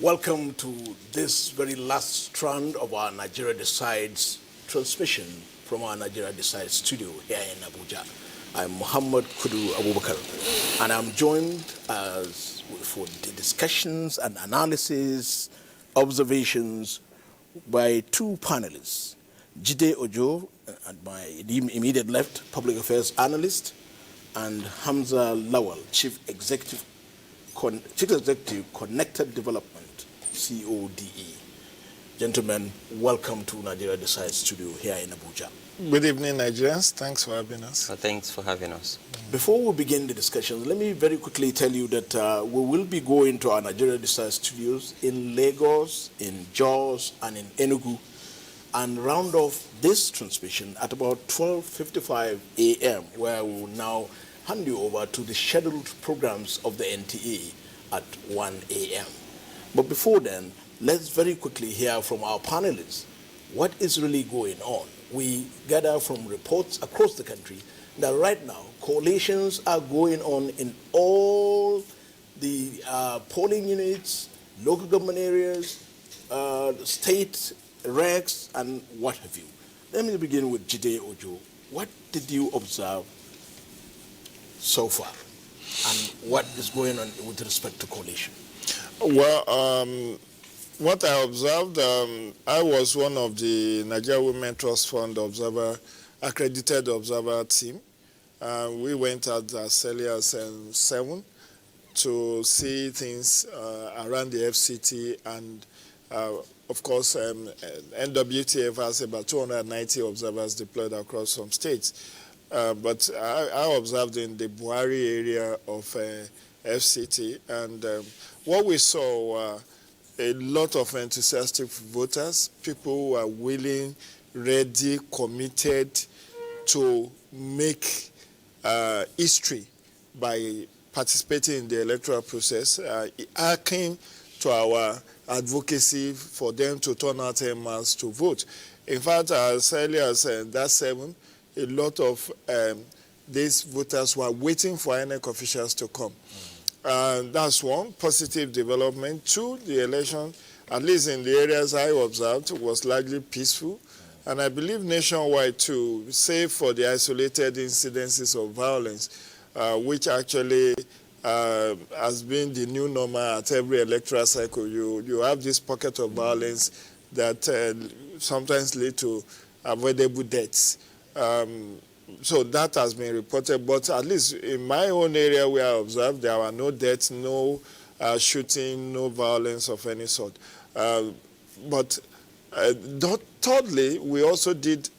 Welcome to this very last strand of our Nigeria Decides transmission from our Nigeria Decides studio here in Abuja. I'm Muhammad Kudu Abubakar, and I'm joined for the discussions and analysis, observations by two panelists. Jide Ojo, at my immediate left, public affairs analyst, and Hamza Lawal, Chief Executive Connected Development, CODE. Gentlemen, welcome to Nigeria Decides studio here in Abuja. Good evening, Nigerians. Thanks for having us. Thanks for having us. Before we begin the discussions, let me very quickly tell you that we will be going to our Nigeria Decides studios in Lagos, in Jos, and in Enugu, and round off this transmission at about 12:55 a.m., where we will now hand you over to the scheduled programs of the NTA at 1 a.m. But before then, let's very quickly hear from our panelists what is really going on. We gather from reports across the country that right now collations are going on in all the polling units, local government areas, state regs, and what have you. Let me begin with Jide Ojo. What did you observe so far, and what is going on with respect to collation? Well, what I observed, I was one of the Nigeria Women Trust Fund accredited observer team. We went out as early as 7 to see things around the FCT, and of course, NWTF has about 290 observers deployed across some states. But I observed in the Buhari area of FCT, and what we saw were a lot of enthusiastic voters, people who are willing, ready, committed to make history by participating in the electoral process, akin to our advocacy for them to turn out en masse to vote. In fact, as early as that 7, a lot of these voters were waiting for INEC officials to come. That's one positive development. 2, the election, at least in the areas I observed, was largely peaceful. And I believe nationwide too, save for the isolated incidences of violence, which actually has been the new normal at every electoral cycle. You have this pocket of violence that sometimes lead to avoidable deaths. So that has been reported, but at least in my own area where I observed, there were no deaths, no shooting, no violence of any sort. But thirdly, we also did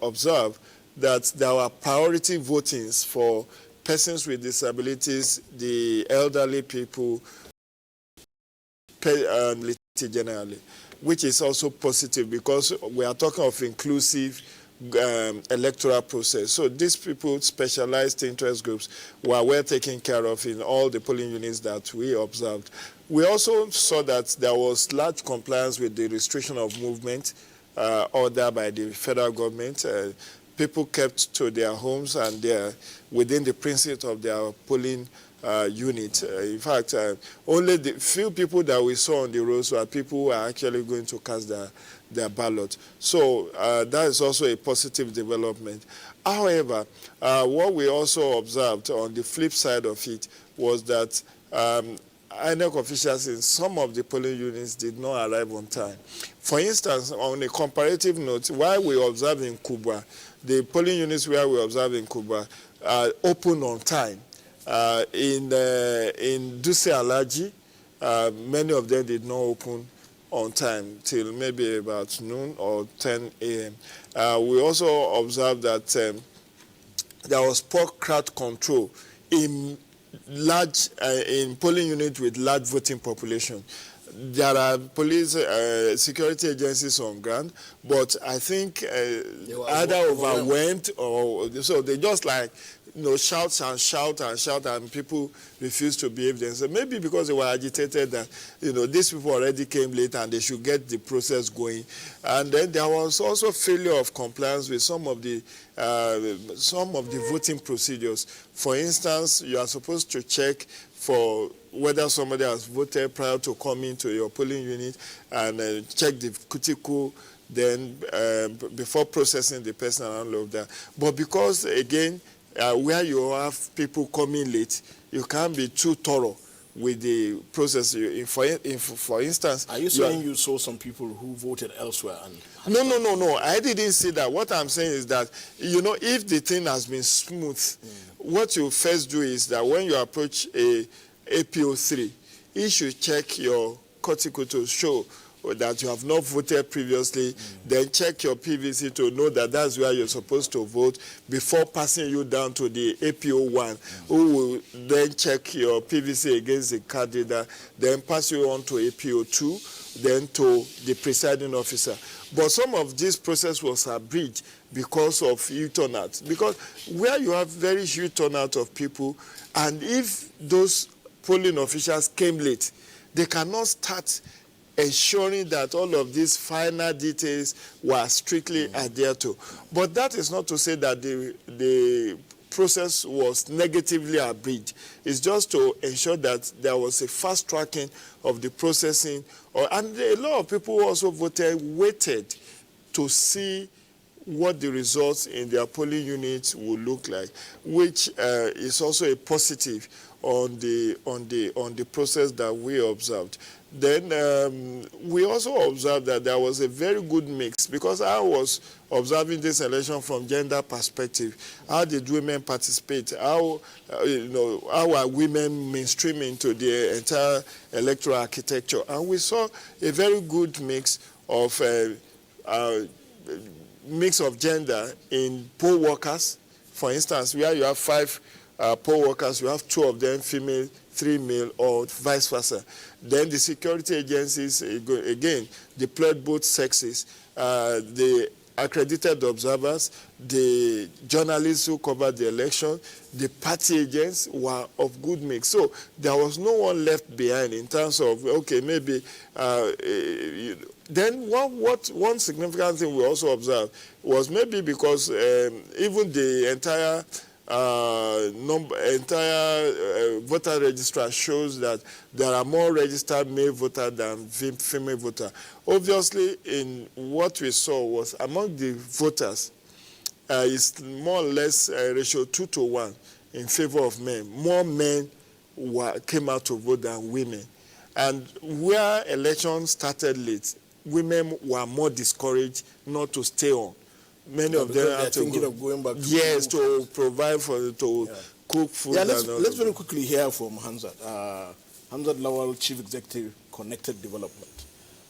observe that there were priority votings for persons with disabilities, the elderly people, generally, which is also positive because we are talking of inclusive electoral process. So these people, specialized interest groups, were well taken care of in all the polling units that we observed. We also saw that there was large compliance with the restriction of movement order by the federal government. People kept to their homes and they're within the precincts of their polling unit. In fact, only the few people that we saw on the roads were people who are actually going to cast their ballot. So that is also a positive development. However, what we also observed on the flip side of it was that INEC officials in some of the polling units did not arrive on time. For instance, on a comparative note, while we observed in Kuba, the polling units where we observed in Kuba opened on time. In Duse Alaji, many of them did not open on time till maybe about noon or 10 a.m. We also observed that there was poor crowd control in in polling units with large voting population. There are police security agencies on ground, but I think either overwhelmed or so they just like shouts and shout and shout, and people refuse to behave themselves. Maybe because they were agitated that, these people already came late and they should get the process going. And then there was also failure of compliance with some of the voting procedures. For instance, you are supposed to check for whether somebody has voted prior to coming to your polling unit, and check the cuticle, then before processing the person and all of that. But because, again, where you have people coming late, you can't be too thorough with the process. For instance, are you saying you saw some people who voted elsewhere? No. I didn't see that. What I'm saying is that, if the thing has been smooth, what you first do is that when you approach a APO3, you should check your cuticle to show that you have not voted previously, then check your PVC to know that that's where you're supposed to vote before passing you down to the APO1, who will then check your PVC against the card reader, then pass you on to APO2, then to the presiding officer. But some of this process was abridged because of huge turnout. Because where you have very huge turnout of people, and if those polling officials came late, they cannot start ensuring that all of these final details were strictly adhered to. But that is not to say that the process was negatively abridged. It's just to ensure that there was a fast tracking of the processing. And a lot of people also waited to see what the results in their polling units would look like, which is also a positive on the process that we observed. Then we also observed that there was a very good mix, because I was observing this election from gender perspective. How did women participate? How are women mainstreaming to the entire electoral architecture? And we saw a very good mix of gender in poll workers. For instance, where you have 5 poll workers, you have 2 of them female, 3 male, or vice versa. Then the security agencies, again, deployed both sexes. The accredited observers, the journalists who covered the election, the party agents were of good mix. So there was no one left behind in terms of, okay, maybe... Then one significant thing we also observed was maybe because even the entire voter register shows that there are more registered male voters than female voters. Obviously, in what we saw was among the voters, it's more or less a ratio 2-to-1 in favor of men. More men came out to vote than women. And where elections started late, women were more discouraged not to stay on. Many of them are thinking of going back to provide cook food. Yeah, let's very quickly hear from Hamzat. Hamzat Lawal, Chief Executive, Connected Development.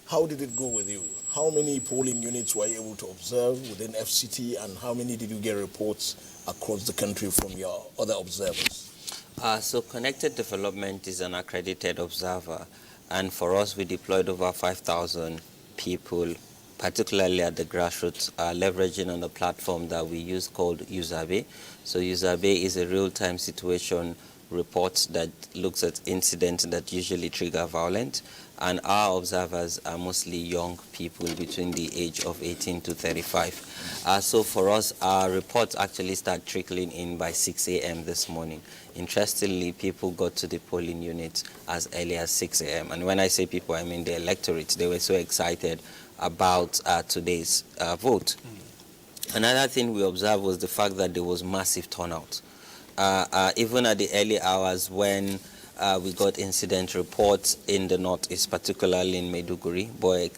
How did it go with you? How many polling units were you able to observe within FCT, and how many did you get reports across the country from your other observers? So Connected Development is an accredited observer, and for us we deployed over 5,000 people, particularly at the grassroots, leveraging on a platform that we use called Usabe. So Usabe is a real-time situation report that looks at incidents that usually trigger violence, and our observers are mostly young people between the age of 18 to 35. So for us, our reports actually start trickling in by 6 a.m. this morning. Interestingly, people got to the polling units as early as 6 a.m. And when I say people, I mean the electorate. They were so excited about today's vote. Another thing we observed was the fact that there was massive turnout. Even at the early hours when we got incident reports in the northeast, particularly in Maiduguri, but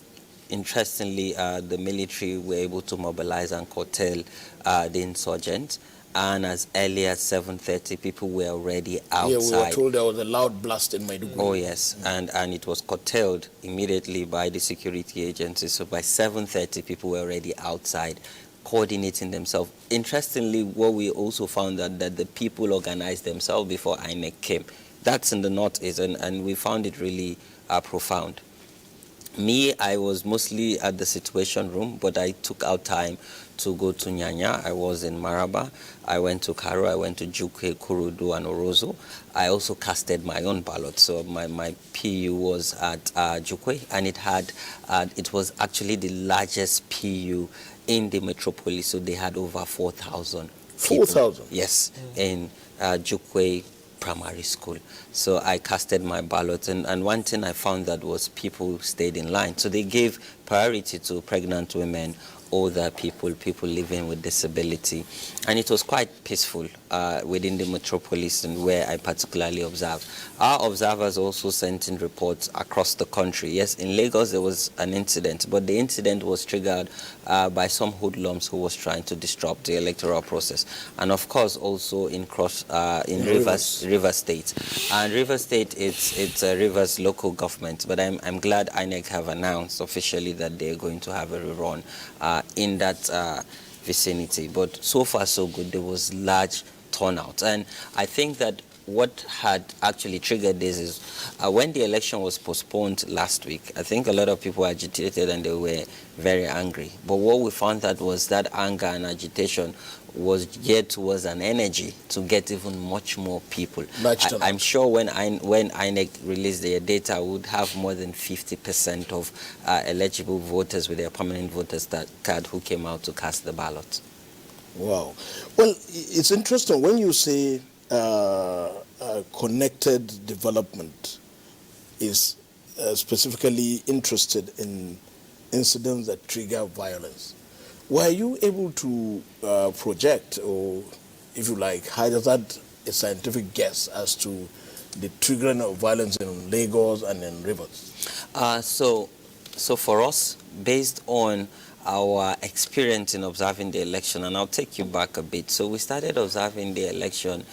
interestingly, the military were able to mobilize and curtail the insurgents. And as early as 7:30, people were already outside. Yeah, we were told there was a loud blast in Maiduguri. Oh, yes, and it was curtailed immediately by the security agencies. So by 7:30, people were already outside, coordinating themselves. Interestingly, what we also found that the people organized themselves before INEC came. That's in the northeast, and we found it really profound. Me, I was mostly at the Situation Room, but I took out time to go to Nyanya. I was in Maraba. I went to Karo. I went to Jukwe, Kurudu, and Orozo. I also casted my own ballot. So my PU was at Jukwe, and it was actually the largest PU in the metropolis. So they had over 4,000 people. 4,000? Yes, in Jukwe primary school. So I casted my ballot, and one thing I found that was people stayed in line. So they gave priority to pregnant women, older people, people living with disability, and it was quite peaceful within the metropolis and where I particularly observed. Our observers also sent in reports across the country. Yes, in Lagos there was an incident, but the incident was triggered by some hoodlums who was trying to disrupt the electoral process, and of course also in Rivers State. And Rivers State, it's a Rivers local government, but I'm glad INEC have announced officially that they're going to have a rerun in that vicinity. But so far so good. There was large turnout, and I think that what had actually triggered this is when the election was postponed last week, I think a lot of people were agitated and they were very angry. But what we found that was that anger and agitation was geared towards an energy to get even much more people. I'm sure when INEC released their data, we would have more than 50% of eligible voters with their permanent voters card who came out to cast the ballot. Wow. Well, it's interesting when you say connected development is specifically interested in incidents that trigger violence. Were you able to project, or if you like, hazard a scientific guess as to the triggering of violence in Lagos and in Rivers? So for us, based on our experience in observing the election, and I'll take you back a bit. So we started observing the election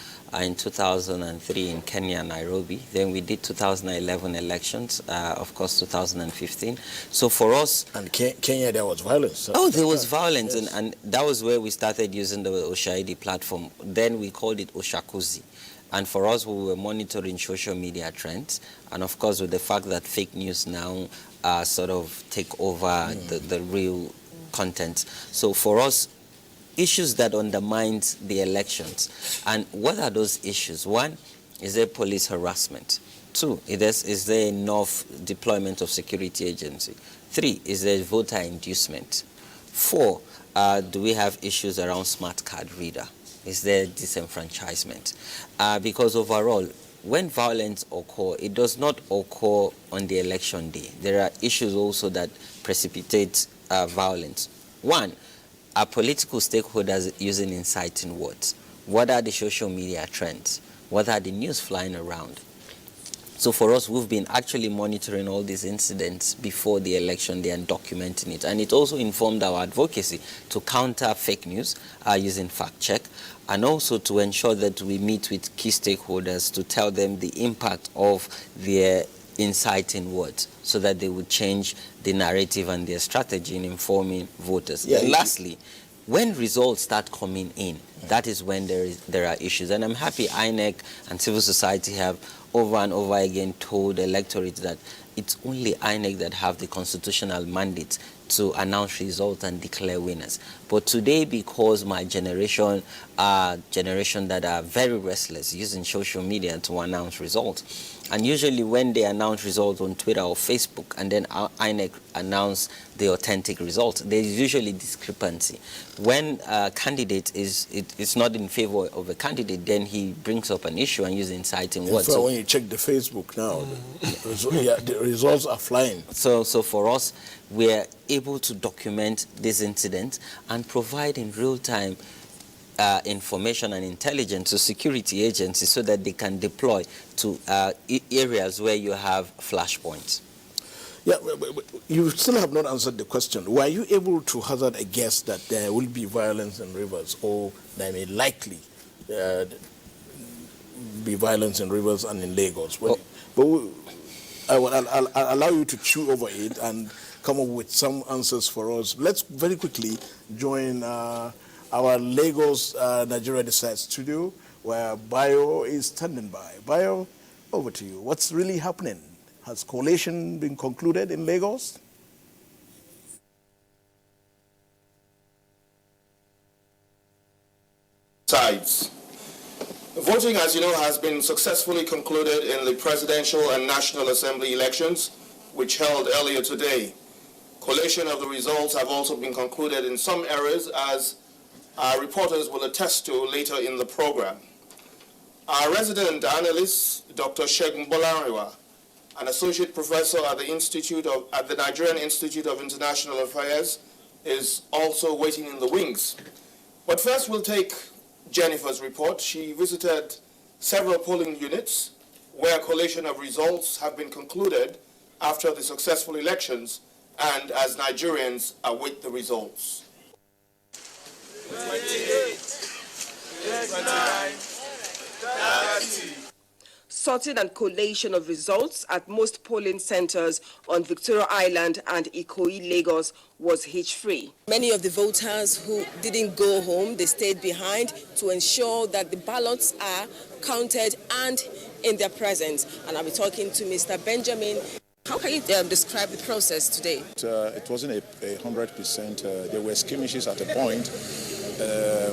in 2003 in Kenya, Nairobi. Then we did 2011 elections, of course 2015. So for us... And Kenya, there was violence. Oh, there was violence, yes. and that was where we started using the Oshahidi platform. Then we called it Oshakuzi. And for us, we were monitoring social media trends. And of course, with the fact that fake news now sort of take over the real content. So for us, issues that undermine the elections. And what are those issues? One, is there police harassment? Two, is there enough deployment of security agency? Three, is there voter inducement? Four, do we have issues around smart card reader? Is there disenfranchisement? Because overall, when violence occurs, it does not occur on the election day. There are issues also that precipitate violence. One, are political stakeholders using inciting words? What are the social media trends? What are the news flying around? So for us, we've been actually monitoring all these incidents before the election day and documenting it. And it also informed our advocacy to counter fake news using fact check, and also to ensure that we meet with key stakeholders to tell them the impact of their inciting words so that they would change the narrative and their strategy in informing voters. Yeah, and lastly, when results start coming in, that is when there are issues. And I'm happy INEC and civil society have over and over again told the electorate that it's only INEC that have the constitutional mandate to announce results and declare winners. But today, because my generation that are very restless using social media to announce results, and usually when they announce results on Twitter or Facebook and then INEC announce the authentic results, there is usually discrepancy. When a candidate is not in favor of a candidate, then he brings up an issue and uses inciting words. So when you check the Facebook now, the results are flying. So for us, we're able to document this incident and provide in real time information and intelligence to security agencies so that they can deploy to areas where you have flashpoints. Yeah, you still have not answered the question. Were you able to hazard a guess that there will be violence in Rivers, or there may likely be violence in Rivers and in Lagos? But I'll allow you to chew over it and come up with some answers for us. Let's very quickly join our Lagos Nigeria Decides studio, where Bio is standing by. Bio, over to you. What's really happening? Has collation been concluded in Lagos? Sides. Voting, as you know, has been successfully concluded in the presidential and National Assembly elections, which held earlier today. Collation of the results have also been concluded in some areas, as our reporters will attest to later in the program. Our resident analyst, Dr. Segun Bolariwa, an associate professor at the Nigerian Institute of International Affairs, is also waiting in the wings. But first we'll take Jennifer's report. She visited several polling units where collation of results have been concluded after the successful elections and as Nigerians await the results. 28, 29, 30. Sorting and collation of results at most polling centers on Victoria Island and Ikoyi, Lagos was hitch-free. Many of the voters who didn't go home, they stayed behind to ensure that the ballots are counted and in their presence. And I'll be talking to Mr. Benjamin. How can you describe the process today? It wasn't 100%. There were skirmishes at a point,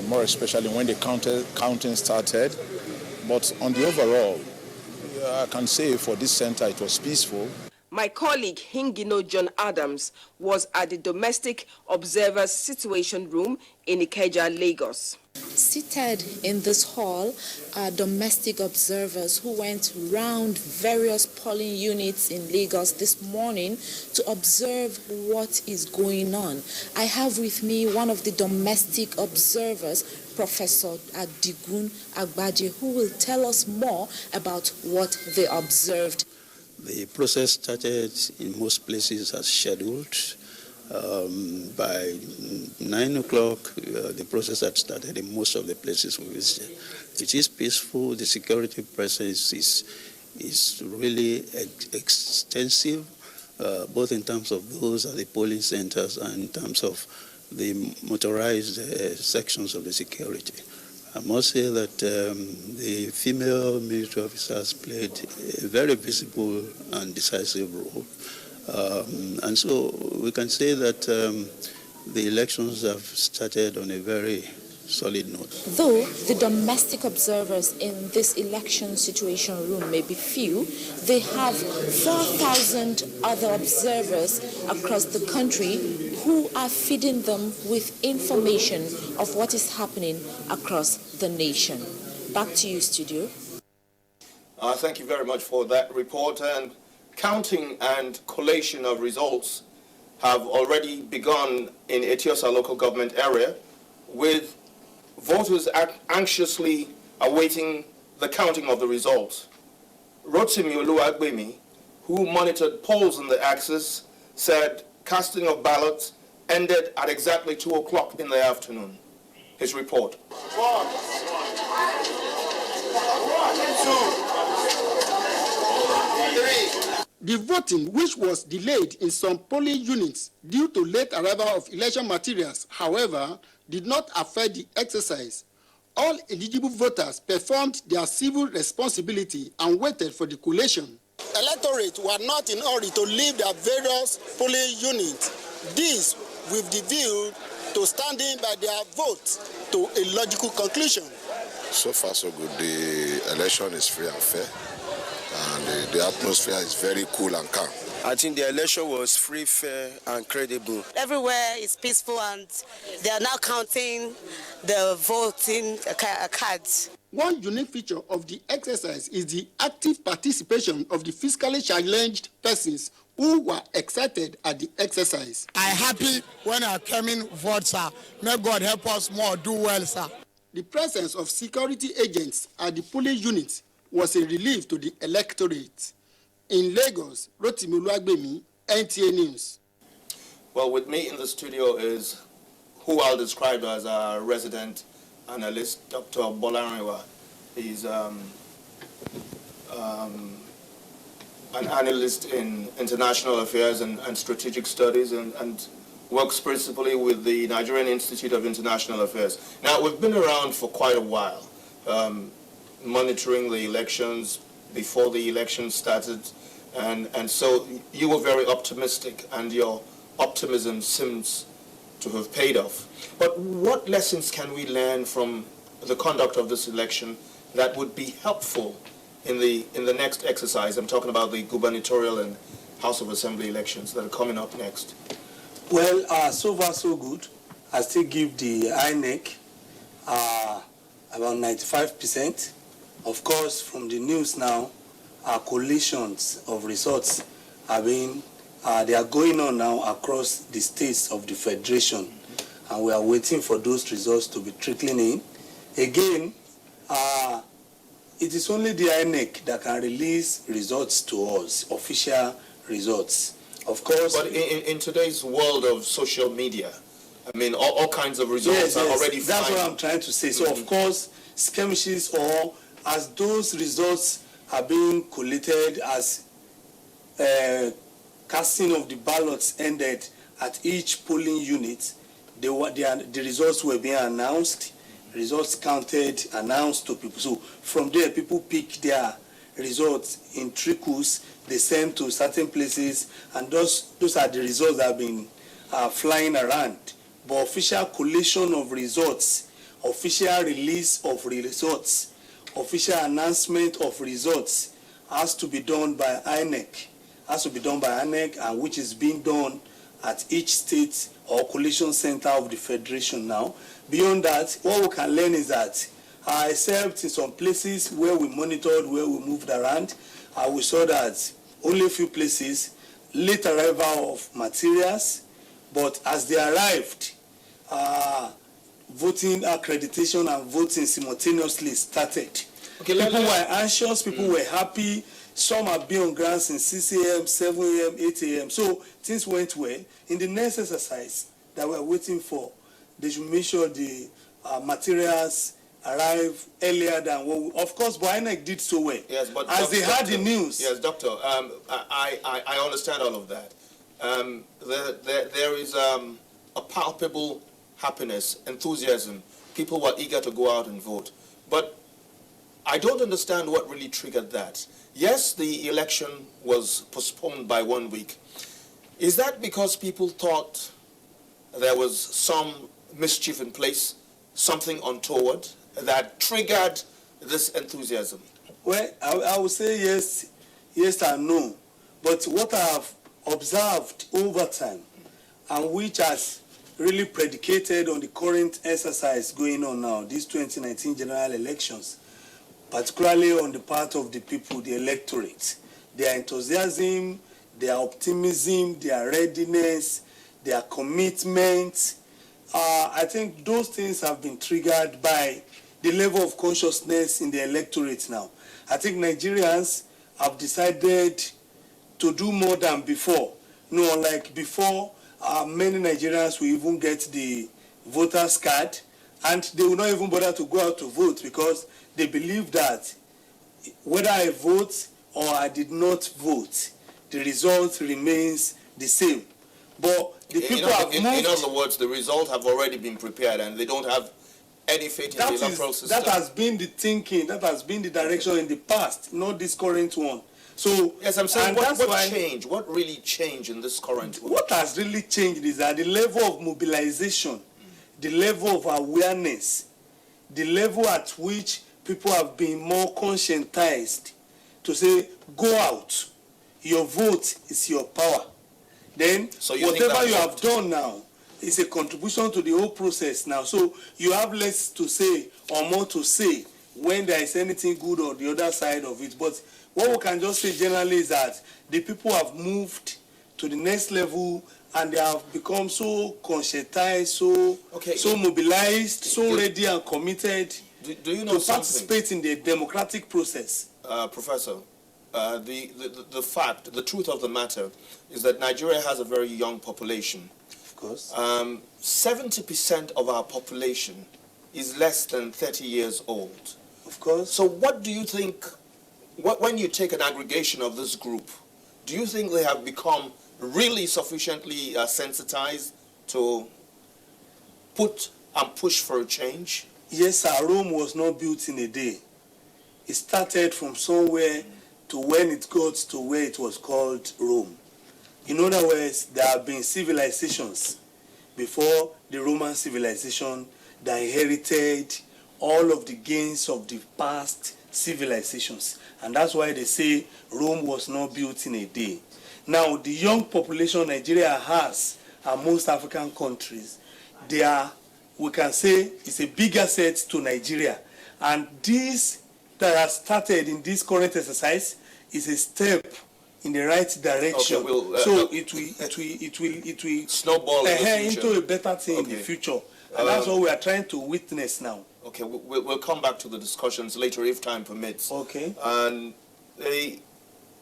more especially when the counting started. But on the overall, I can say for this center it was peaceful. My colleague Hingino John Adams was at the Domestic Observers Situation Room in Ikeja, Lagos. Seated in this hall are domestic observers who went round various polling units in Lagos this morning to observe what is going on. I have with me one of the domestic observers, Professor Adigun Agbaje, who will tell us more about what they observed. The process started in most places as scheduled. By 9 o'clock, the process had started in most of the places we visited. It is peaceful. The security presence is really extensive, both in terms of those at the polling centers and in terms of the motorized sections of the security. I must say that the female military officers played a very visible and decisive role. And so we can say that the elections have started on a very solid note. Though the domestic observers in this election situation room may be few, they have 4,000 other observers across the country who are feeding them with information of what is happening across the nation. Back to you, studio. Thank you very much for that report. And counting and collation of results have already begun in Etiosa local government area, with voters anxiously awaiting the counting of the results. Rotimi Oluwagbemi, who monitored polls on the axis, said casting of ballots ended at exactly 2 o'clock in the afternoon. His report. 1, 2, 3. The voting, which was delayed in some polling units due to late arrival of election materials, however, did not affect the exercise. All eligible voters performed their civil responsibility and waited for the collation. Electorate were not in hurry to leave their various polling units. This with the view to standing by their votes to a logical conclusion. So far, so good. The election is free and fair, and the atmosphere is very cool and calm. I think the election was free, fair, and credible. Everywhere is peaceful, and they are now counting the voting cards. One unique feature of the exercise is the active participation of the physically challenged persons who were excited at the exercise. I'm happy when I came in vote, sir. May God help us more do well, sir. The presence of security agents at the polling units was a relief to the electorate. In Lagos, Rotimi Oluwagbemi, NTA News. Well, with me in the studio is who I'll describe as our resident analyst, Dr. Bolariwa. He's an analyst in international affairs and strategic studies and works principally with the Nigerian Institute of International Affairs. Now, we've been around for quite a while, monitoring the elections before the election started, And so you were very optimistic, and your optimism seems to have paid off. But what lessons can we learn from the conduct of this election that would be helpful in the next exercise? I'm talking about the gubernatorial and House of Assembly elections that are coming up next. Well, so far so good. I still give the INEC about 95%. Of course, from the news now, collations of results are being, they are going on now across the states of the Federation, and we are waiting for those results to be trickling in. Again, it is only the INEC that can release results to us, official results. Of course. But in today's world of social media, I mean, all kinds of results are already That's flying. what I'm trying to say. So, of course, skirmishes, or as those results are being collated, as casting of the ballots ended at each polling unit, the results were being announced, results counted, announced to people. So from there, people pick their results in trickles, they send to certain places, and those are the results that have been flying around. But official collation of results, official release of results, official announcement of results has to be done by INEC. And which is being done at each state or collation center of the Federation now. Beyond that, what we can learn is that, except in some places where we monitored, where we moved around, we saw that only a few places, late arrival of materials, but as they arrived, voting accreditation and voting simultaneously started. Okay, people were anxious, people were happy. Some have been on ground since 6 a.m., 7 a.m., 8 a.m. So things went well. In the next exercise that we're waiting for, they should make sure the materials arrive earlier than what we, of course, INEC did so well. Yes, but as they had the news. Yes, Doctor, I understand all of that. There is a palpable happiness, enthusiasm. People were eager to go out and vote. But I don't understand what really triggered that. Yes, the election was postponed by 1 week. Is that because people thought there was some mischief in place, something untoward, that triggered this enthusiasm? Well, I would say yes and no. But what I have observed over time, and which has really predicated on the current exercise going on now, these 2019 general elections, particularly on the part of the people, the electorate, their enthusiasm, their optimism, their readiness, their commitment. I think those things have been triggered by the level of consciousness in the electorate now. I think Nigerians have decided to do more than before. No, like before, many Nigerians will even get the voter's card, and they will not even bother to go out to vote because they believe that whether I vote or I did not vote, the result remains the same. But the people have moved. In other words, the results have already been prepared and they don't have any faith in the electoral system. That has been the thinking, that has been the direction in the past, not this current one. So yes, I'm saying what changed? What really changed in this current one? What has really changed is that the level of mobilization, the level of awareness, the level at which people have been more conscientized to say, go out, your vote is your power. Then so whatever you have done now is a contribution to the whole process now. So you have less to say or more to say when there is anything good on the other side of it. But what we can just say generally is that the people have moved to the next level and they have become so conscientized, so mobilized, so ready and committed do you know to participate in the democratic process. Professor, the truth of the matter is that Nigeria has a very young population. Of course. 70% of our population is less than 30 years old. Of course. So what do you think, when you take an aggregation of this group, do you think they have become really sufficiently sensitized to put and push for a change? Yes, sir. Rome was not built in a day. It started from somewhere to when it got to where it was called Rome. In other words, there have been civilizations before the Roman civilization that inherited all of the gains of the past civilizations. And that's why they say Rome was not built in a day. Now, the young population Nigeria has and most African countries, they are, we can say, it's a big asset to Nigeria. And this that has started in this current exercise is a step in the right direction. Okay, so it will snowball into a better thing in the future. And that's what we are trying to witness now. Okay, we'll come back to the discussions later if time permits. Okay. And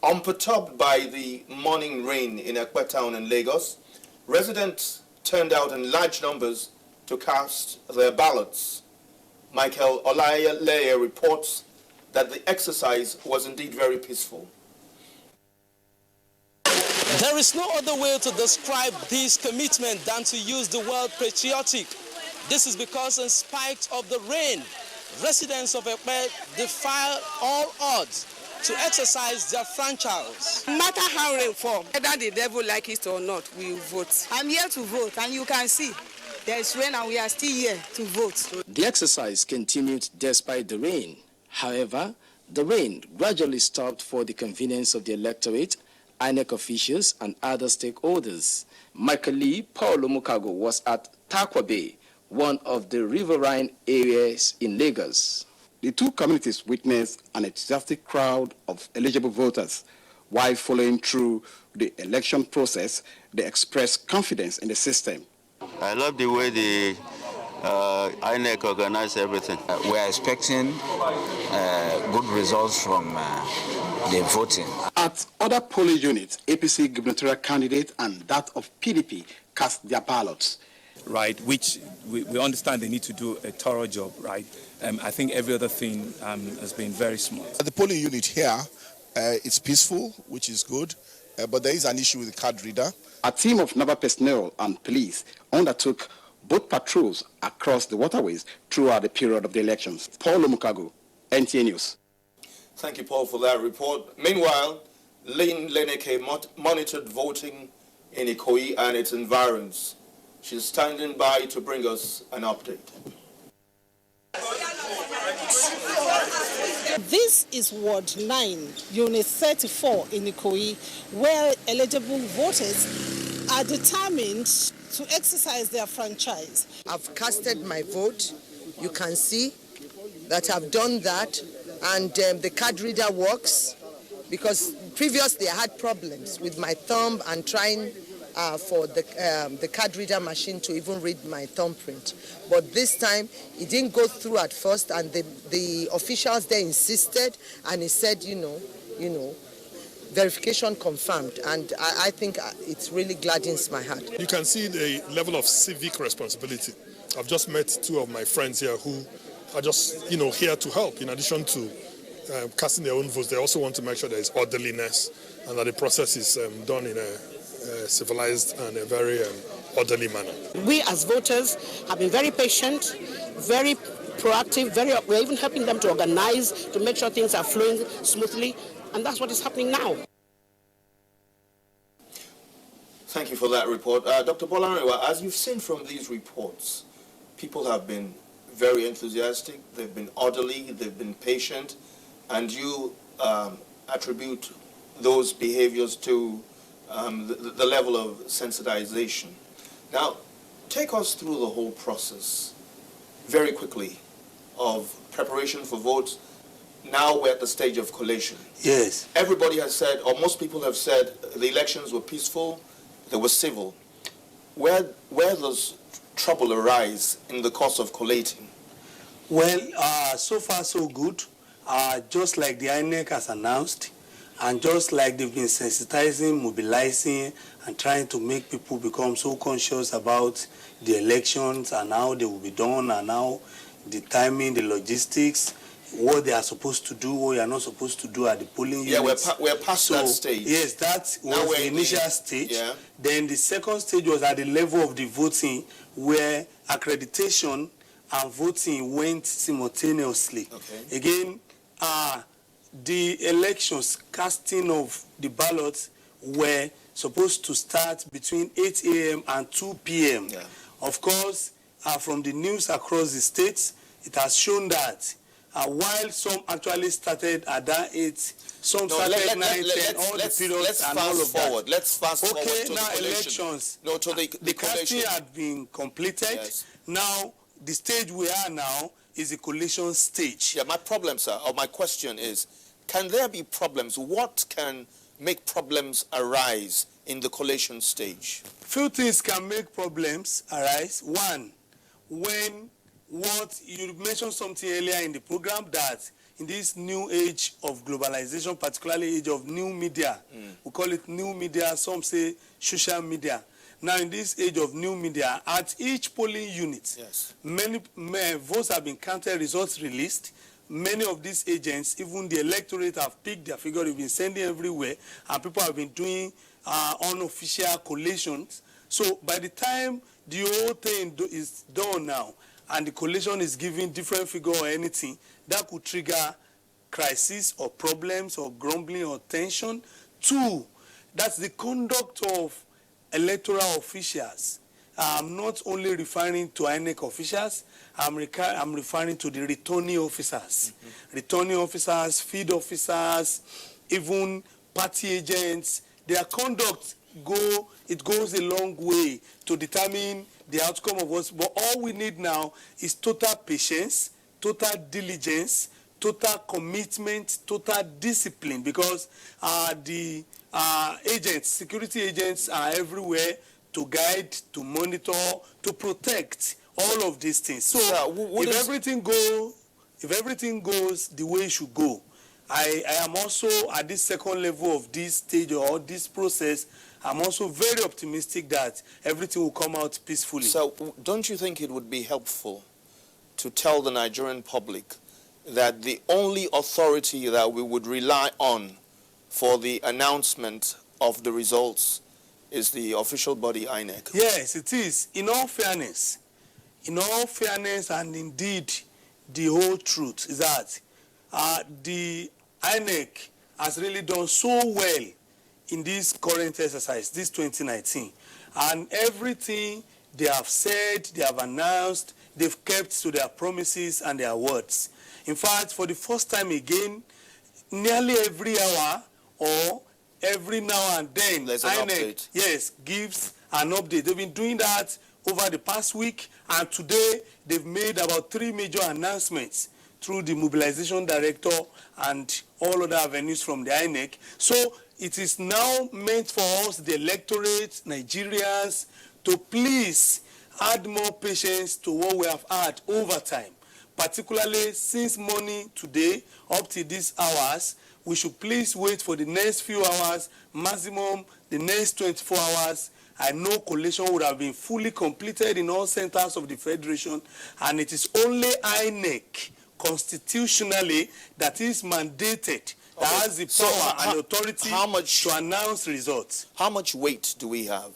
unperturbed by the morning rain in Ekpe town in Lagos, residents turned out in large numbers to cast their ballots. Michael Olayaleye reports that the exercise was indeed very peaceful. There is no other way to describe this commitment than to use the word patriotic. This is because in spite of the rain, residents of Ekpe defy all odds to exercise their franchise. No matter how rain falls, whether the devil like it or not, we will vote. I'm here to vote, and you can see there is rain and we are still here to vote. The exercise continued despite the rain. However, the rain gradually stopped for the convenience of the electorate, INEC officials, and other stakeholders. Michael Lee Paulo Mukago was at Takwa Bay, one of the riverine areas in Lagos. The two communities witnessed an enthusiastic crowd of eligible voters. While following through the election process, they expressed confidence in the system. I love the way the INEC organized everything. We are expecting good results from the voting. At other polling units, APC gubernatorial candidate and that of PDP cast their ballots. Right, which we understand they need to do a thorough job, right? I think every other thing has been very smart. The polling unit here, it's peaceful, which is good, but there is an issue with the card reader. A team of naval personnel and police undertook both patrols across the waterways throughout the period of the elections. Paul Mukago, NTA News. Thank you, Paul, for that report. Meanwhile, Lynn Leneke monitored voting in Ikoyi and its environs. She's standing by to bring us an update. This is Ward 9, Unit 34 in Ikoyi, where eligible voters are determined to exercise their franchise. I've casted my vote. You can see that I've done that, and the card reader works, because previously I had problems with my thumb and trying for the card reader machine to even read my thumbprint. But this time, it didn't go through at first, and the officials there insisted, and he said, you know, verification confirmed, and I think it really gladdens my heart. You can see the level of civic responsibility. I've just met two of my friends here who are just, here to help. In addition to casting their own votes, they also want to make sure there is orderliness and that the process is done in a civilized and a very orderly manner. We as voters have been very patient, very proactive, we're even helping them to organize, to make sure things are flowing smoothly, and that's what is happening now. Thank you for that report. Dr. Bolarewa, as you've seen from these reports, people have been very enthusiastic, they've been orderly, they've been patient, and you attribute those behaviors to the level of sensitization. Now, take us through the whole process very quickly of preparation for votes. Now we're at the stage of collation. Yes. Everybody has said, or most people have said, the elections were peaceful, they were civil. Where does trouble arise in the course of collating? Well, so far so good. Just like the INEC has announced, and just like they've been sensitizing, mobilizing, and trying to make people become so conscious about the elections and how they will be done, and how the timing, the logistics, what they are supposed to do, what they are not supposed to do at the polling units. Yeah, we're past that stage. Yes, that was the initial stage. Yeah. Then the second stage was at the level of the voting, where accreditation and voting went simultaneously. Okay. Again, the elections, casting of the ballots were supposed to start between 8 a.m. and 2 p.m. Yeah. Of course, from the news across the states, it has shown that while some actually started at that 8, some started 9, 10, all the periods and all of that. Let's fast forward to now the elections. No, to the casting collation had been completed. Yes. Now, the stage we are now is the collation stage. Yeah, my problem, sir, or my question is, can there be problems? What can make problems arise in the collation stage? Few things can make problems arise. One, when you mentioned something earlier in the program that in this new age of globalization, particularly age of new media, we call it new media, some say social media. Now in this age of new media, at each polling unit, many votes have been counted, results released. Many of these agents, even the electorate, have picked their figure, they've been sending everywhere, and people have been doing unofficial collations. So by the time the whole thing is done now, and the collation is giving different figure or anything, that could trigger crisis or problems or grumbling or tension. Two, that's the conduct of electoral officials. I'm not only referring to INEC officials, I'm referring to the returning officers. Returning officers, field officers, even party agents. Their conduct goes a long way to determine the outcome of us. But all we need now is total patience, total diligence, total commitment, total discipline, because the agents, security agents are everywhere to guide, to monitor, to protect all of these things. So if everything goes the way it should go, I am also at this second level of this stage or this process, I'm also very optimistic that everything will come out peacefully. So don't you think it would be helpful to tell the Nigerian public that the only authority that we would rely on for the announcement of the results is the official body INEC? Yes, it is. In all fairness and indeed the whole truth is that the INEC has really done so well in this current exercise, this 2019. And everything they have said, they have announced, they've kept to their promises and their words. In fact, for the first time again, nearly every hour or every now and then, there's an update. Yes, gives an update. They've been doing that over the past week, and today they've made about 3 major announcements through the mobilization director and all other avenues from the INEC. So it is now meant for us, the electorate, Nigerians, to please add more patience to what we have had over time. Particularly since morning today up to these hours, we should please wait for the next few hours, maximum the next 24 hours. I know collation would have been fully completed in all centers of the Federation, and it is only INEC constitutionally that is mandated, that has the power and authority to announce results. How much weight do we have?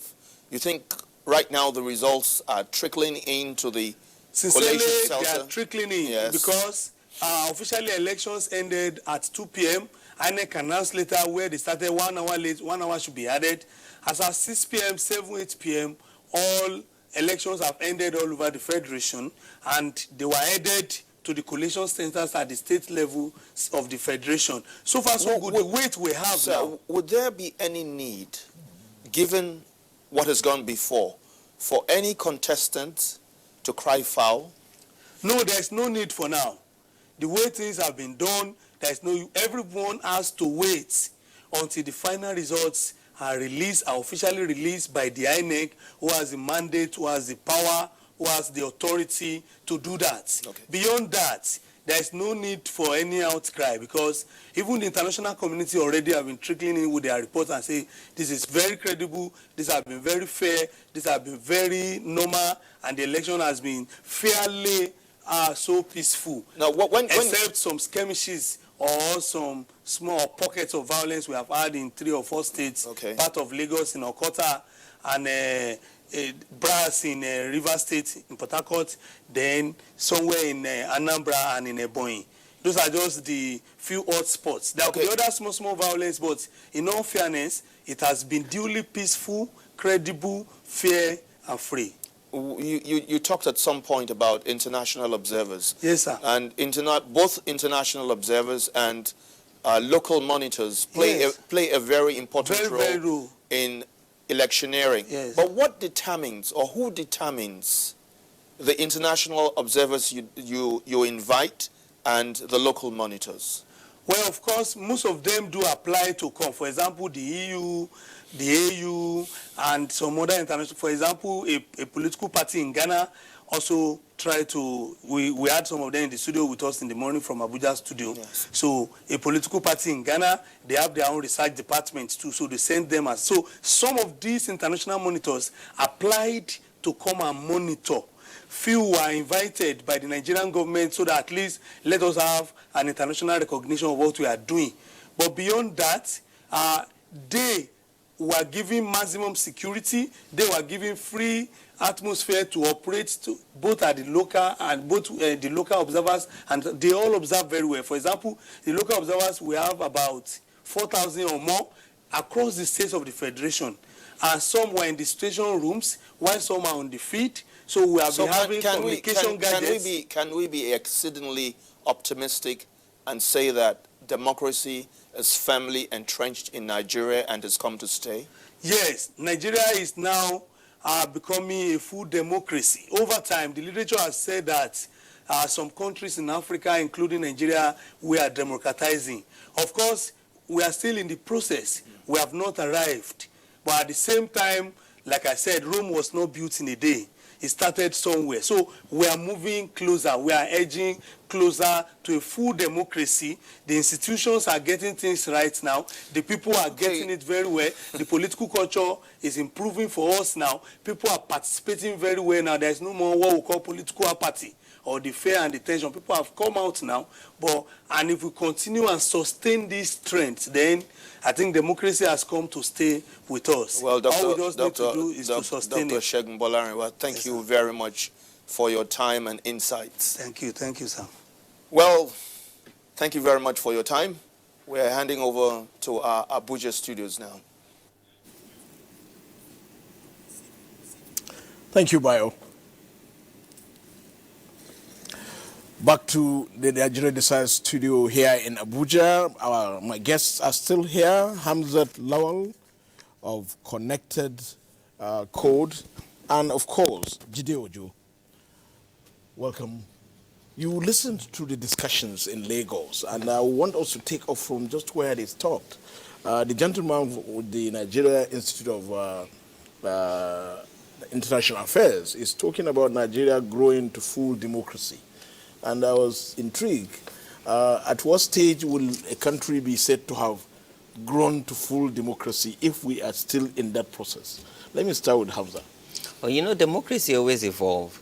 You think right now the results are trickling into the Sincerely, collation they center? are trickling in because officially elections ended at 2 p.m. INEC announced later where they started 1 hour late, 1 hour should be added. As at 6 p.m., 7, 8 p.m., all elections have ended all over the Federation, and they were added to the collation centers at the state level of the Federation. So far, so good. The weight we have now. Would there be any need, given what has gone before, for any contestant to cry foul? No, there's no need for now. The way things have been done, there's no. Everyone has to wait until the final results are released, are officially released by the INEC, who has the mandate, who has the power, who has the authority to do that. Okay. Beyond that, there is no need for any outcry, because even the international community already have been trickling in with their reports and say this is very credible, this has been very fair, this has been very normal, and the election has been fairly so peaceful. Now, except some skirmishes or some small pockets of violence we have had in 3 or 4 states, part of Lagos in Okota, and Brass in River State in Port Harcourt, then somewhere in Anambra and in Ebonyi. Those are just the few hot spots. There could be other small violence, but in all fairness, it has been duly peaceful, credible, fair, and free. You talked at some point about international observers. Yes, sir. And both international observers and local monitors play a very important role in electioneering. Yes. But what determines, or who determines, the international observers you invite and the local monitors? Well, of course, most of them do apply to come. For example, the EU, the AU, and some other international. For example, a political party in Ghana also try to, we had some of them in the studio with us in the morning from Abuja studio. Yes. So a political party in Ghana, they have their own research departments too, so they send them as, so some of these international monitors applied to come and monitor. Few were invited by the Nigerian government so that at least let us have an international recognition of what we are doing. But beyond that, they were given maximum security, they were given free atmosphere to operate both at the local and the local observers, and they all observe very well. For example, the local observers, we have about 4,000 or more across the states of the Federation. And some were in the station rooms, while some are on the field. So we have been having communication gadgets. Can we be exceedingly optimistic and say that democracy is firmly entrenched in Nigeria and has come to stay? Yes, Nigeria is now becoming a full democracy. Over time, the literature has said that some countries in Africa, including Nigeria, we are democratizing. Of course, we are still in the process. We have not arrived. But at the same time, like I said, Rome was not built in a day. It started somewhere. So we are moving closer. We are edging closer to a full democracy. The institutions are getting things right now. The people are getting it very well. The political culture is improving for us now. People are participating very well now. There's no more what we call political apathy or the fear and the tension. People have come out now. And if we continue and sustain these trends, then I think democracy has come to stay with us. Well, all we just need to do is to sustain Dr. it. Segun Bolarin, well, thank you very much for your time and insights. Thank you, sir. Well, thank you very much for your time. We're handing over to our Abuja studios now. Thank you, Bayo. Back to the Nigerian Desire studio here in Abuja. My guests are still here. Hamzat Lawal of Connected Code, and of course, Jide Ojo. Welcome. You listened to the discussions in Lagos, and I want us to take off from just where they stopped. The gentleman with the Nigeria Institute of International Affairs is talking about Nigeria growing to full democracy. And I was intrigued. At what stage will a country be said to have grown to full democracy if we are still in that process? Let me start with Hamza. Well, you know, democracy always evolves.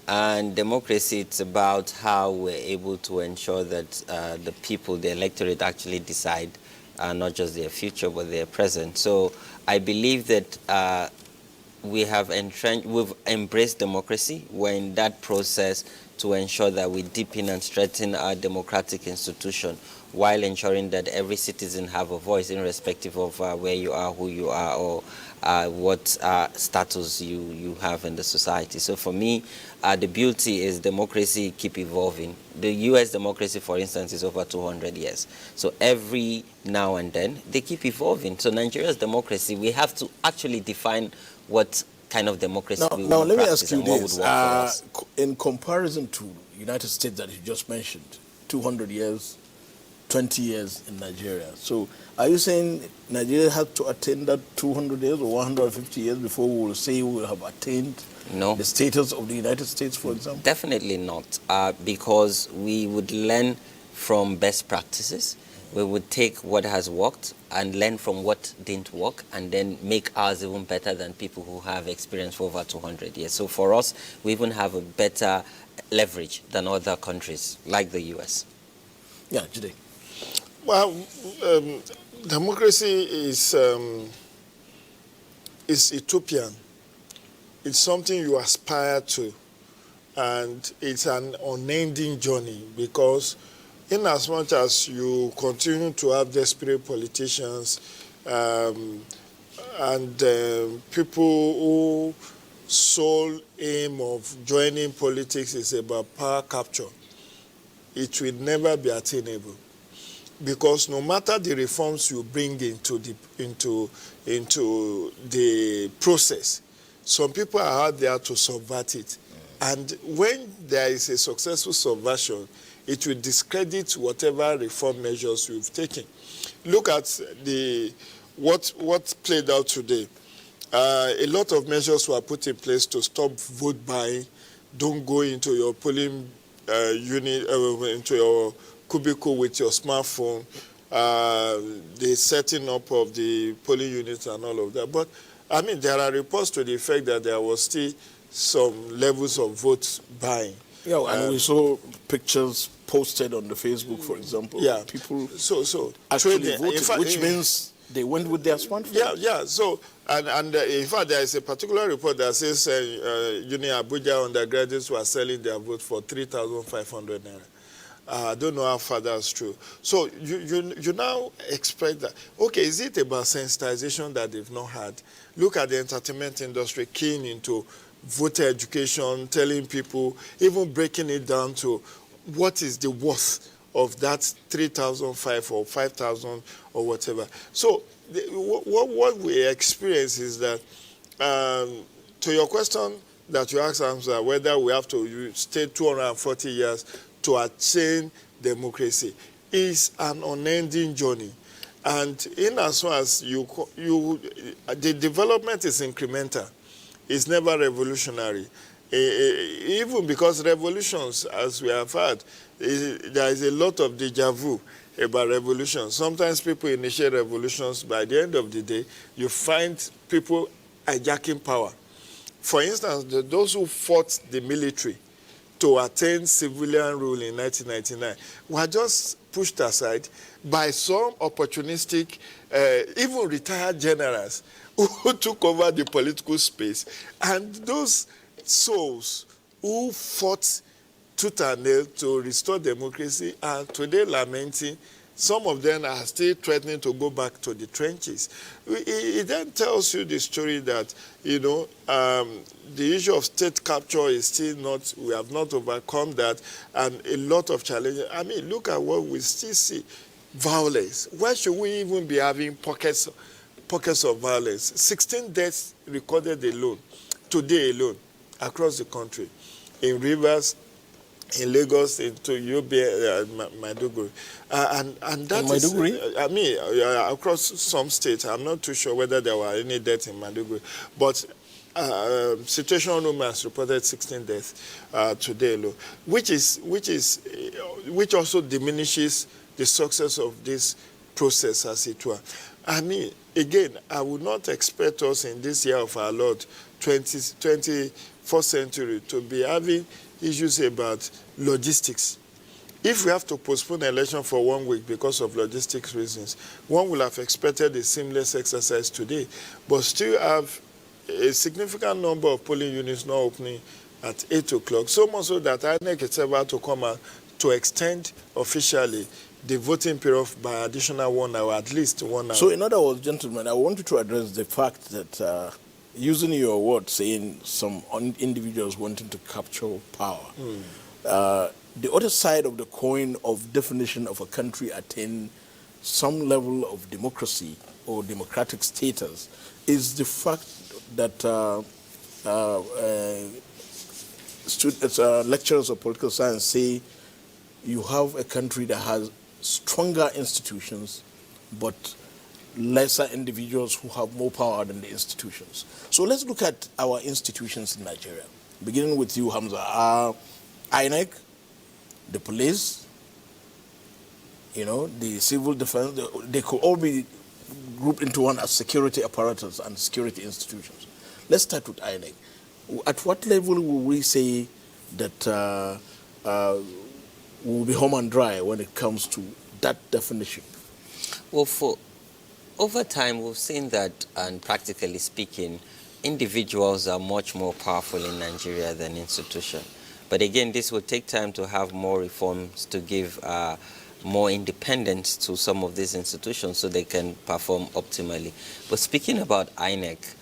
And democracy, it's about how we're able to ensure that the people, the electorate, actually decide not just their future, but their present. So I believe that we've embraced democracy. We're in that process to ensure that we deepen and strengthen our democratic institution while ensuring that every citizen have a voice irrespective of where you are, who you are, or what status you have in the society. So for me, the beauty is democracy keep evolving. The U.S. democracy, for instance, is over 200 years. So every now and then, they keep evolving. So Nigeria's democracy, we have to actually define what kind of democracy we now want let to me practice ask you and what this. would work for us. In comparison to the United States that you just mentioned, 200 years, 20 years in Nigeria. So are you saying Nigeria has to attain that 200 years or 150 years before we will say we will have attained the status of the United States, for example? Definitely not, because we would learn from best practices. We would take what has worked and learn from what didn't work and then make ours even better than people who have experience for over 200 years. So for us, we even have a better leverage than other countries like the U.S. Yeah, Jide. Well, democracy is utopian. It's something you aspire to, and it's an unending journey because in as much as you continue to have desperate politicians and people who sole aim of joining politics is about power capture, it will never be attainable. Because no matter the reforms you bring into the process, some people are out there to subvert it. And when there is a successful subversion, it will discredit whatever reform measures you've taken. Look at what played out today. A lot of measures were put in place to stop vote buying. Don't go into your polling unit, into your cubicle with your smartphone, the setting up of the polling units and all of that. But, I mean, there are reports to the effect that there was still some levels of vote buying. Yeah, and we saw pictures posted on the Facebook, for example. Yeah. People so actually trading, voted, in fact, which means they went with their smartphone. Yeah. So, and in fact, there is a particular report that says Abuja undergraduates were selling their vote for 3,500 naira. I don't know how far that's true. So you now expect that, okay, is it about sensitization that they've not had? Look at the entertainment industry keying into voter education, telling people, even breaking it down to what is the worth of that 3,500 or 5,000 or whatever. So what we experience is that, to your question that you asked, Hamza, whether we have to stay 240 years to attain democracy, is an unending journey. And in as far as the development is incremental, it's never revolutionary. Even because revolutions, as we have had, there is a lot of deja vu about revolutions. Sometimes people initiate revolutions. By the end of the day, you find people hijacking power. For instance, those who fought the military to attain civilian rule in 1999 were just pushed aside by some opportunistic, even retired generals who took over the political space. And those souls who fought tooth and nail to restore democracy are today lamenting. Some of them are still threatening to go back to the trenches. It then tells you the story that, the issue of state capture is still not, we have not overcome that, and a lot of challenges. I mean, look at what we still see. Violence. Why should we even be having pockets of violence? 16 deaths recorded alone, today alone, across the country. In Rivers, in Lagos, into Yobe, Maiduguri. And that is, I mean, across some states, I'm not too sure whether there were any deaths in Maiduguri, but Situation Room has reported 16 deaths today alone, which also diminishes the success of this process, as it were. I mean, again, I would not expect us in this year of our Lord, 21st century, to be having issues about logistics. If we have to postpone the election for 1 week because of logistics reasons, one will have expected a seamless exercise today, but still have a significant number of polling units not opening at 8 o'clock, so much so that INEC is about to come out to extend officially the voting period by additional 1 hour, at least 1 hour. So in other words, gentlemen, I want you to address the fact that using your word, saying some individuals wanting to capture power, the other side of the coin of definition of a country attaining some level of democracy or democratic status is the fact that lecturers of political science say you have a country that has stronger institutions but lesser individuals who have more power than the institutions. So let's look at our institutions in Nigeria, beginning with you, Hamza. INEC, the police, the civil defense, they could all be grouped into one as security apparatus and security institutions. Let's start with INEC. At what level will we say that we'll be home and dry when it comes to that definition? Well, over time, we've seen that, and practically speaking, individuals are much more powerful in Nigeria than institutions. But again, this will take time to have more reforms to give more independence to some of these institutions so they can perform optimally. But speaking about INEC,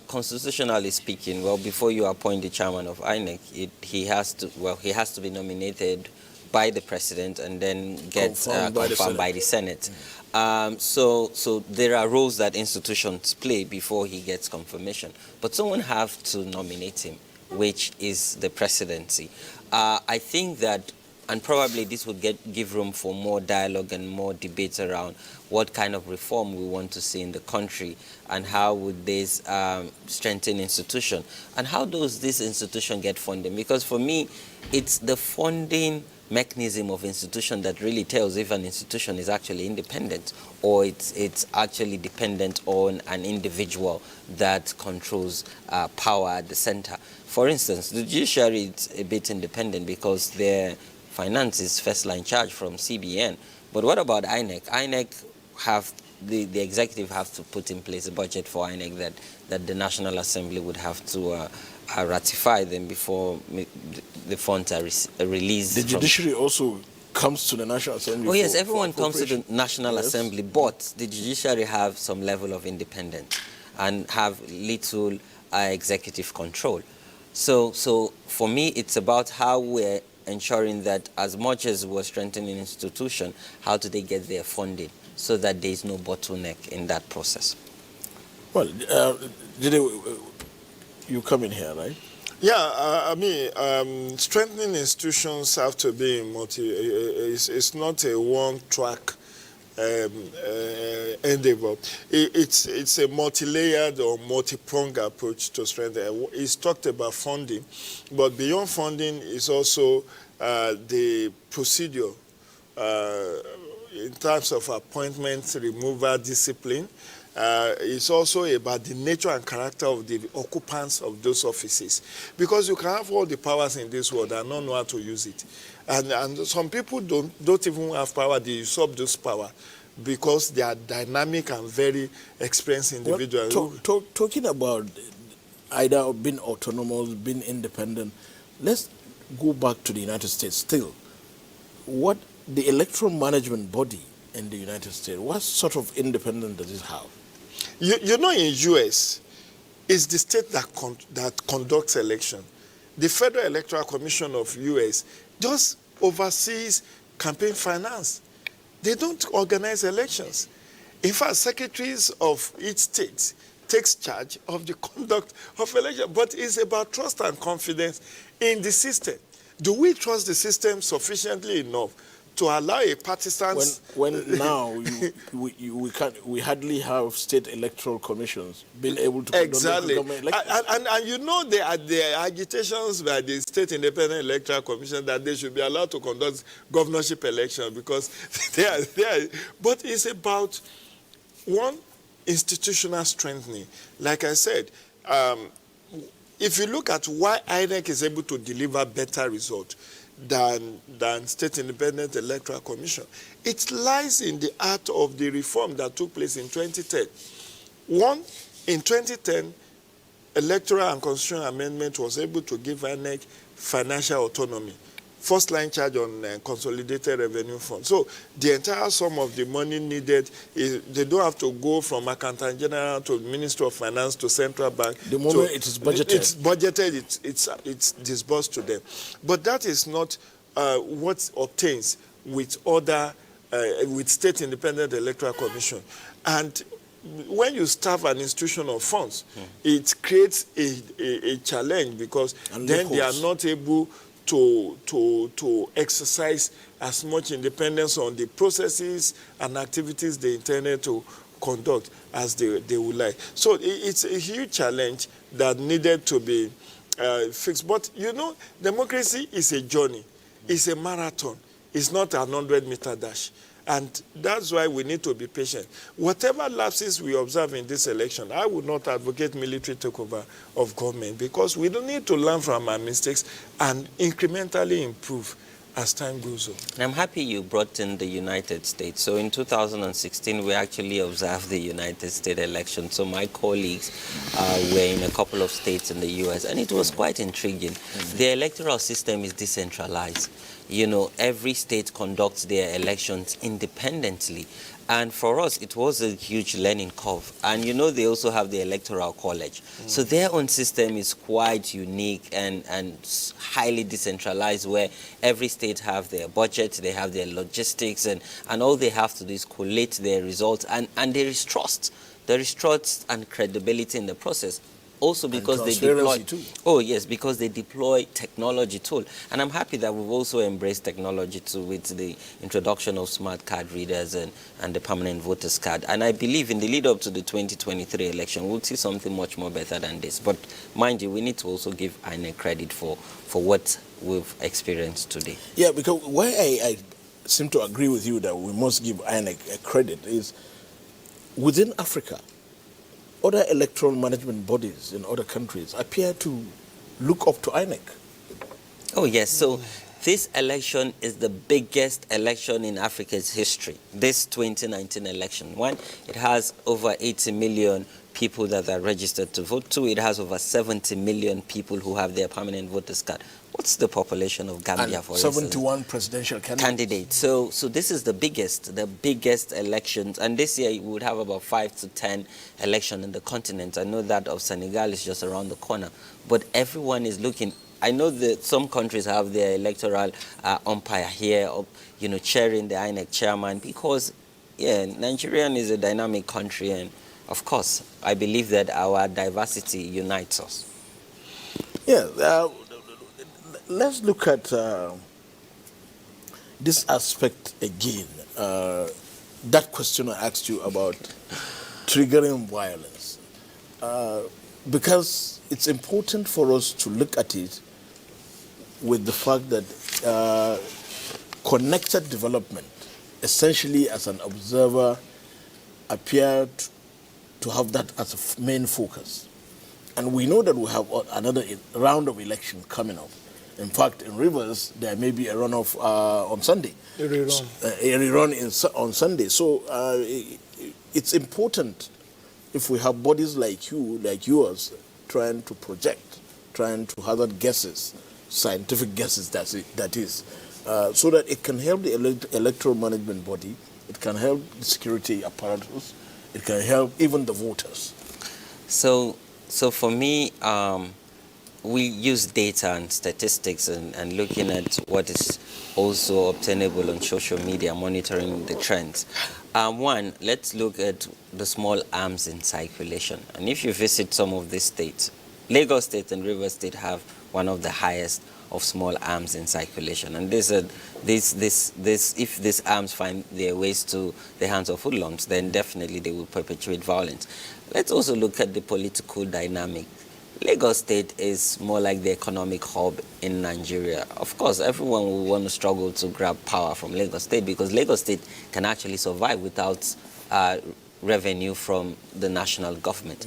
constitutionally speaking, well, before you appoint the chairman of INEC, he has to be nominated by the president and then get confirmed by the Senate. So there are roles that institutions play before he gets confirmation. But someone have to nominate him, which is the presidency. I think that, and probably this would give room for more dialogue and more debate around what kind of reform we want to see in the country and how would this strengthen institution and how does this institution get funding. Because for me, it's the funding mechanism of institution that really tells if an institution is actually independent or it's actually dependent on an individual that controls power at the center. For instance, the judiciary is a bit independent because their finance is first-line charge from CBN. But what about INEC? INEC have the executive have to put in place a budget for INEC that the National Assembly would have to ratify them before the funds are released. The judiciary also comes to the National Assembly. Oh yes, everyone comes to the National Assembly, but the judiciary have some level of independence and have little executive control. So for me, it's about how we're ensuring that as much as we're strengthening institution, how do they get their funding so that there is no bottleneck in that process? Well, you come in here, right? Yeah, I mean, strengthening institutions have to be it's not a one-track endeavor. It's a multi-layered or multi-pronged approach to strengthen. It's talked about funding, but beyond funding is also the procedure in terms of appointments, removal, discipline. It's also about the nature and character of the occupants of those offices. Because you can have all the powers in this world and not know how to use it. And some people don't even have power, they usurp this power because they are dynamic and very experienced individuals. Well, talking about either being autonomous, being independent, let's go back to the United States still. What the electoral management body in the United States, what sort of independence does it have? You know, in U.S., it's the state that conducts election. The Federal Electoral Commission of U.S. just oversees campaign finance. They don't organize elections. In fact, secretaries of each state takes charge of the conduct of election. But it's about trust and confidence in the system. Do we trust the system sufficiently enough to allow a partisan... When now we hardly have state electoral commissions being able to exactly and you know there are agitations by the state independent electoral commission that they should be allowed to conduct governorship elections because they are but it's about one, institutional strengthening. Like I said, if you look at why INEC is able to deliver better results than State Independent Electoral Commission, it lies in the art of the reform that took place in 2010. One, in 2010, electoral and constitutional amendment was able to give INEC financial autonomy, first line charge on consolidated revenue fund. So the entire sum of the money needed, they don't have to go from Accountant General to Ministry of Finance to Central Bank. The moment it is budgeted. It's budgeted, it's disbursed to them. But that is not what obtains with with State Independent Electoral Commission. And when you starve an institution of funds, it creates a challenge because then they are not able to exercise as much independence on the processes and activities they intended to conduct as they would like. So it's a huge challenge that needed to be fixed. But you know, democracy is a journey. It's a marathon. It's not an 100-meter dash. And that's why we need to be patient. Whatever lapses we observe in this election, I would not advocate military takeover of government because we don't need to learn from our mistakes and incrementally improve as time goes on. And I'm happy you brought in the United States. So in 2016, we actually observed the United States election. So my colleagues were in a couple of states in the U.S., and it was quite intriguing. The electoral system is decentralized. You know, every state conducts their elections independently. And for us, it was a huge learning curve. And you know, they also have the electoral college. So their own system is quite unique and highly decentralized, where every state have their budget, they have their logistics, and all they have to do is collate their results. And there is trust. There is trust and credibility in the process. Also because they deploy, because they deploy technology tool. And I'm happy that we've also embraced technology too, with the introduction of smart card readers and the permanent voters card. And I believe in the lead up to the 2023 election, we'll see something much more better than this. But mind you, we need to also give INEC credit for what we've experienced today. Yeah, because why I seem to agree with you that we must give INEC a credit is within Africa, other electoral management bodies in other countries appear to look up to INEC. Oh, yes. So this election is the biggest election in Africa's history, this 2019 election. One, it has over 80 million people that are registered to vote. Two, it has over 70 million people who have their permanent voters card. What's the population of Gambia, and for 71 presidential candidates. So this is the biggest elections. And this year we would have about 5 to 10 elections in the continent. I know that of Senegal is just around the corner. But everyone is looking. I know that some countries have their electoral umpire here, you know, chairing the INEC chairman, because, yeah, Nigerian is a dynamic country. And, of course, I believe that our diversity unites us. Yeah, let's look at this aspect again. That question I asked you about triggering violence. Because it's important for us to look at it with the fact that connected development, essentially as an observer, appeared to have that as a main focus. And we know that we have another round of election coming up. In fact, in Rivers, there may be a runoff on Sunday. A rerun on Sunday. So it's important if we have bodies like you, like yours, trying to project, trying to hazard guesses, scientific guesses, that is, so that it can help the electoral management body, it can help the security apparatus, it can help even the voters. So for me, we use data and statistics and looking at what is also obtainable on social media, monitoring the trends. One, let's look at the small arms in circulation. And if you visit some of these states, Lagos State and Rivers State have one of the highest of small arms in circulation. And if these arms find their ways to the hands of hoodlums, then definitely they will perpetuate violence. Let's also look at the political dynamic. Lagos State is more like the economic hub in Nigeria. Of course, everyone will want to struggle to grab power from Lagos State, because Lagos State can actually survive without revenue from the national government.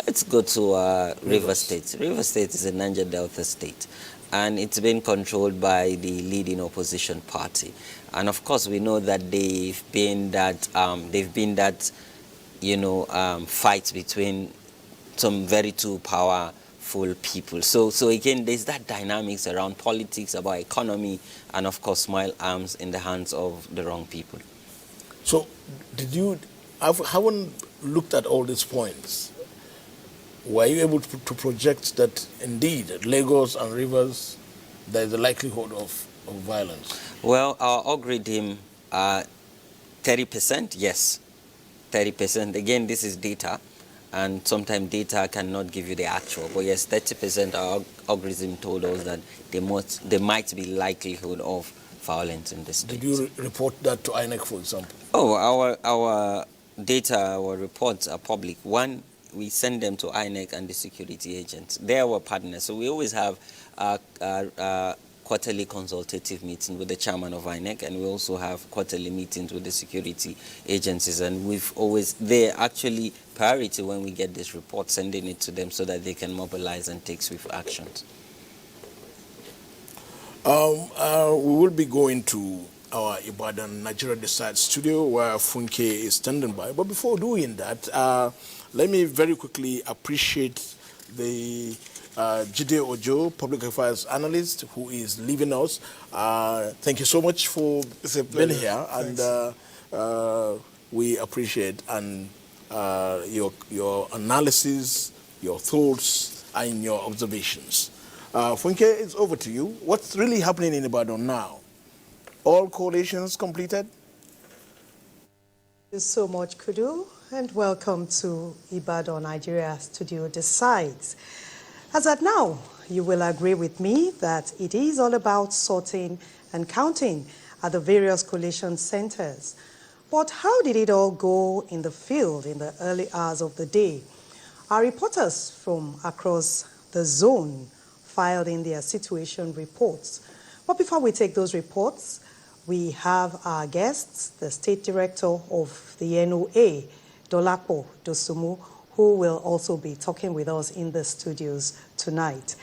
Let's go to River State. River State is a Niger Delta state, and it's been controlled by the leading opposition party. And of course, we know that they've been that fight between some very too powerful people. So again, there's that dynamics around politics, about economy, and of course, small arms in the hands of the wrong people. So haven't looked at all these points. Were you able to project that indeed Lagos and Rivers, there is a likelihood of violence? Well, our algorithm, 30%, yes. 30%. Again, this is data, and sometimes data cannot give you the actual. But yes, 30%, our algorithm told us that there might be likelihood of violence in the state. Did you report that to INEC, for example? Oh, our data, our reports are public. One, we send them to INEC and the security agents. They are our partners. So we always have quarterly consultative meeting with the chairman of INEC, and we also have quarterly meetings with the security agencies. And they're actually priority when we get this report, sending it to them so that they can mobilize and take swift actions. We will be going to our Ibadan Nigeria Decide studio where Funke is standing by. But before doing that, let me very quickly appreciate the Jide Ojo, public affairs analyst, who is leaving us. Thank you so much for being here, and we appreciate your analysis, your thoughts, and your observations. Funke, it's over to you. What's really happening in Ibadan now? All coalitions completed? Thank you so much, Kudu, and welcome to Ibadan, Nigeria Studio Decides. As at now, you will agree with me that it is all about sorting and counting at the various collation centers. But how did it all go in the field in the early hours of the day? Our reporters from across the zone filed in their situation reports. But before we take those reports, we have our guests, the State Director of the NOA, Dolapo Dosumu, who will also be talking with us in the studios tonight.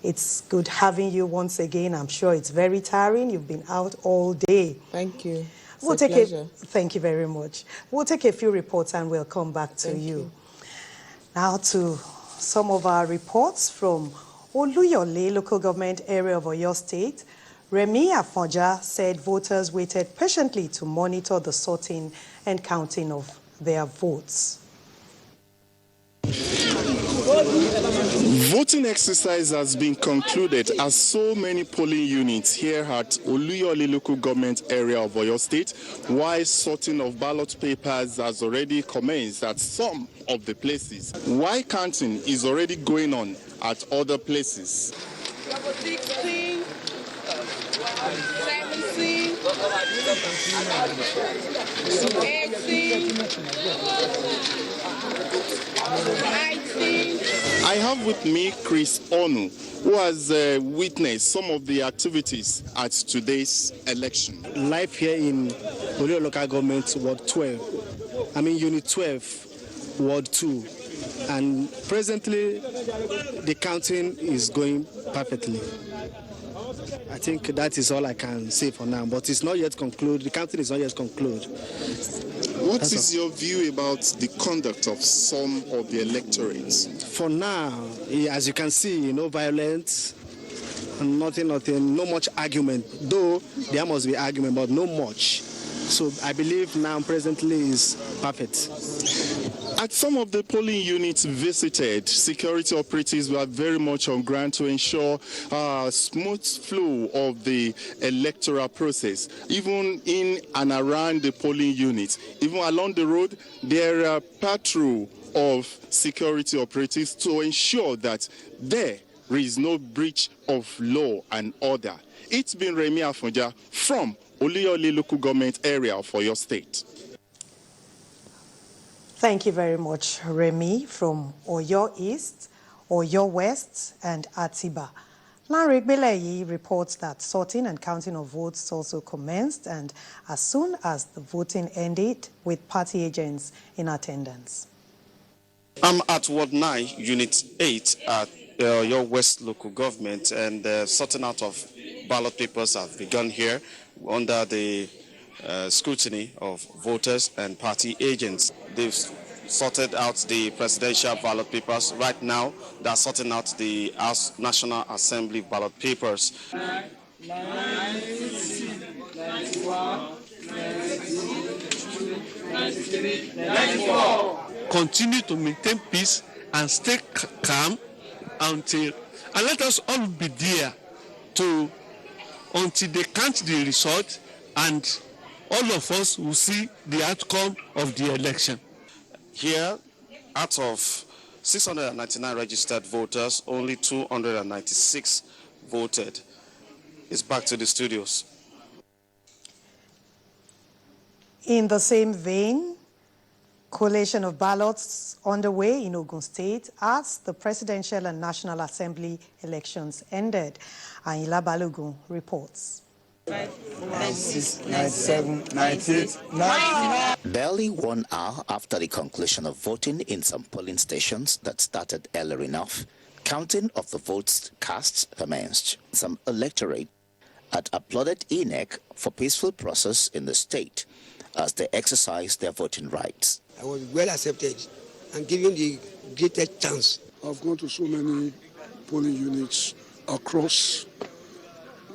It's good having you once again. I'm sure it's very tiring. You've been out all day. Thank you. We'll take a thank you very much. We'll take a few reports and we'll come back to you. Now to some of our reports from Oluyole local government area of Oyo State. Remi Afonja said voters waited patiently to monitor the sorting and counting of their votes. Voting exercise has been concluded as so many polling units here at Oluyole local government area of Oyo State, while sorting of ballot papers has already commenced at some of the places. While counting is already going on at other places. 16, 17, 18, 19. I have with me Chris Onu, who has witnessed some of the activities at today's election. Live here in Oluyole local government, Ward 12. Unit 12, Ward 2. And presently, the counting is going perfectly. I think that is all I can say for now, but it's not yet concluded. The counting is not yet concluded. What is your view about the conduct of some of the electorates? For now, as you can see, no violence, nothing, no much argument. Though there must be argument, but no much. So I believe now presently is perfect. At some of the polling units visited, security operatives were very much on ground to ensure smooth flow of the electoral process. Even in and around the polling units, even along the road, there are patrol of security operatives to ensure that there is no breach of law and order. It's been Remi Afonja from Oluyole local government area of Oyo State. Thank you very much, Remi, from Oyo East, Oyo West, and Atiba. Lanre Gbeleyi reports that sorting and counting of votes also commenced, and as soon as the voting ended, with party agents in attendance. I'm at Ward 9, Unit 8 at Oyo West local government, and sorting out of ballot papers have begun here under the scrutiny of voters and party agents. They've sorted out the presidential ballot papers. Right now, they're sorting out the National Assembly ballot papers. 94. Continue to maintain peace and stay calm and let us all be there until they count the result, and all of us will see the outcome of the election. Here, out of 699 registered voters, only 296 voted. It's back to the studios. In the same vein, collation of ballots underway in Ogun State as the presidential and National Assembly elections ended. Ayinla Balogun reports. 96, 97, 98, 99. Barely 1 hour after the conclusion of voting in some polling stations that started early enough, counting of the votes cast commenced. Some electorate had applauded INEC for peaceful process in the state as they exercise their voting rights. I was well accepted and given the greatest chance. I've gone to so many polling units across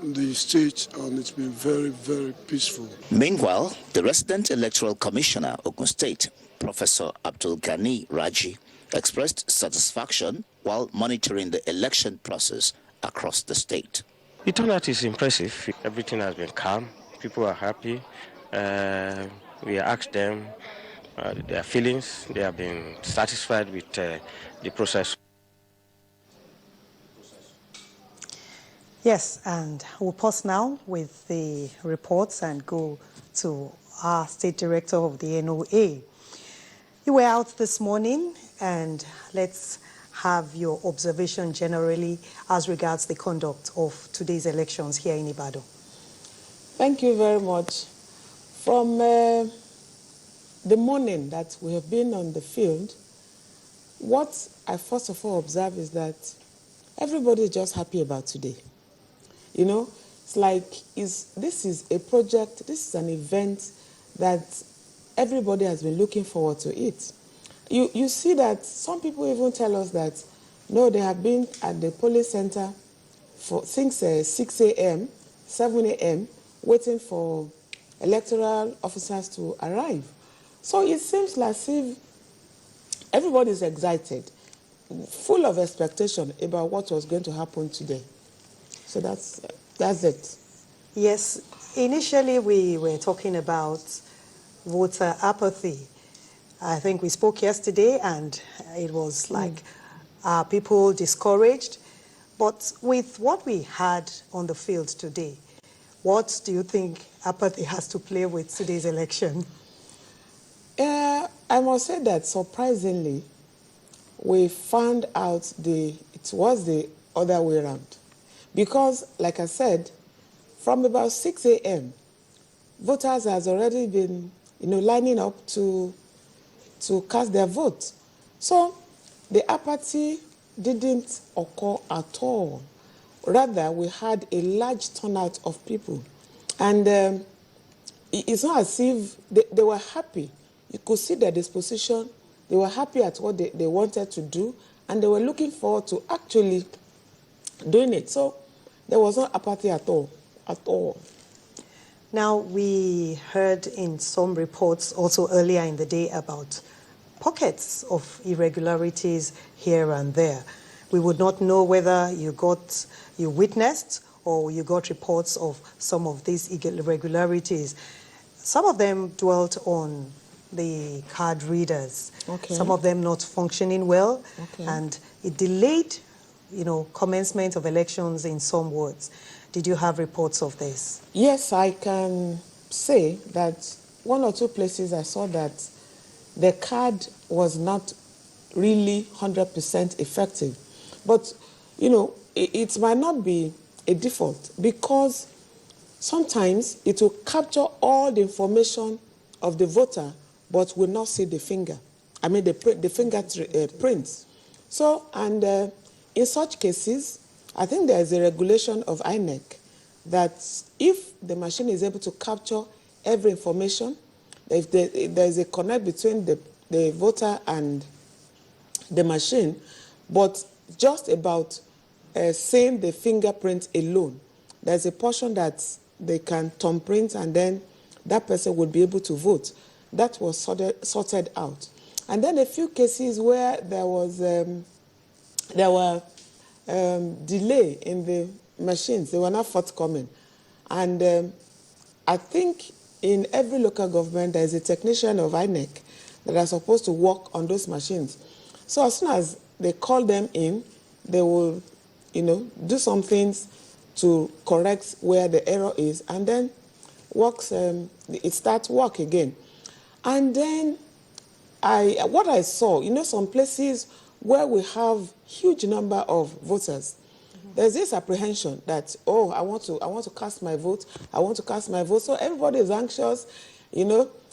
the state, and it's been very, very peaceful. Meanwhile, the resident electoral commissioner, Ogun State, Professor Abdul Ghani Raji, expressed satisfaction while monitoring the election process across the state. The turnout is impressive. Everything has been calm. People are happy. We asked them their feelings. They have been satisfied with the process. Yes, and we'll pause now with the reports and go to our State Director of the NOA. You were out this morning, and let's have your observation generally as regards the conduct of today's elections here in Ibadan. Thank you very much. From the morning that we have been on the field, what I first of all observe is that everybody is just happy about today. You know, it's like this is a project, this is an event that everybody has been looking forward to it. You see that some people even tell us that, no, they have been at the polling center since 6 a.m., 7 a.m., waiting for electoral officers to arrive. So it seems like as if everybody is excited, full of expectation about what was going to happen today. So that's it. Yes, initially we were talking about voter apathy. I think we spoke yesterday and it was like people discouraged. But with what we had on the field today, what do you think apathy has to play with today's election? I must say that surprisingly, we found out it was the other way around. Because, like I said, from about 6 a.m., voters has already been, lining up to cast their vote. So the apathy didn't occur at all. Rather, we had a large turnout of people. And it's not as if they were happy. You could see their disposition. They were happy at what they wanted to do, and they were looking forward to actually doing it. So there was no apathy at all. Now, we heard in some reports also earlier in the day about pockets of irregularities here and there. We would not know whether you witnessed or you got reports of some of these irregularities. Some of them dwelt on the card readers, some of them not functioning well, and it delayed, commencement of elections in some wards. Did you have reports of this? Yes, I can say that one or two places I saw that the card was not really 100% effective. But, it might not be a default because sometimes it will capture all the information of the voter but will not see the finger. I mean, the fingerprints. So, and in such cases, I think there is a regulation of INEC that if the machine is able to capture every information, if there is a connect between the voter and the machine, but just about seeing the fingerprint alone, there's a portion that they can thumbprint and then that person would be able to vote. That was sorted out. And then a few cases where there were delay in the machines. They were not forthcoming. And I think in every local government, there is a technician of INEC that are supposed to work on those machines. So as soon as they call them in, they will, do some things to correct where the error is, and then it starts work again. And then what I saw, some places where we have huge number of voters, there's this apprehension that, I want to cast my vote, I want to cast my vote. So everybody is anxious,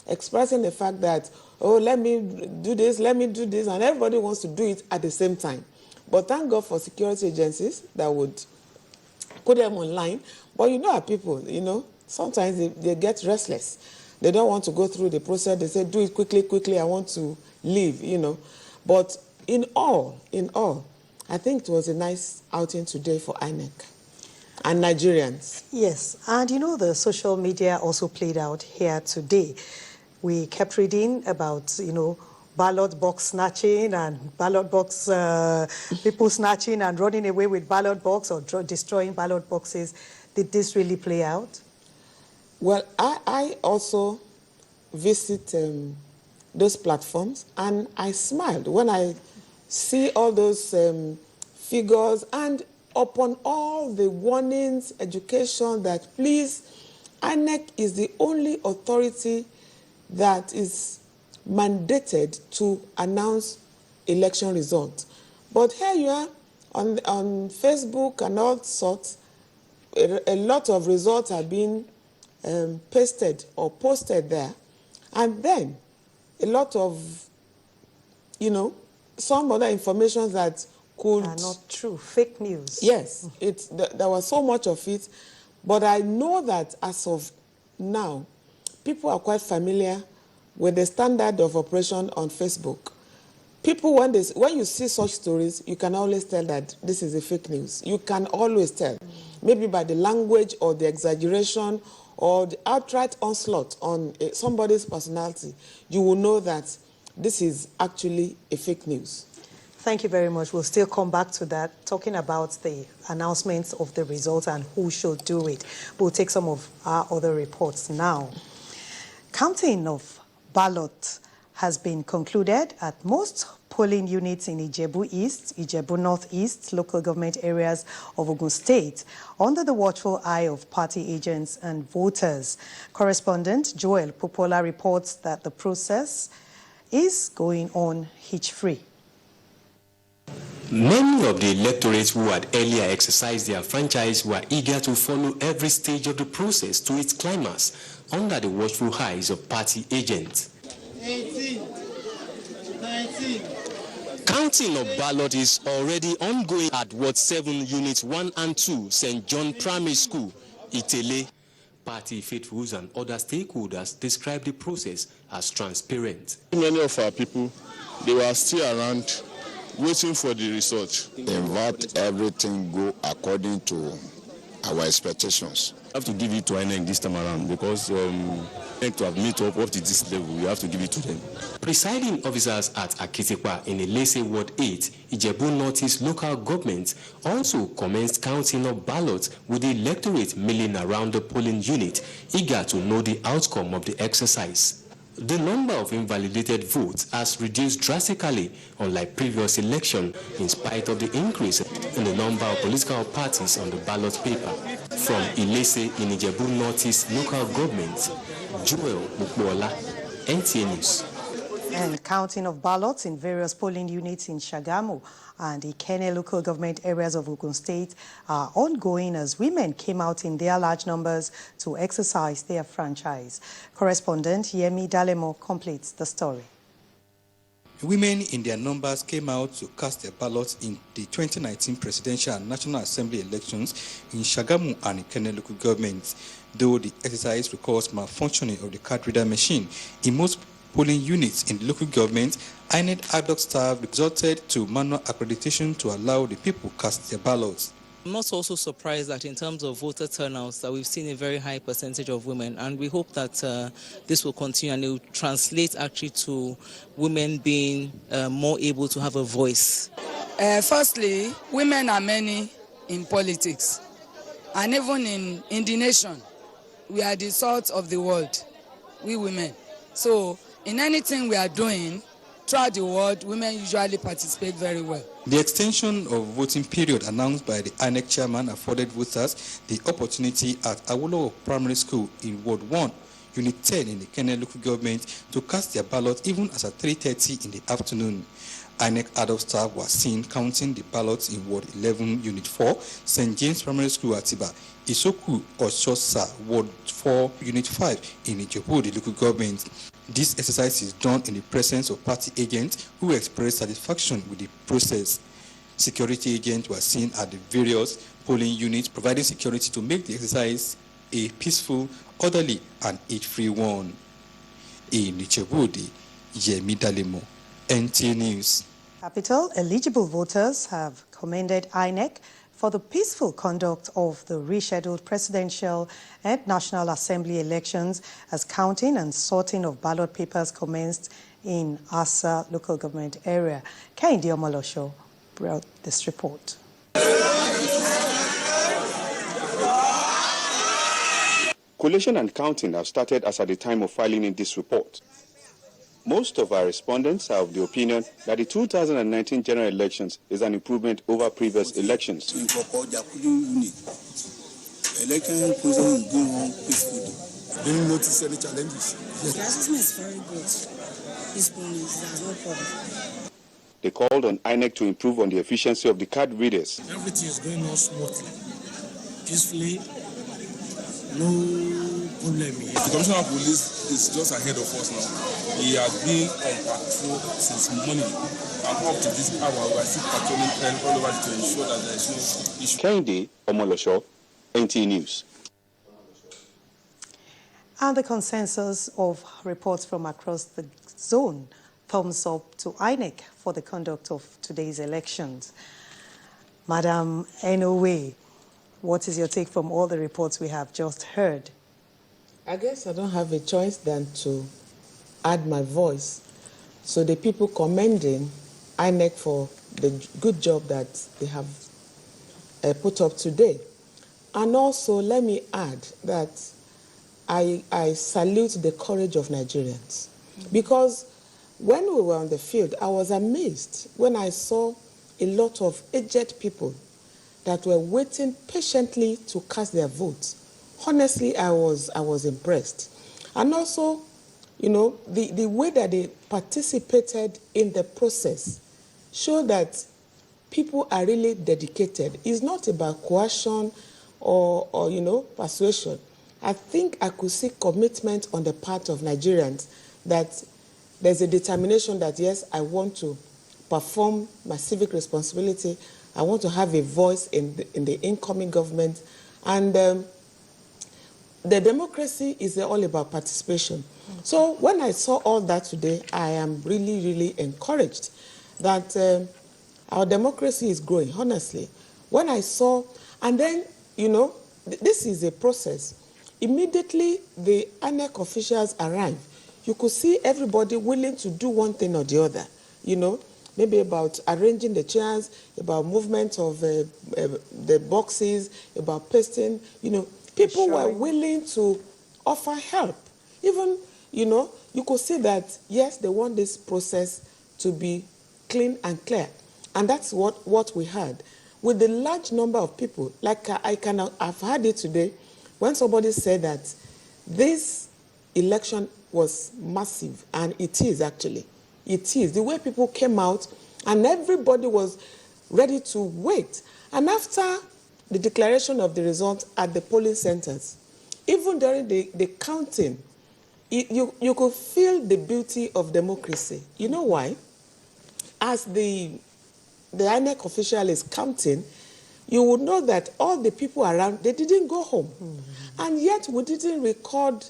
expressing the fact that, let me do this, and everybody wants to do it at the same time. But thank God for security agencies that would put them online. But you know how people, sometimes they get restless. They don't want to go through the process. They say, do it quickly, I want to leave, But in all, I think it was a nice outing today for INEC and Nigerians. Yes, and the social media also played out here today. We kept reading about, ballot box snatching and ballot box people snatching and running away with ballot box or destroying ballot boxes. Did this really play out? Well, I also visit those platforms, and I smiled when I see all those figures, and upon all the warnings, education, that please, INEC is the only authority that is mandated to announce election results. But here you are on Facebook and all sorts, a lot of results are being pasted or posted there, and then a lot of, some other information that could... are not true, fake news. Yes, there was so much of it, but I know that as of now, people are quite familiar with the standard of operation on Facebook. People, when you see such stories, you can always tell that this is a fake news. You can always tell, maybe by the language or the exaggeration or the outright onslaught on somebody's personality, you will know that this is actually a fake news. Thank you very much. We'll still come back to that, talking about the announcements of the results and who should do it. We'll take some of our other reports now. Counting of ballots has been concluded at most polling units in Ijebu East, Ijebu Northeast, local government areas of Ogun State, under the watchful eye of party agents and voters. Correspondent Joel Popola reports that the process is going on hitch-free. Many of the electorates who had earlier exercised their franchise were eager to follow every stage of the process to its climax under the watchful eyes of party agents. 18, 19. Counting of ballot is already ongoing at Ward 7 Units 1 and 2, St. John Primary School, Itele. Party faithfuls and other stakeholders describe the process as transparent. Many of our people, they were still around waiting for the result. In fact, everything go according to our expectations. We have to give it to INEC this time around because INEC to have met up to this level, we have to give it to them. Presiding officers at Akitikpa in Ilese Ward 8, Ijebu Northeast local government also commenced counting of ballots with the electorate milling around the polling unit, eager to know the outcome of the exercise. The number of invalidated votes has reduced drastically, unlike previous election, in spite of the increase in the number of political parties on the ballot paper. From Ilese in Ijebu Northeast local government, Joel Mukbola, NTA News. And counting of ballots in various polling units in Shagamu and Ikene local government areas of Ogun State are ongoing as women came out in their large numbers to exercise their franchise. Correspondent Yemi Dalemo completes the story. Women in their numbers came out to cast their ballots in the 2019 Presidential and National Assembly elections in Shagamu and Ikene local governments, though the exercise records malfunctioning of the card reader machine. In most polling units in the local government, INEC ad hoc staff resorted to manual accreditation to allow the people cast their ballots. I'm not also surprised that in terms of voter turnouts that we've seen a very high percentage of women, and we hope that this will continue and it will translate actually to women being more able to have a voice. Firstly, women are many in politics, and even in the nation. We are the salt of the world, we women. So in anything we are doing throughout the world, women usually participate very well. The extension of voting period announced by the INEC chairman afforded voters the opportunity at Awolowo Primary School in Ward 1, Unit 10 in the Ikene local government to cast their ballot even as at 3:30 in the afternoon. INEC ad hoc staff were seen counting the ballots in Ward 11, Unit 4, St. James Primary School, Atiba, Isoku, Oshosa, Ward 4, Unit 5 in Ijebu, the local government. This exercise is done in the presence of party agents who expressed satisfaction with the process. Security agents were seen at the various polling units providing security to make the exercise a peaceful, orderly, and age-free one. In Ijebu-Ode, Yemi Dalemo, NTA News. Capital eligible voters have commended INEC for the peaceful conduct of the rescheduled presidential and National Assembly elections as counting and sorting of ballot papers commenced in Asa local government area. Kehinde Omolosho brought this report. Collation and counting have started as at the time of filing in this report. Most of our respondents are of the opinion that the 2019 general elections is an improvement over previous elections. The election process is going on peacefully. Didn't notice any challenges. The assessment is very good. This one is no problem. They called on INEC to improve on the efficiency of the card readers. Everything is going on smoothly, peacefully. No problem here. The Commissioner of Police is just ahead of us now. He has been on patrol since morning, and up to this hour, we are still patrolling all over to ensure that there is no issue. Kehinde Omolosho, NTA News. And the consensus of reports from across the zone thumbs up to INEC for the conduct of today's elections. Madam Enowe, what is your take from all the reports we have just heard? I guess I don't have a choice than to add my voice. So the people commending INEC for the good job that they have put up today. And also, let me add that I salute the courage of Nigerians. Because when we were on the field, I was amazed when I saw a lot of aged people that were waiting patiently to cast their votes. Honestly, I was impressed. And also, you know, the way that they participated in the process showed that people are really dedicated. It's not about coercion or you know, persuasion. I think I could see commitment on the part of Nigerians that there's a determination that, yes, I want to perform my civic responsibility. I want to have a voice in the incoming government. And the democracy is all about participation. Mm-hmm. So when I saw all that today, I am really, really encouraged that our democracy is growing, honestly. When I saw, and then, you know, this is a process. Immediately the INEC officials arrive, you could see everybody willing to do one thing or the other, you know, maybe about arranging the chairs, about movement of the boxes, about pasting, you know, people were willing to offer help. Even, you know, you could see that, yes, they want this process to be clean and clear. And that's what we had. With the large number of people, like I've heard it today, when somebody said that this election was massive, and it is actually. It is. The way people came out and everybody was ready to wait. And after the declaration of the results at the polling centers, even during the counting, you could feel the beauty of democracy. You know why? As the INEC official is counting, you would know that all the people around, they didn't go home. Mm-hmm. And yet we didn't record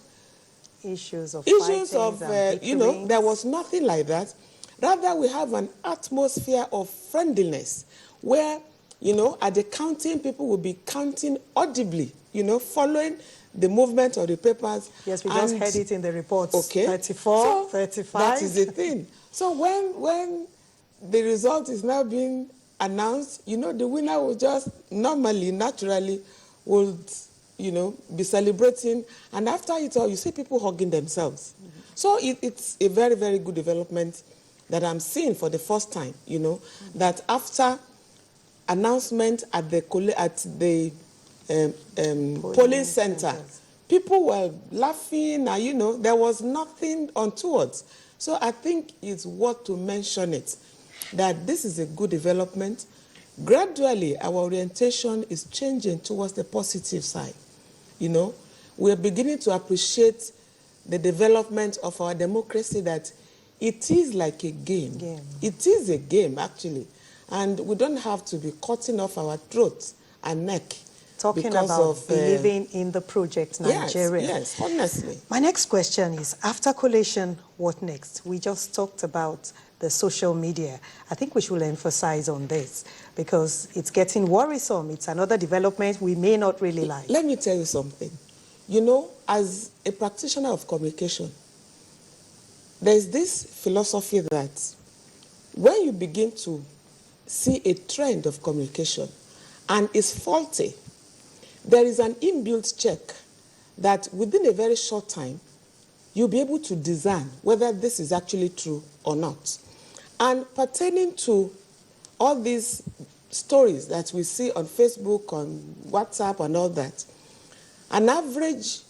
issues of you know, there was nothing like that. Rather, we have an atmosphere of friendliness where, you know, at the counting, people will be counting audibly, you know, following the movement of the papers. Yes, we just heard it in the reports. Okay. 34, so 35. That is the thing. So when the result is now being announced, you know, the winner will just naturally would, you know, be celebrating. And after it all, you see people hugging themselves. Mm-hmm. So it's a very, very good development that I'm seeing for the first time, you know, mm-hmm. that after announcement at the polling center, people were laughing, and, you know, there was nothing untoward. So I think it's worth to mention it, that this is a good development. Gradually, our orientation is changing towards the positive side. You know, we're beginning to appreciate the development of our democracy, that it is like a game. It is a game, actually. And we don't have to be cutting off our throats and neck. Talking because about of believing in the project Nigeria. Yes, honestly. My next question is, after collation, what next? We just talked about the social media. I think we should emphasize on this because it's getting worrisome. It's another development we may not really like. Let me tell you something. You know, as a practitioner of communication, there's this philosophy that when you begin to see a trend of communication and it's faulty, there is an inbuilt check that within a very short time, you'll be able to discern whether this is actually true or not. And pertaining to all these stories that we see on Facebook, on WhatsApp, and all that, an average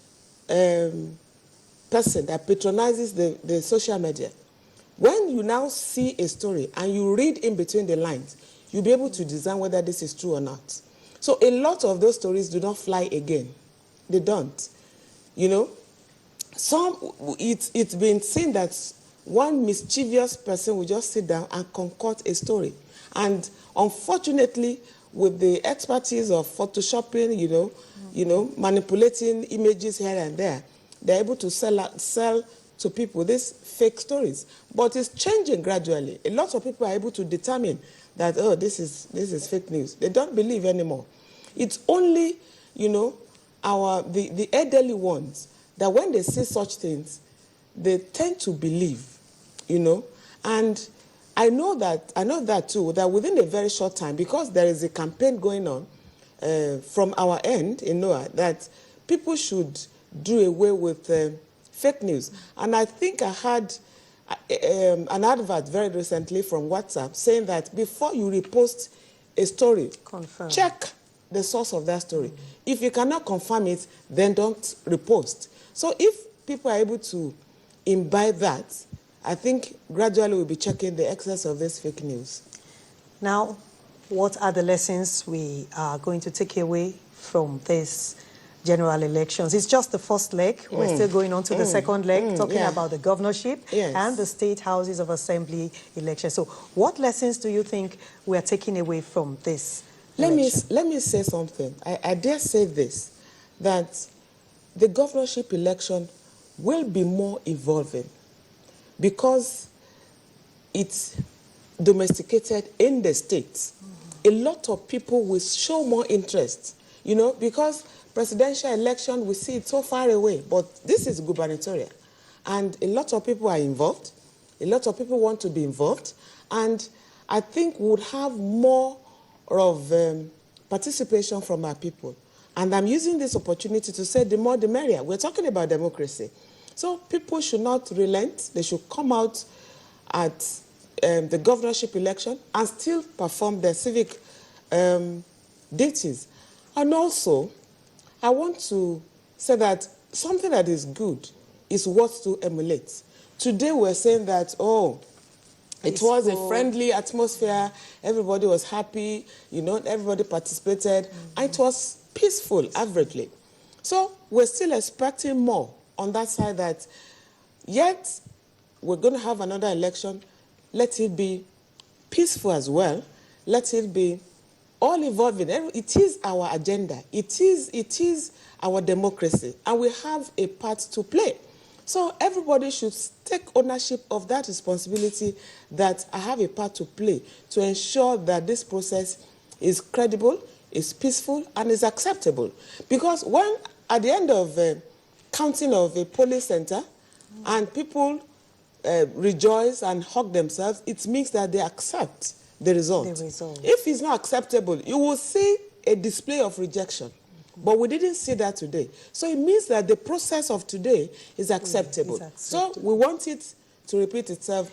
person that patronizes the social media, when you now see a story and you read in between the lines, you'll be able to discern whether this is true or not. So a lot of those stories do not fly again. They don't. You know, it's been seen that one mischievous person will just sit down and concoct a story. And unfortunately, with the expertise of photoshopping, you know, manipulating images here and there, they're able to sell to people these fake stories. But it's changing gradually. A lot of people are able to determine that, oh, this is fake news. They don't believe anymore. It's only, you know, the elderly ones that when they see such things, they tend to believe, you know. And I know that too, that within a very short time, because there is a campaign going on from our end in NOAA, that people should do away with fake news. And I think I had an advert very recently from WhatsApp saying that before you repost a story, check the source of that story. If you cannot confirm it, then don't repost. So if people are able to imbibe that, I think gradually we'll be checking the excess of this fake news. Now, what are the lessons we are going to take away from this general elections? It's just the first leg. We're still going on to the second leg, talking about the governorship and the state houses of assembly election. So what lessons do you think we are taking away from this election? Let me say something. I dare say this, that the governorship election will be more evolving because it's domesticated in the states. A lot of people will show more interest, you know, because presidential election, we see it so far away, but this is gubernatorial. And a lot of people are involved. A lot of people want to be involved. And I think we would have more of participation from our people. And I'm using this opportunity to say the more the merrier. We're talking about democracy. So people should not relent. They should come out at the governorship election and still perform their civic duties. And also, I want to say that something that is good is what to emulate. Today we're saying that, oh, it was a friendly atmosphere, everybody was happy, you know, everybody participated, and it was peaceful, averagely. So we're still expecting more on that side, that yet we're going to have another election. Let it be peaceful as well. Let it be all evolving. It is our agenda. It is our democracy, and we have a part to play. So everybody should take ownership of that responsibility, that I have a part to play to ensure that this process is credible, is peaceful, and is acceptable. Because when, at the end of counting of a polling center, and people rejoice and hug themselves, it means that they accept the result. If it's not acceptable, you will see a display of rejection. But we didn't see that today. So it means that the process of today is acceptable. So we want it to repeat itself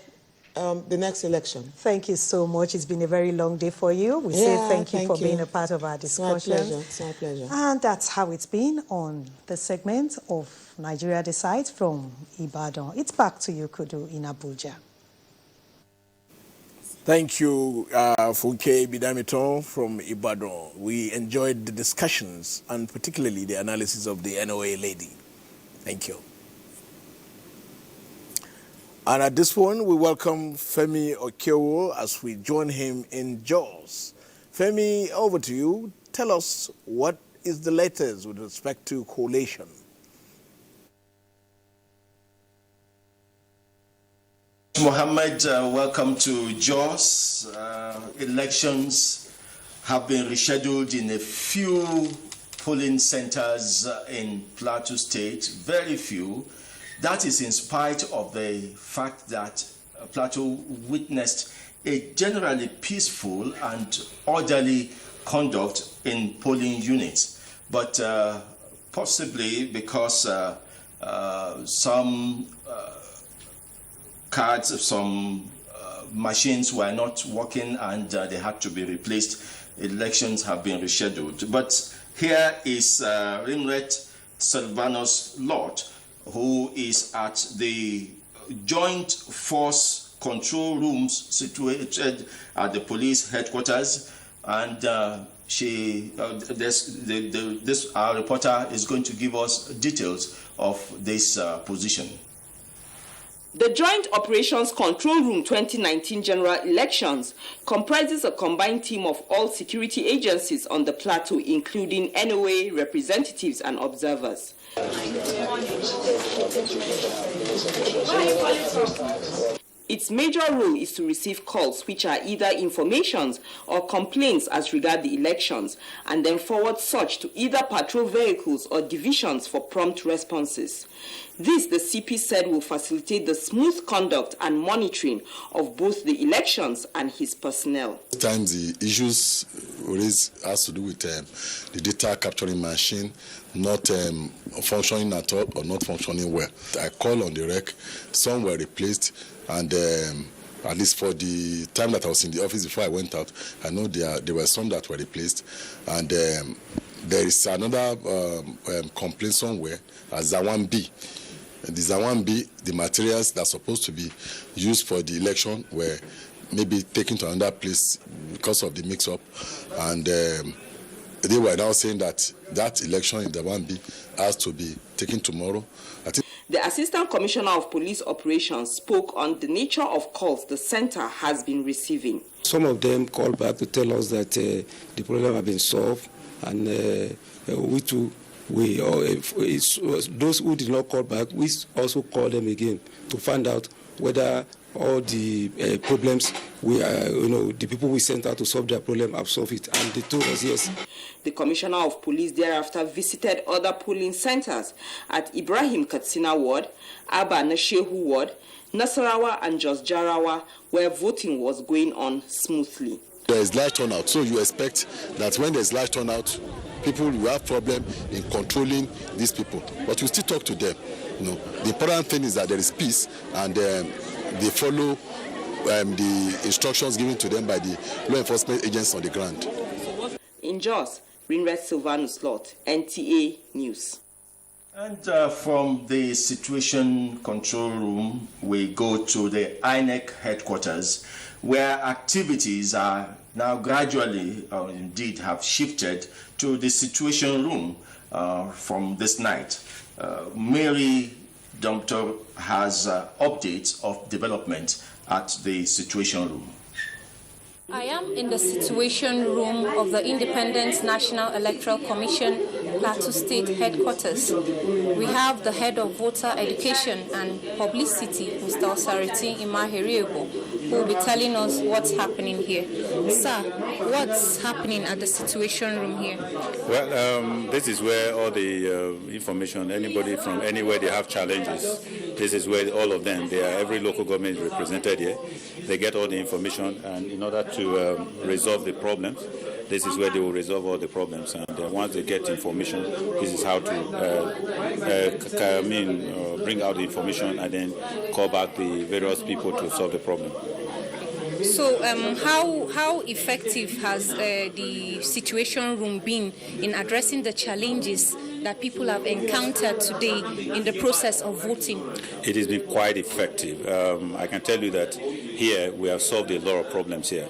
the next election. Thank you so much. It's been a very long day for you. We say thank you for being a part of our discussion. It's my pleasure. And that's how it's been on the segment of Nigeria Decides from Ibadan. It's back to you, Kudu, in Abuja. Thank you, Funke Bidamito from Ibadan. We enjoyed the discussions and particularly the analysis of the NOA lady. Thank you. And at this one, we welcome Femi Okewo as we join him in Jos. Femi, over to you. tell us what is the latest with respect to collation. Mohammed, welcome to Jos. Elections have been rescheduled in a few polling centers in Plateau State, very few. That is in spite of the fact that Plateau witnessed a generally peaceful and orderly conduct in polling units. But possibly because some cards, some machines were not working and they had to be replaced, elections have been rescheduled. But here is Rimret Silvanus Lord, who is at the Joint Force Control Rooms situated at the police headquarters, and our reporter is going to give us details of this position. The Joint Operations Control Room 2019 General Elections comprises a combined team of all security agencies on the plateau, including NOA representatives and observers. Its major role is to receive calls which are either informations or complaints as regard the elections, and then forward such to either patrol vehicles or divisions for prompt responses. This, the CP said, will facilitate the smooth conduct and monitoring of both the elections and his personnel. Sometimes the issues raised has to do with the data capturing machine not functioning at all or not functioning well. I call on the rec, some were replaced, and at least for the time that I was in the office before I went out, I know there were some that were replaced, and there is another complaint somewhere at Zawan-B. The Zawan-B, the materials that are supposed to be used for the election were maybe taken to another place because of the mix-up, and they were now saying that election in the Zawan-B has to be taken tomorrow. I think the Assistant Commissioner of Police Operations spoke on the nature of calls the center has been receiving. Some of them called back to tell us that the problem has been solved, and those who did not call back, we also call them again to find out whether all the problems the people we sent out to solve their problem have solved it, and they told us yes. The Commissioner of Police thereafter visited other polling centers at Ibrahim Katsina Ward, Abba Nashehu Ward, Nasarawa and Jos Jarawa, where voting was going on smoothly. There is large turnout, so you expect that when there is large turnout, people will have problem in controlling these people, but you still talk to them. The important thing is that there is peace, and they follow the instructions given to them by the law enforcement agents on the ground. In Jos, Rinret Silvanus Lot, NTA News. And from the Situation Control Room, we go to the INEC headquarters, where activities are now gradually, or indeed have shifted to the Situation Room from this night. Mary Doctor has updates of development at the Situation Room. I am in the Situation Room of the Independent National Electoral Commission, Plateau State Headquarters. We have the Head of Voter Education and Publicity, Mr. Osareti Imahiriego, who will be telling us what's happening here. Sir, what's happening at the Situation Room here? Well, this is where all the information, anybody from anywhere they have challenges, this is where all of them, every local government is represented here. They get all the information, and in order to resolve the problems, this is where they will resolve all the problems. And once they get information, this is how to bring out the information and then call back the various people to solve the problem. So how effective has the Situation Room been in addressing the challenges that people have encountered today in the process of voting? It has been quite effective. I can tell you that here we have solved a lot of problems here.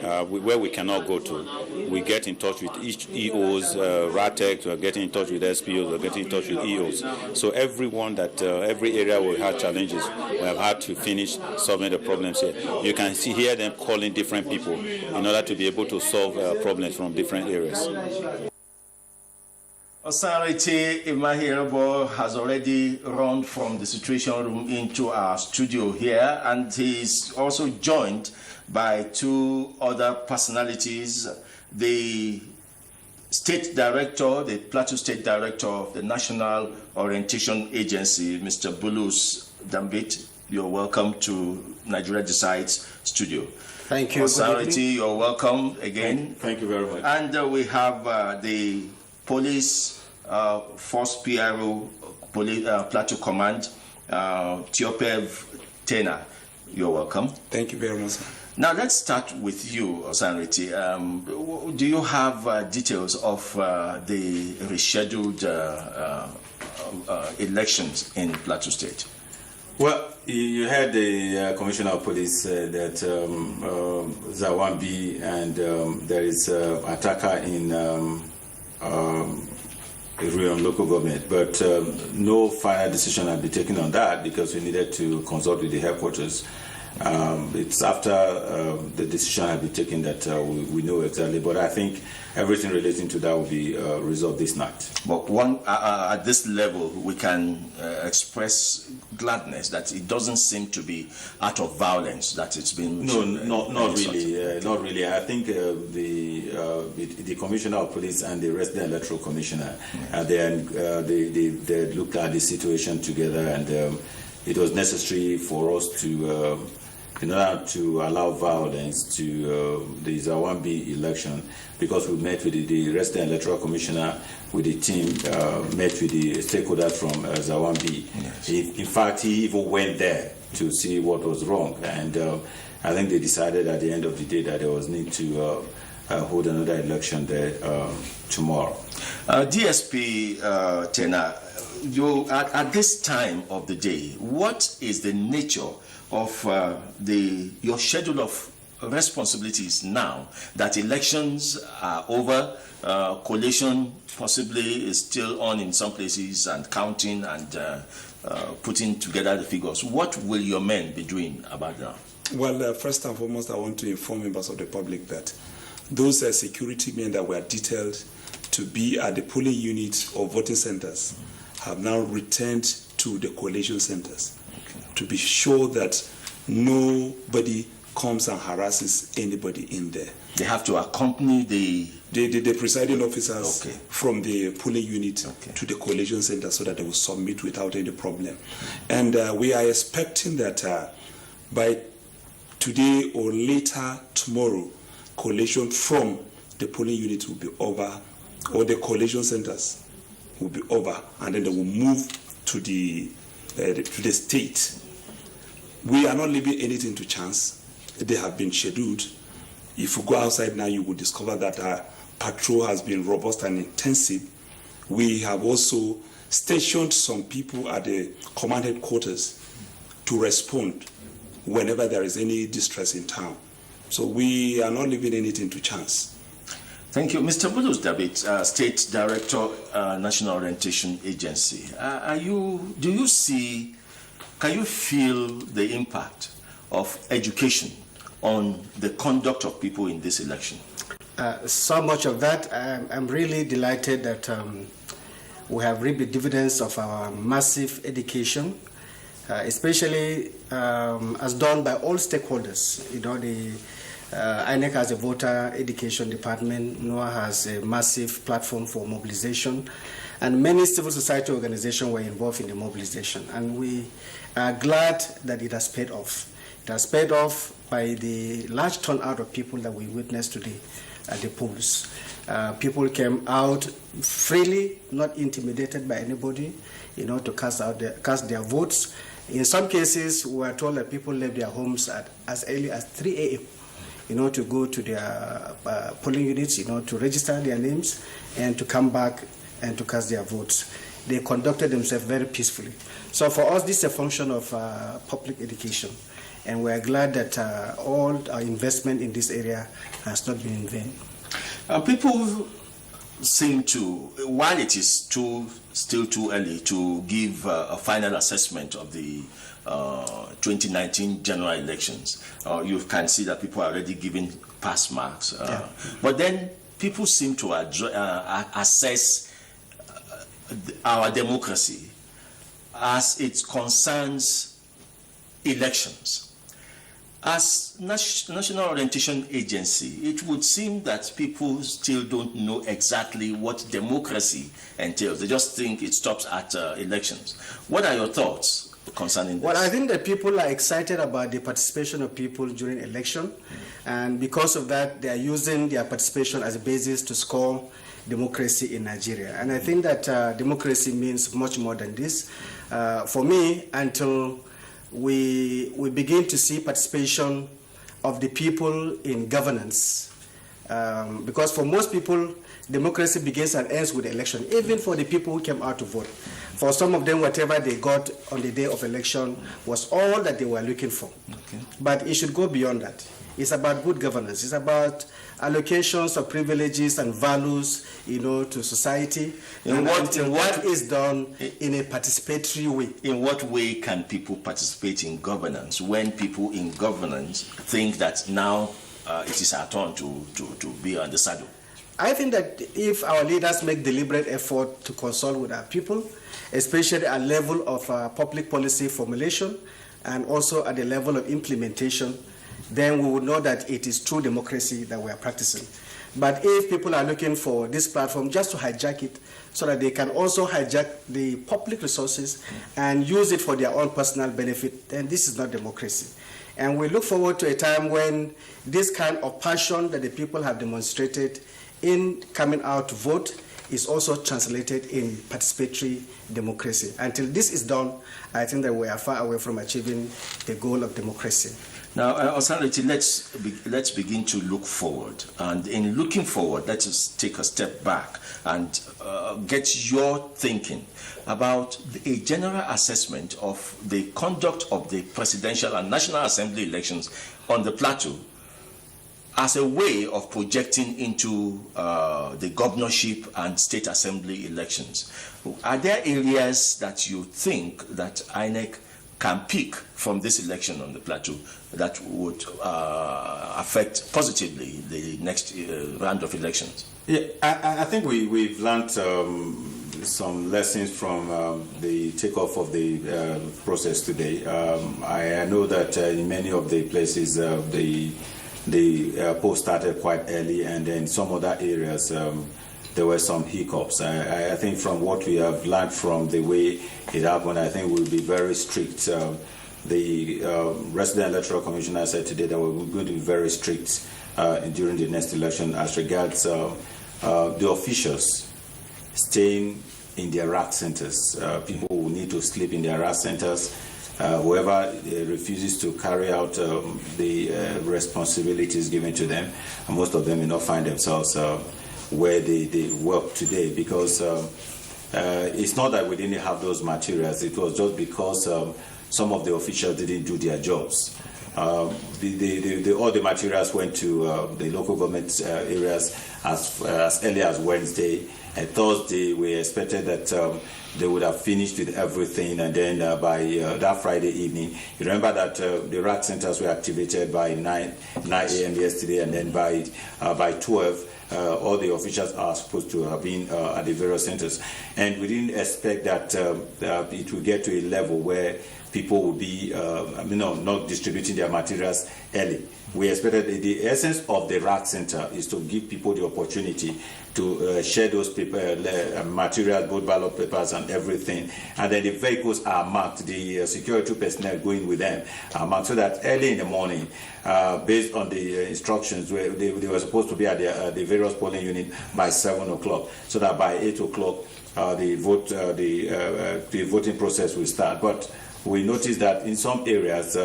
where we cannot go to, we get in touch with each EOs, RATEC, we're getting in touch with SPOs, we're getting in touch with EOs. So everyone that, every area where we had challenges, we have had to finish solving the problems here. You can hear them calling different people in order to be able to solve problems from different areas. Authority Imahirabo has already run from the situation room into our studio here, and he's also joined by two other personalities, the State Director, the Plateau State Director of the National Orientation Agency, Mr. Bulus Dambit. You're welcome to Nigeria Decides studio. Thank you. Authority, you're welcome again. Thank you very much. And we have the Police Force PRO, Plateau Command, Tiopev Tena. You're welcome. Thank you very much. Now let's start with you, Osanriti. Do you have details of the rescheduled elections in Plateau State? Well, you heard the Commissioner of Police that Zawambi and there is attacker in Irion local government, but no final decision has been taken on that because we needed to consult with the headquarters. It's after the decision has been taken that we know exactly, but I think everything relating to that will be resolved this night. But at this level, we can express gladness that it doesn't seem to be out of violence that it's been. No, not really. Not really. I think the Commissioner of Police and the Resident Electoral Commissioner, they looked at the situation together, and it was necessary for us to. In order to allow violence to the Zawambi election, because we met with the Resident Electoral Commissioner, with the team, met with the stakeholders from Zawambi. Yes. In fact, he even went there to see what was wrong, and I think they decided at the end of the day that there was need to hold another election there tomorrow. DSP Tena, you at this time of the day, what is the nature of your schedule of responsibilities now that elections are over, collation possibly is still on in some places and counting and putting together the figures? What will your men be doing about that? Well, first and foremost, I want to inform members of the public that those security men that were detailed to be at the polling units or voting centers have now returned to the collation centers. To be sure that nobody comes and harasses anybody in there. They have to accompany the presiding officers from the polling unit to the collation center so that they will submit without any problem. And we are expecting that by today or later tomorrow, collation from the polling unit will be over, or the collation centers will be over, and then they will move to the state. We are not leaving anything to chance. They have been scheduled. If you go outside now, you will discover that our patrol has been robust and intensive. We have also stationed some people at the command headquarters to respond whenever there is any distress in town. So we are not leaving anything to chance. Thank you. Mr. Bulus David, State Director, National Orientation Agency. Can you feel the impact of education on the conduct of people in this election? So much of that. I'm really delighted that we have reaped the dividends of our massive education, especially as done by all stakeholders. You know, the INEC has a voter education department, NOAA has a massive platform for mobilization, and many civil society organizations were involved in the mobilization. And we are glad that it has paid off. It has paid off by the large turnout of people that we witnessed today at the polls. People came out freely, not intimidated by anybody, you know, to cast their votes. In some cases, we were told that people left their homes at as early as 3 a.m., you know, to go to their polling units, you know, to register their names and to come back and to cast their votes. They conducted themselves very peacefully. So for us, this is a function of public education. And we are glad that all our investment in this area has not been in vain. People seem to, while it is still too early to give a final assessment of the 2019 general elections, you can see that people are already giving pass marks. But then people seem to assess our democracy as it concerns elections. As National Orientation Agency, it would seem that people still don't know exactly what democracy entails. They just think it stops at elections. What are your thoughts concerning this? Well, I think that people are excited about the participation of people during election, and because of that, they are using their participation as a basis to score democracy in Nigeria. And I think that democracy means much more than this. For me, until we begin to see participation of the people in governance, because for most people, democracy begins and ends with the election, even for the people who came out to vote. For some of them, whatever they got on the day of election was all that they were looking for. Okay. But it should go beyond that. It's about good governance. It's about allocations of privileges and values, to society. What is done in a participatory way. In what way can people participate in governance when people in governance think that now it is our turn to be on the saddle? I think that if our leaders make deliberate effort to consult with our people, especially at level of public policy formulation and also at the level of implementation, then we would know that it is true democracy that we are practicing. But if people are looking for this platform just to hijack it so that they can also hijack the public resources and use it for their own personal benefit, then this is not democracy. And we look forward to a time when this kind of passion that the people have demonstrated in coming out to vote is also translated in participatory democracy. Until this is done, I think that we are far away from achieving the goal of democracy. Now, Osanreti, let's begin to look forward. And in looking forward, let us take a step back and get your thinking about a general assessment of the conduct of the presidential and National Assembly elections on the Plateau as a way of projecting into the governorship and state assembly elections. Are there areas that you think that INEC can pick from this election on the Plateau that would affect positively the next round of elections? Yeah, I think we've learned some lessons from the takeoff of the process today. I know that in many of the places the poll started quite early, and then some other areas there were some hiccups. I think from what we have learned from the way it happened, I think we'll be very strict. The Resident Electoral Commissioner said today that we're going to be very strict during the next election as regards the officials staying in their RAC centers. People will need to sleep in their RAC centers. Whoever refuses to carry out the responsibilities given to them, and most of them may not find themselves where they work today, because it's not that we didn't have those materials, it was just because some of the officials didn't do their jobs. All the materials went to the local government areas as early as Wednesday. And Thursday, we expected that they would have finished with everything, and then by that Friday evening, you remember that the RAC centers were activated by 9 a.m. yesterday, and then by 12, all the officials are supposed to have been at the various centers. And we didn't expect that it would get to a level where people would be not distributing their materials early. We expected the essence of the RAC center is to give people the opportunity to share those materials, both ballot papers and everything. And then the vehicles are marked, the security personnel going with them are marked, so that early in the morning, based on the instructions, they were supposed to be at the various polling units by 7 o'clock, so that by 8 o'clock the voting process will start. But we noticed that in some areas,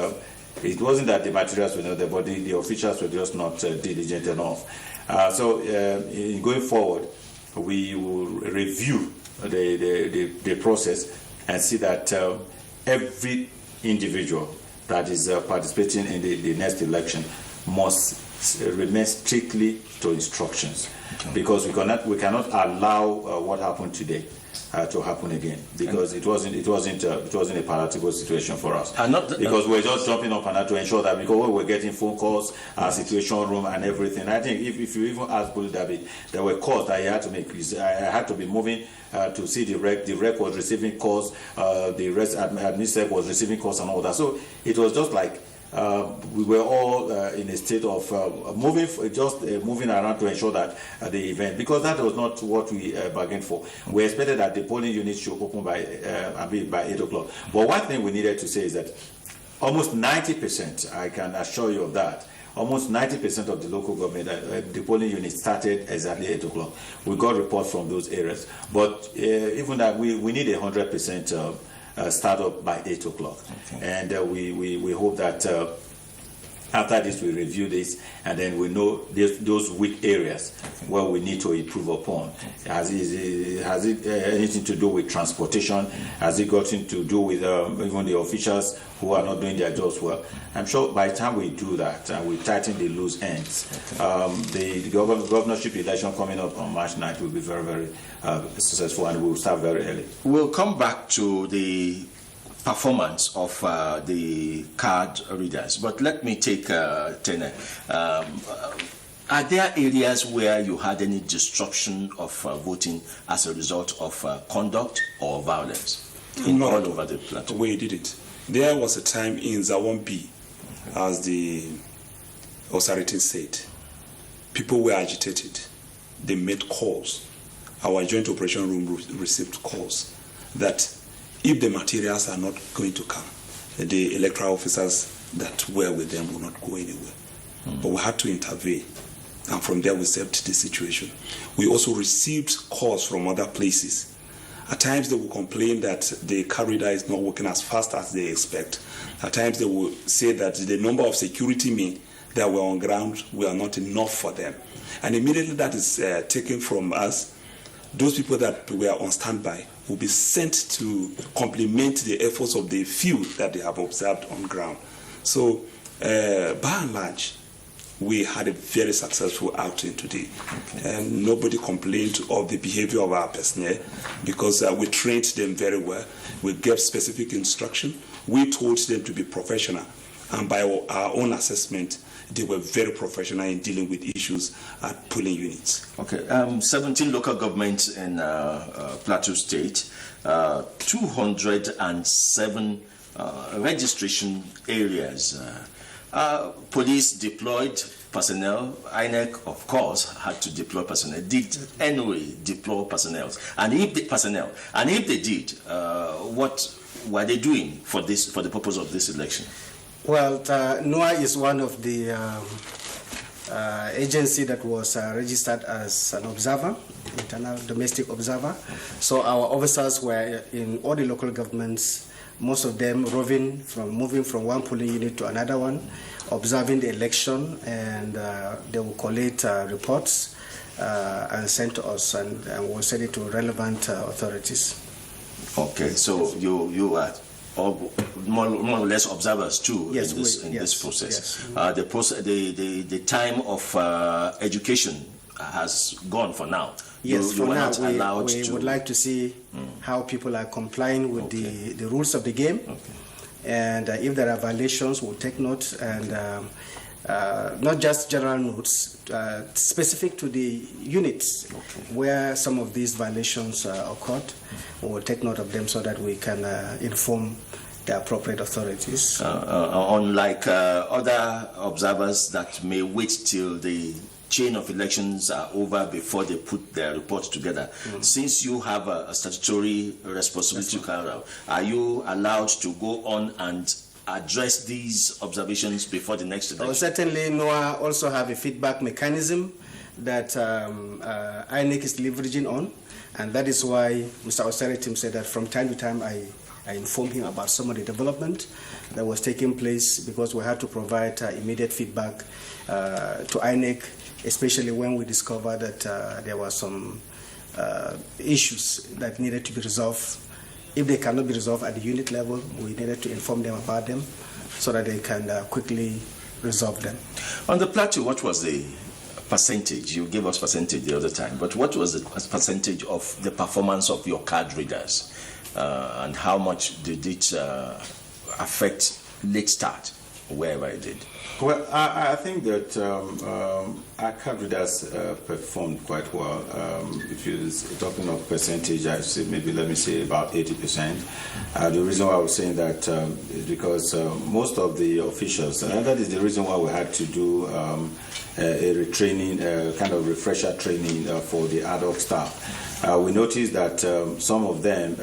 it wasn't that the materials were not there, but the officials were just not diligent enough. So in going forward, we will review the process and see that every individual that is participating in the next election must remain strictly to instructions, because we cannot allow what happened today to happen again, because it wasn't a palatable situation for us. Because we're just jumping up and down to ensure that, because we were getting phone calls, situation room and everything. I think if you even ask Bulu David, there were calls that he had to make. I had to be moving to see the rec. The rec was receiving calls. The rest administrator was receiving calls and all that. So it was just like we were all in a state of moving around to ensure that the event, because that was not what we bargained for. We expected that the polling units should open by 8 o'clock. But one thing we needed to say is that almost 90%, I can assure you of that, almost 90% of the local government, the polling units started exactly 8 o'clock. We got reports from those areas. But even that, we need 100% start up by 8 o'clock. And we hope that after this we review this, and then we know those weak areas where we need to improve upon. Has it anything to do with transportation? Has it got to do with even the officials who are not doing their jobs well? I'm sure by the time we do that, we tighten the loose ends. The governorship election coming up on March 9th will be very, very successful, and we will start very early. We'll come back to the performance of the card readers, but let me take Tene. Are there areas where you had any disruption of voting as a result of conduct or violence all over the plateau? We did it. There was a time in Zawon B, as the authorities said, people were agitated. They made calls. Our joint operation room received calls that if the materials are not going to come, the electoral officers that were with them will not go anywhere. But we had to intervene, and from there we saved the situation. We also received calls from other places. At times they will complain that the card reader is not working as fast as they expect. At times they will say that the number of security men that were on ground were not enough for them. And immediately that is taken from us. Those people that were on standby will be sent to complement the efforts of the few that they have observed on ground. So, by and large, we had a very successful outing today. And nobody complained of the behavior of our personnel, because we trained them very well. We gave specific instruction. We told them to be professional. And by our own assessment, they were very professional in dealing with issues at polling units. Okay, 17 local governments in Plateau State, 207 registration areas. Police deployed personnel. INEC, of course, had to deploy personnel. Did NOA deploy personnel? And if they did, what were they doing for the purpose of this election? Well, NOA is one of the agency that was registered as an observer, internal domestic observer. So our officers were in all the local governments, most of them moving from one polling unit to another one, observing the election, and they will collate reports and send to us, and we'll send it to relevant authorities. Okay, so you are more or less observers too, yes, in this process. Yes. The time of education has gone for now. Yes, for now we would like to see how people are complying with the rules of the game. Okay. And if there are violations, we'll take note, and not just general notes, specific to the units where some of these violations occurred. We will take note of them so that we can inform the appropriate authorities. Unlike other observers that may wait till the chain of elections are over before they put their reports together. Since you have a statutory responsibility to carry out, are you allowed to go on and address these observations before the next election? Certainly, NOAA also have a feedback mechanism that INEC is leveraging on, and that is why Mr. Oseritim said that from time to time I informed him about some of the development that was taking place, because we had to provide immediate feedback to INEC, especially when we discovered that there were some issues that needed to be resolved If they cannot be resolved at the unit level, we needed to inform them about them so that they can quickly resolve them. On the Plateau, what was the percentage? You gave us percentage the other time, but what was the percentage of the performance of your card readers, and how much did it affect late start, wherever it did? Well, I think that our card readers performed quite well. If you're talking of percentage, I say maybe, let me say, about 80%. The reason why I was saying that is because most of the officials, and that is the reason why we had to do a retraining, kind of refresher training for the adult staff. We noticed that some of them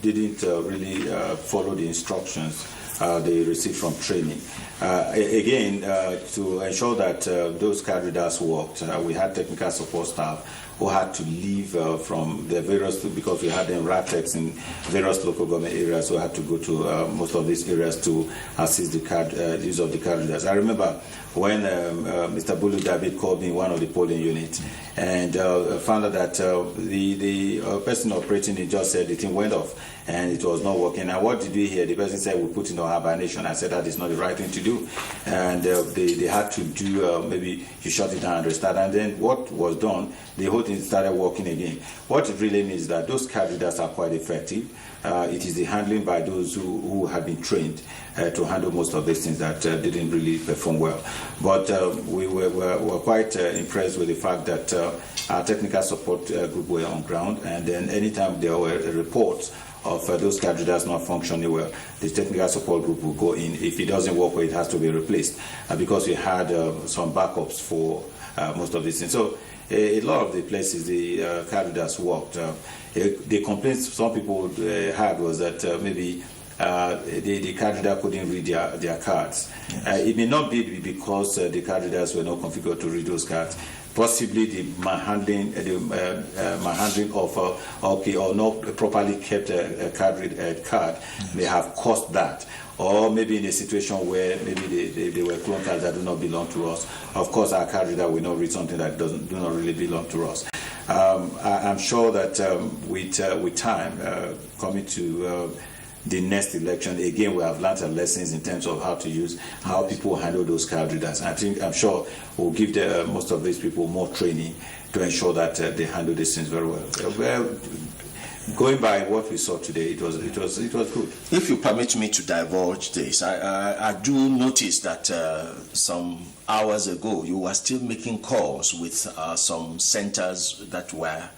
didn't really follow the instructions they received from training. Again, to ensure that those card readers worked, we had technical support staff who had to leave from the various, because we had them RATEX in various local government areas, so had to go to most of these areas to assist the use of the card readers. I remember when Mr. Bulu David called me in one of the polling units and found out that the person operating it just said the thing went off and it was not working. And what did we hear? The person said we put in our hibernation. I said that is not the right thing to do. And they had to do, maybe you shut it down and restart. And then what was done, the whole thing started working again. What it really means is that those card readers are quite effective. It is the handling by those who have been trained to handle most of these things that didn't really perform well. But we were quite impressed with the fact that our technical support group were on ground, and then anytime there were reports of those card readers not functioning well, the technical support group will go in. If it doesn't work well, it has to be replaced, because we had some backups for most of these things. So a lot of the places the card readers worked. The complaints some people had was that maybe the card reader couldn't read their cards. It may not be because the card readers were not configured to read those cards. Possibly the manhandling of or not properly kept a card may have caused that. Or maybe in a situation where maybe they were clone cards that do not belong to us. Of course, our card reader will not read something that do not really belong to us. I'm sure that with time, coming to the next election, again, we have learned our lessons in terms of how people handle those card readers. I'm sure we'll give most of these people more training to ensure that they handle these things very well. Going by what we saw today, it was good. If you permit me to divulge this, I do notice that some hours ago you were still making calls with some centers that were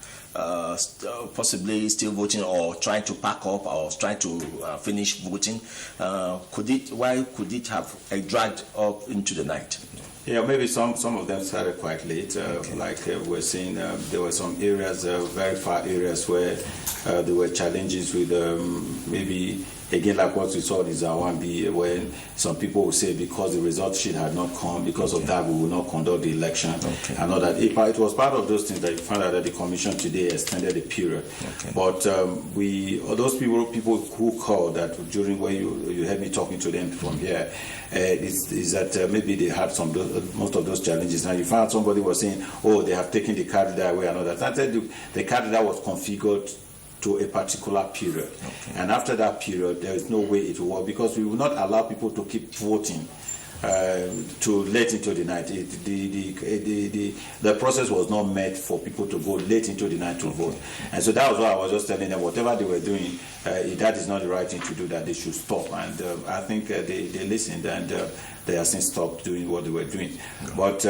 possibly still voting or trying to pack up or trying to finish voting. Why could it have dragged up into the night? Yeah, maybe some of them started quite late. Like we're seeing, there were some areas, very far areas, where there were challenges with maybe, again, like what we saw in Zawambi, when some people will say because the result sheet had not come, because of that we will not conduct the election. And all that. It was part of those things that you found out that the commission today extended the period. But those people who called that during when you heard me talking to them from here, is that maybe they had most of those challenges. Now you found somebody was saying, oh, they have taken the card reader away and all that. I said the card reader was configured to a particular period, and after that period there is no way it will work, because we will not allow people to keep voting to late into the night. The process was not meant for people to go late into the night to vote, and so that was why I was just telling them whatever they were doing, that is not the right thing to do, that they should stop. And I think they listened, and they have since stopped doing what they were doing. But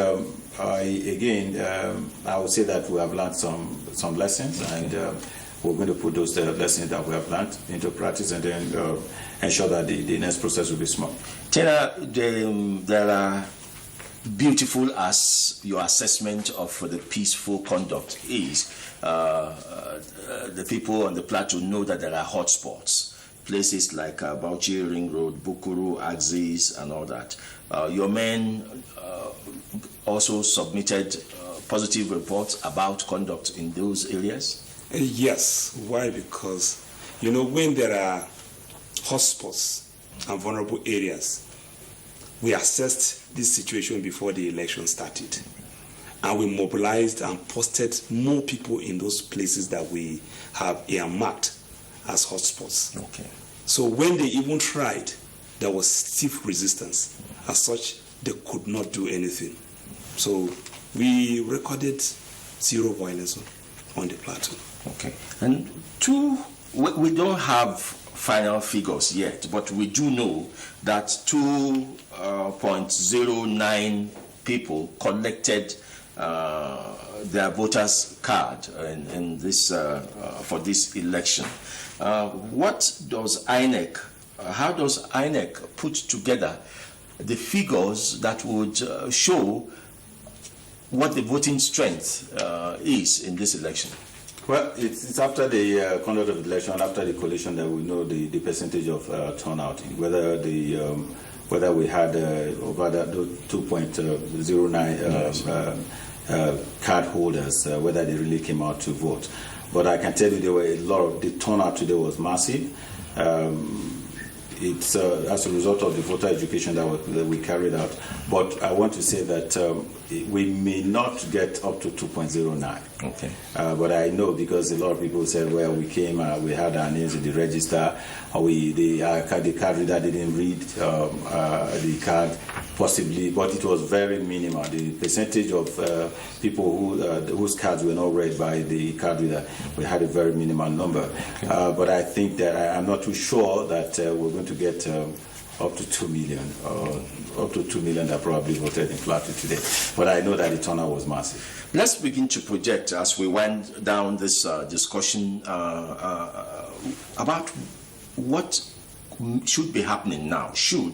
again, I would say that we have learned some lessons, and we're going to put those lessons that we have learned into practice, and then ensure that the next process will be smooth. Tina, there are beautiful as your assessment of the peaceful conduct is. The people on the plateau know that there are hotspots, places like Bauchi, Ring Road, Bukuru, Axis, and all that. Your men also submitted positive reports about conduct in those areas? Yes. Why? Because, when there are hotspots and vulnerable areas, we assessed this situation before the election started. And we mobilized and posted more people in those places that we have earmarked as hotspots. Okay. So when they even tried, there was stiff resistance. As such, they could not do anything. So we recorded 0 violence on the plateau. Okay. And we don't have final figures yet, but we do know that 2.09 people collected their voters' card in this for this election. What does INEC? How does INEC put together the figures that would show what the voting strength is in this election? Well, it's after the conduct of the election, after the collation, that we know the percentage of turnout, whether we had over that 2.09 card holders, whether they really came out to vote. But I can tell you there were a lot of, the turnout today was massive. It's as a result of the voter education that we carried out. But I want to say that we may not get up to 2.09. Okay. But I know, because a lot of people said, well, we came, we had our names in the register, the card reader didn't read the card, possibly, but it was very minimal. The percentage of people whose cards were not read by the card reader, we had a very minimal number. Okay. But I think that I'm not too sure that we're going to get up to 2 million, up to 2 million that probably voted in Plateau today. But I know that the turnout was massive. Let's begin to project, as we went down this discussion, about what should be happening now. I'm sure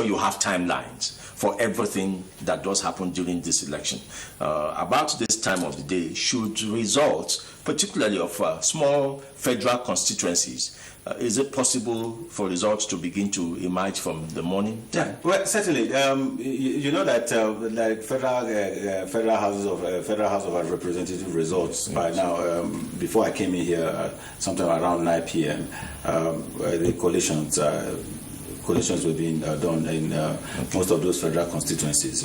you have timelines for everything that does happen during this election. About this time of the day, should results, particularly of small federal constituencies, is it possible for results to begin to emerge from the morning? Yeah, well, certainly. You know that like federal House of Representative results, yes, by now. Before I came in here, sometime around 9 p.m., the collations were being done in most of those federal constituencies.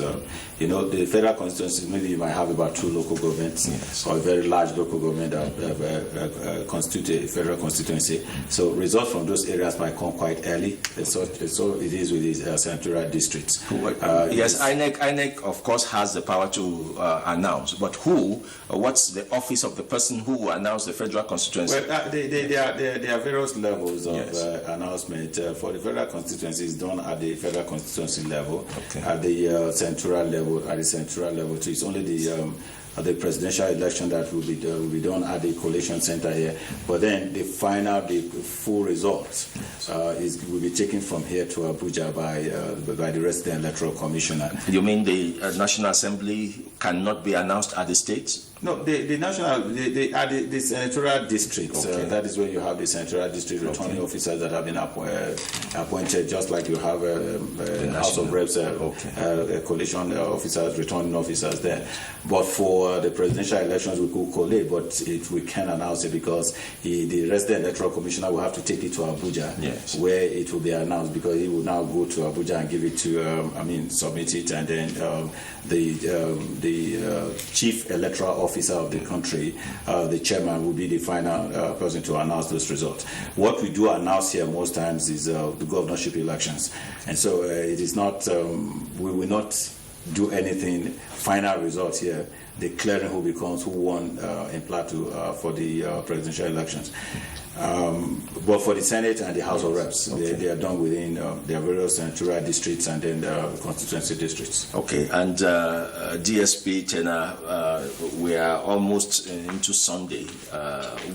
You know, the federal constituencies, maybe you might have about 2 local governments, yes, or a very large local government that constitute a federal constituency. So results from those areas might come quite early. So it is with these central districts. Yes, INEC of course has the power to announce, but what's the office of the person who will announce the federal constituency? Well, there are various levels of, yes, announcement. For the federal constituencies done at the federal constituency level, okay, at the central level. At the central level, so it's only the presidential election that will be done at the collation center here. But then the full results will be taken from here to Abuja by the resident electoral commissioner. You mean the National Assembly cannot be announced at the states? No, the senatorial districts. Okay. That is where you have the senatorial district returning, okay, officers that have been appointed, just like you have the House of Reps, coalition officers, returning officers there. But for the presidential elections, we could collate, but we can't announce it because the resident electoral commissioner will have to take it to Abuja, yes, where it will be announced, because he will now go to Abuja and give it to, submit it, and then the chief electoral officer of the country, the chairman, will be the final person to announce those results. What we do announce here most times is the governorship elections, and so it is not. We will not do anything final results here, declaring who won in Plateau for the presidential elections. But for the Senate and the House of Reps, okay, they are done within their various senatorial districts and then constituency districts. Okay, and DSP Tena, we are almost into Sunday.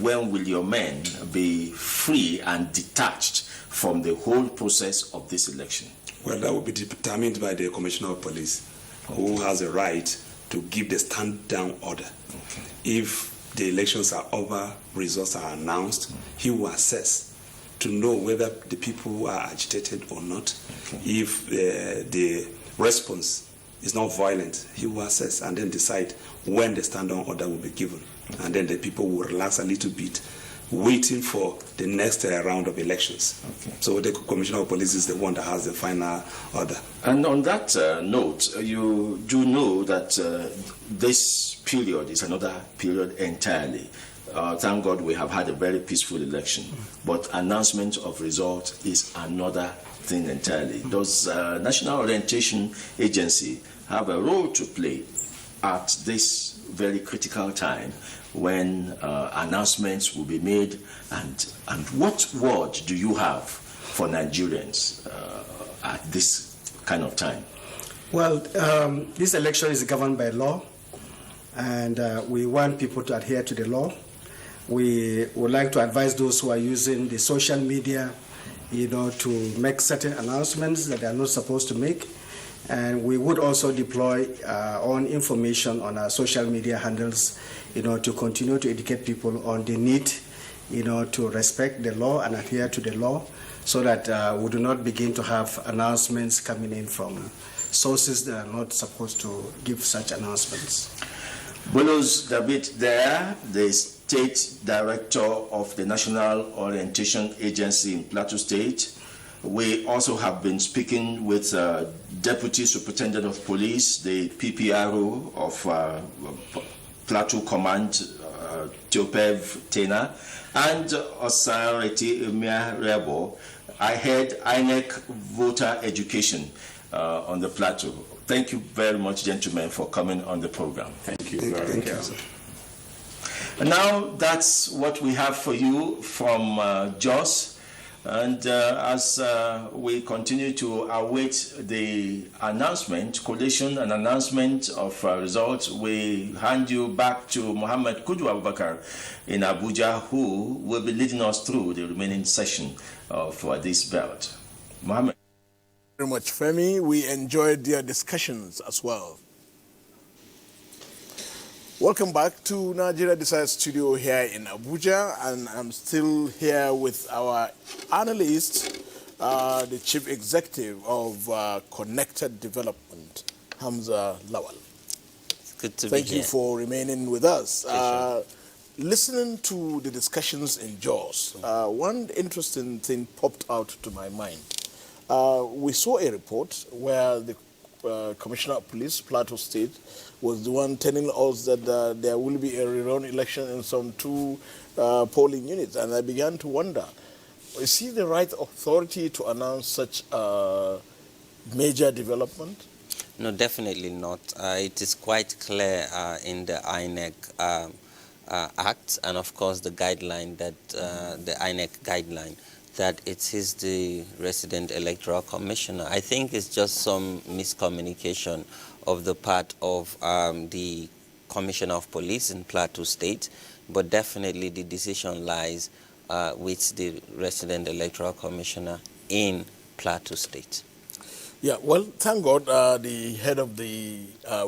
When will your men be free and detached from the whole process of this election? Well, that will be determined by the Commissioner of Police, okay, who has a right to give the stand-down order. Okay. If the elections are over, results are announced, he will assess to know whether the people are agitated or not. Okay. If the response is not violent, he will assess and then decide when the stand-down order will be given. Okay. And then the people will relax a little bit, waiting for the next round of elections. Okay. So the Commissioner of Police is the one that has the final order. And on that note, you do know that this period is another period entirely. thank God we have had a very peaceful election. But announcement of result is another thing entirely. Does National Orientation Agency have a role to play at this very critical time when announcements will be made? And what word do you have for Nigerians at this kind of time? Well, this election is governed by law, and we want people to adhere to the law. We would like to advise those who are using the social media, to make certain announcements that they are not supposed to make. And we would also deploy on information on our social media handles, to continue to educate people on the need, to respect the law and adhere to the law, so that we do not begin to have announcements coming in from sources that are not supposed to give such announcements. Bulos David there, the State Director of the National Orientation Agency in Plateau State. We also have been speaking with Deputy Superintendent of Police, the PPRO of Plateau Command, Teopev Tena, and Osareti Emir Rebo. I heard INEC voter education on the Plateau. Thank you very much, gentlemen, for coming on the program. Thank you. Thank you. And now that's what we have for you from Jos. And as we continue to await the announcement, collation and announcement of results, we hand you back to Mohammed Kudu Abubakar in Abuja, who will be leading us through the remaining session of this belt. Mohammed. Very much, Femi. We enjoyed your discussions as well. Welcome back to Nigeria Decides Studio here in Abuja, and I'm still here with our analyst, the Chief Executive of Connected Development, Hamza Lawal. It's good to Thank be you here. for remaining with us. Listening to the discussions in Jos, one interesting thing popped out to my mind. We saw a report where the Commissioner of Police, Plateau State, was the one telling us that there will be a rerun election in some 2 polling units. And I began to wonder, is he the right authority to announce such a major development? No, definitely not. It is quite clear in the INEC Act, and of course the guideline that the INEC guideline, that it is the resident electoral commissioner. I think it's just some miscommunication of the part of the Commissioner of Police in Plateau State, but definitely the decision lies with the resident electoral commissioner in Plateau State. Yeah, well, thank God the head of the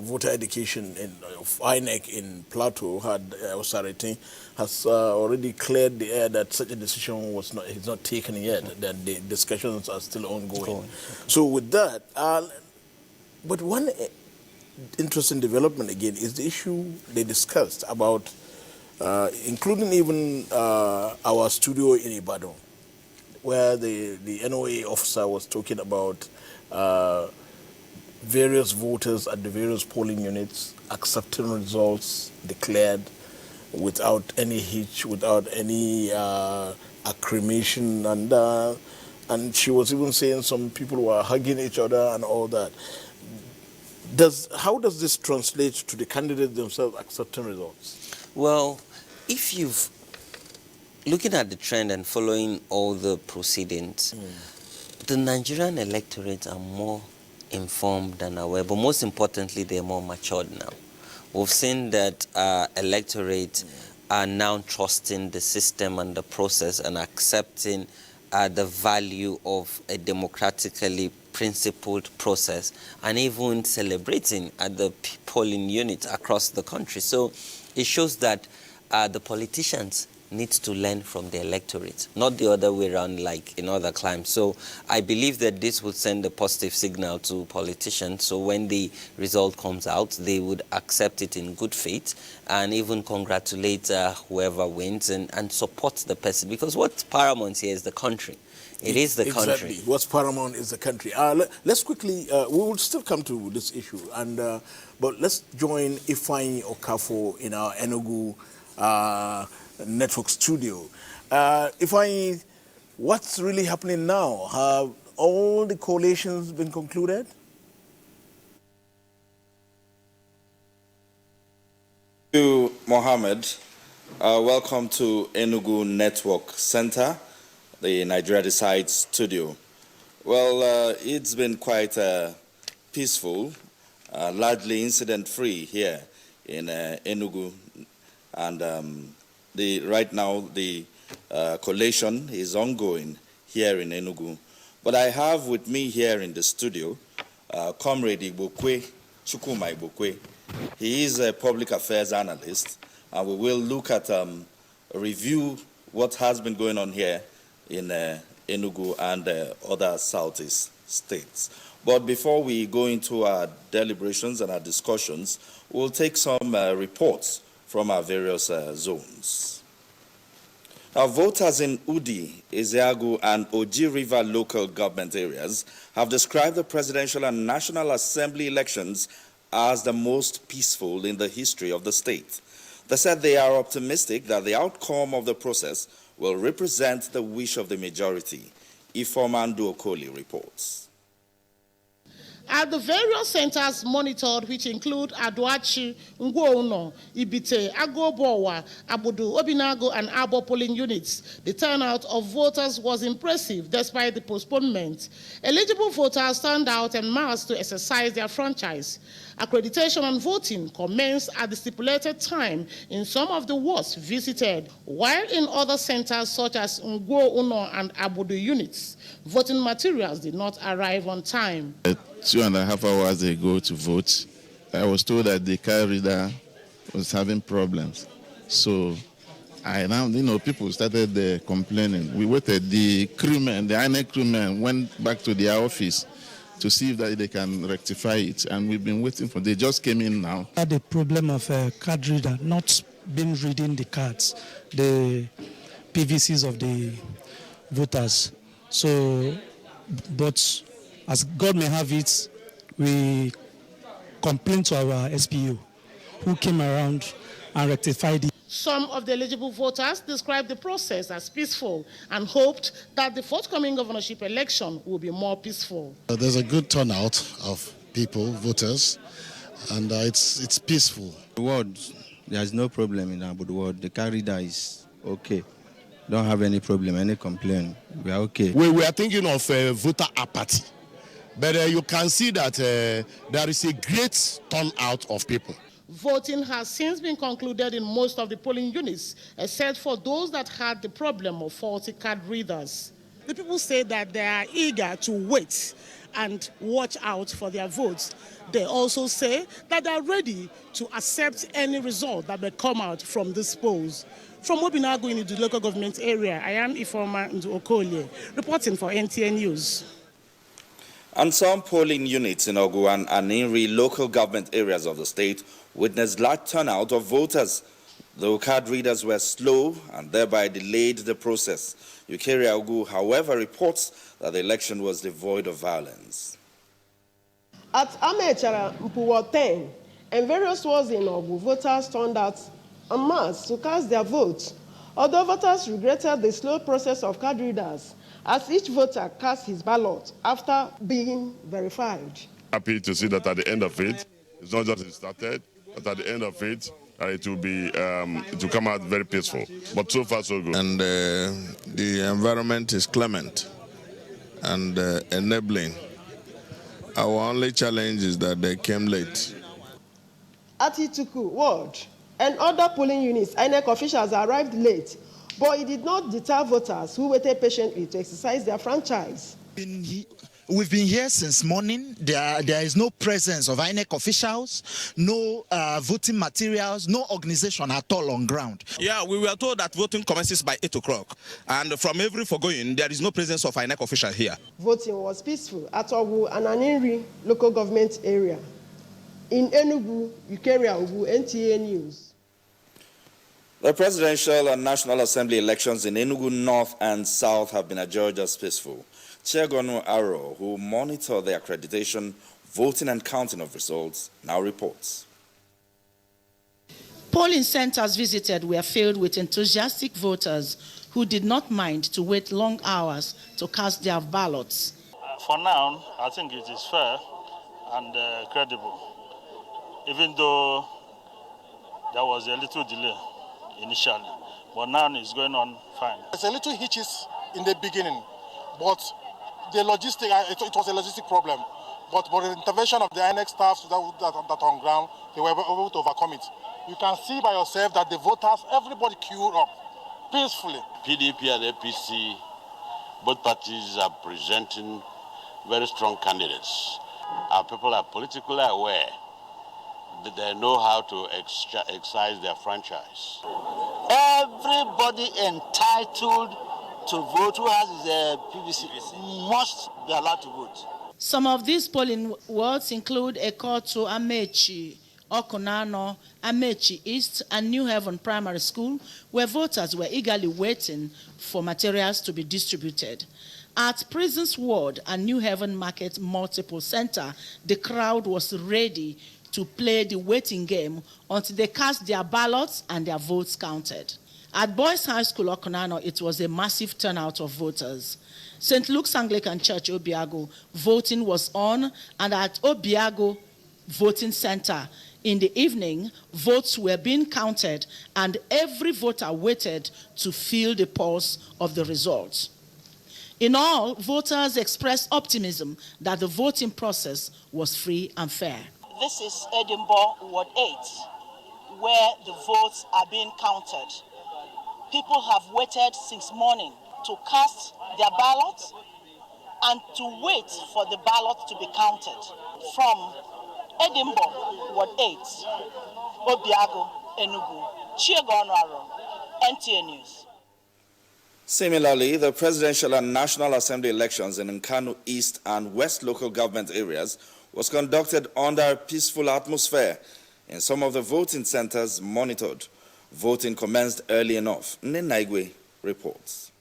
voter education of INEC in Plateau, Osareti, has already cleared the air that such a decision is not taken yet, that the discussions are still ongoing. So with that, but one interesting development again is the issue they discussed about, including even our studio in Ibadan, where the NOA officer was talking about various voters at the various polling units accepting results declared without any hitch, without any acclamation, and she was even saying some people were hugging each other and all that. How does this translate to the candidates themselves accepting results? Well, if you've looking at the trend and following all the proceedings, the Nigerian electorate are more informed than aware, but most importantly, they're more matured now. We've seen that electorate are now trusting the system and the process and accepting the value of a democratically principled process, and even celebrating at the polling units across the country. So it shows that the politicians need to learn from the electorate, not the other way around like in other climes. So I believe that this would send a positive signal to politicians. So when the result comes out, they would accept it in good faith and even congratulate whoever wins and support the person. Because what's paramount here is the country. It is the country. Exactly. What's paramount is the country. Let's quickly, we will still come to this issue, but let's join Ifeanyi Okafor in our Enugu Network studio. What's really happening now? Have all the collations been concluded? Thank you, Mohammed. Welcome to Enugu Network Center, the Nigeria Decides studio. Well, it's been quite peaceful, largely incident-free here in Enugu, and right now the collation is ongoing here in Enugu. But I have with me here in the studio Comrade Ibokwe, Chukuma Ibokwe. He is a public affairs analyst, and we will look at review what has been going on here in Enugu and other southeast states. But before we go into our deliberations and our discussions, we'll take some reports from our various zones. Now, voters in Udi, Ezeagu, and Oji River local government areas have described the presidential and National Assembly elections as the most peaceful in the history of the state. They said they are optimistic that the outcome of the process will represent the wish of the majority. Ifomandu Okoli reports. At the various centers monitored, which include Aduachi, Ngwouno, Ibite, Agobowa, Abudu, Obinago, and Abo polling units, the turnout of voters was impressive despite the postponement. Eligible voters turned out en masse to exercise their franchise. Accreditation and voting commenced at the stipulated time in some of the wards visited, while in other centers such as Ngwouno and Abudu units, voting materials did not arrive on time. 2.5 hours ago to vote, I was told that the card reader was having problems. So people started complaining. We waited. The crewmen, the INEC crewmen went back to their office to see if they can rectify it. And we've been waiting for, they just came in now. Had the problem of a card reader not been reading the cards, the PVCs of the voters. So, but as God may have it, we complained to our SPU, who came around and rectified it. Some of the eligible voters described the process as peaceful and hoped that the forthcoming governorship election will be more peaceful. There's a good turnout of people, voters, and it's peaceful. The ward, there's no problem in Abu the ward. The car reader is okay. Don't have any problem, any complaint. We are okay. We are thinking of voter apathy, but you can see that there is a great turnout of people. Voting has since been concluded in most of the polling units, except for those that had the problem of faulty card readers. The people say that they are eager to wait and watch out for their votes. They also say that they are ready to accept any result that may come out from this polls. From Obinago in the local government area, I am Ifoma Okoli, reporting for NTN News. And some polling units in Ogu and Aninri local government areas of the state witnessed large turnout of voters. Though card readers were slow and thereby delayed the process. Ukeria Ogu, however, reports that the election was devoid of violence. At Amechara Mpuwa 10 and various wards in Ogu, voters turned out en masse to cast their votes. Although voters regretted the slow process of card readers, as each voter cast his ballot after being verified. Happy to see that at the end of it, it's not just started, but at the end of it, it will come out very peaceful. But so far, so good. And the environment is clement and enabling. Our only challenge is that they came late. At Ituku ward and other polling units, INEC officials arrived late, but it did not deter voters who waited patiently to exercise their franchise. We've been here since morning. There is no presence of INEC officials, no voting materials, no organization at all on ground. Yeah, we were told that voting commences by 8 o'clock. And from every foregoing, there is no presence of INEC official here. Voting was peaceful at Ogu and Aninri local government area. In Enugu, Ukeria Ogu, NTA News. The presidential and National Assembly elections in Enugu North and South have been adjudged as peaceful. Chiagonu Aro, who monitored the accreditation, voting and counting of results, now reports. Polling centers visited were filled with enthusiastic voters who did not mind to wait long hours to cast their ballots. For now, I think it is fair and credible, even though there was a little delay initially, but now it's going on fine. There's a little hitches in the beginning, but the logistic, it was a logistic problem. But the intervention of the INEC staff that on ground, they were able to overcome it. You can see by yourself that the voters, everybody queued up peacefully. PDP and APC, both parties are presenting very strong candidates. Our people are politically aware that they know how to exercise their franchise. Everybody entitled to vote who has his PVC must be allowed to vote. Some of these polling wards include Ekoto, Amechi, Okonano, Amechi East, and New Haven Primary School, where voters were eagerly waiting for materials to be distributed. At Prisons Ward and New Haven Market Multiple Center, the crowd was ready to play the waiting game until they cast their ballots and their votes counted. At Boys High School, Okonano, it was a massive turnout of voters. St. Luke's Anglican Church, Obiago, voting was on, and at Obiago Voting Center, in the evening, votes were being counted, and every voter waited to feel the pulse of the results. In all, voters expressed optimism that the voting process was free and fair. This is Edinburgh Ward 8, where the votes are being counted. People have waited since morning to cast their ballots and to wait for the ballot to be counted. From Edinburgh Ward 8, Obiago, Enugu, Chiegonaro, NTA News. Similarly, the presidential and National Assembly elections in Nkanu East and West local government areas was conducted under a peaceful atmosphere. In some of the voting centers monitored, voting commenced early enough. Nnaigwe reports.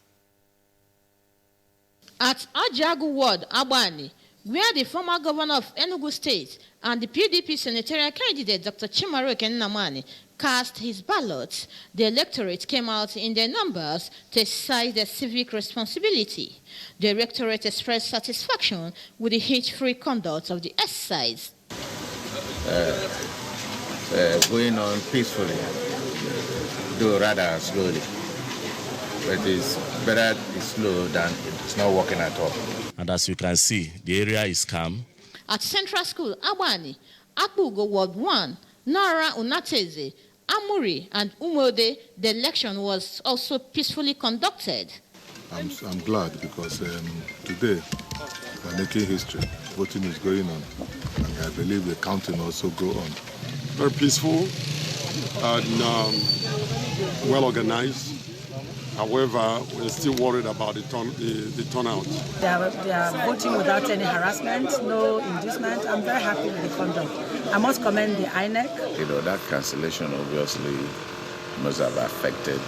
At Ajagu Ward, Abani, where the former governor of Enugu State and the PDP senatorial candidate Dr. Chimaroke Nnamani cast his ballots, the electorate came out in their numbers to exercise their civic responsibility. The electorate expressed satisfaction with the hitch-free conduct of the exercise. Going on peacefully, though rather slowly. But it's better it's slow than it's not working at all. And as you can see, the area is calm. At Central School, Abani, Akbugo Ward 1, Nara Unateze, Amuri, and Umode, the election was also peacefully conducted. I'm glad because today we're making history. Voting is going on, and I believe the counting also go on. Very peaceful and well organized. However, we're still worried about the turnout. They are voting without any harassment, no inducement. I'm very happy with the conduct. I must commend the INEC. You know, that cancellation obviously must have affected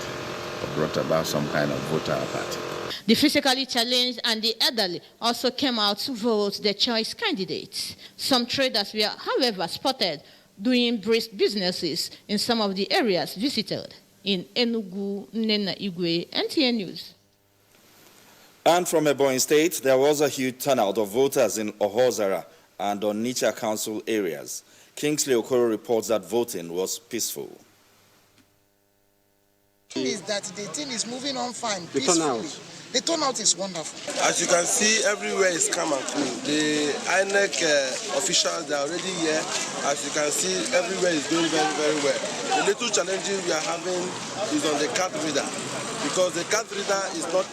or brought about some kind of voter apathy. The physically challenged and the elderly also came out to vote their choice candidates. Some traders were, however, spotted doing brisk businesses in some of the areas visited. In Enugu, Nnaigwe, NTA News. And from Ebonyi State, there was a huge turnout of voters in Ohozara and Onitsha Council areas. Kingsley Okoro reports that voting was peaceful. Is that the thing is moving on fine, peacefully. The turnout is wonderful. As you can see, everywhere is calm and cool. The INEC officials are already here. As you can see, everywhere is doing very, very well. The little challenges we are having is on the card reader, because the card reader is not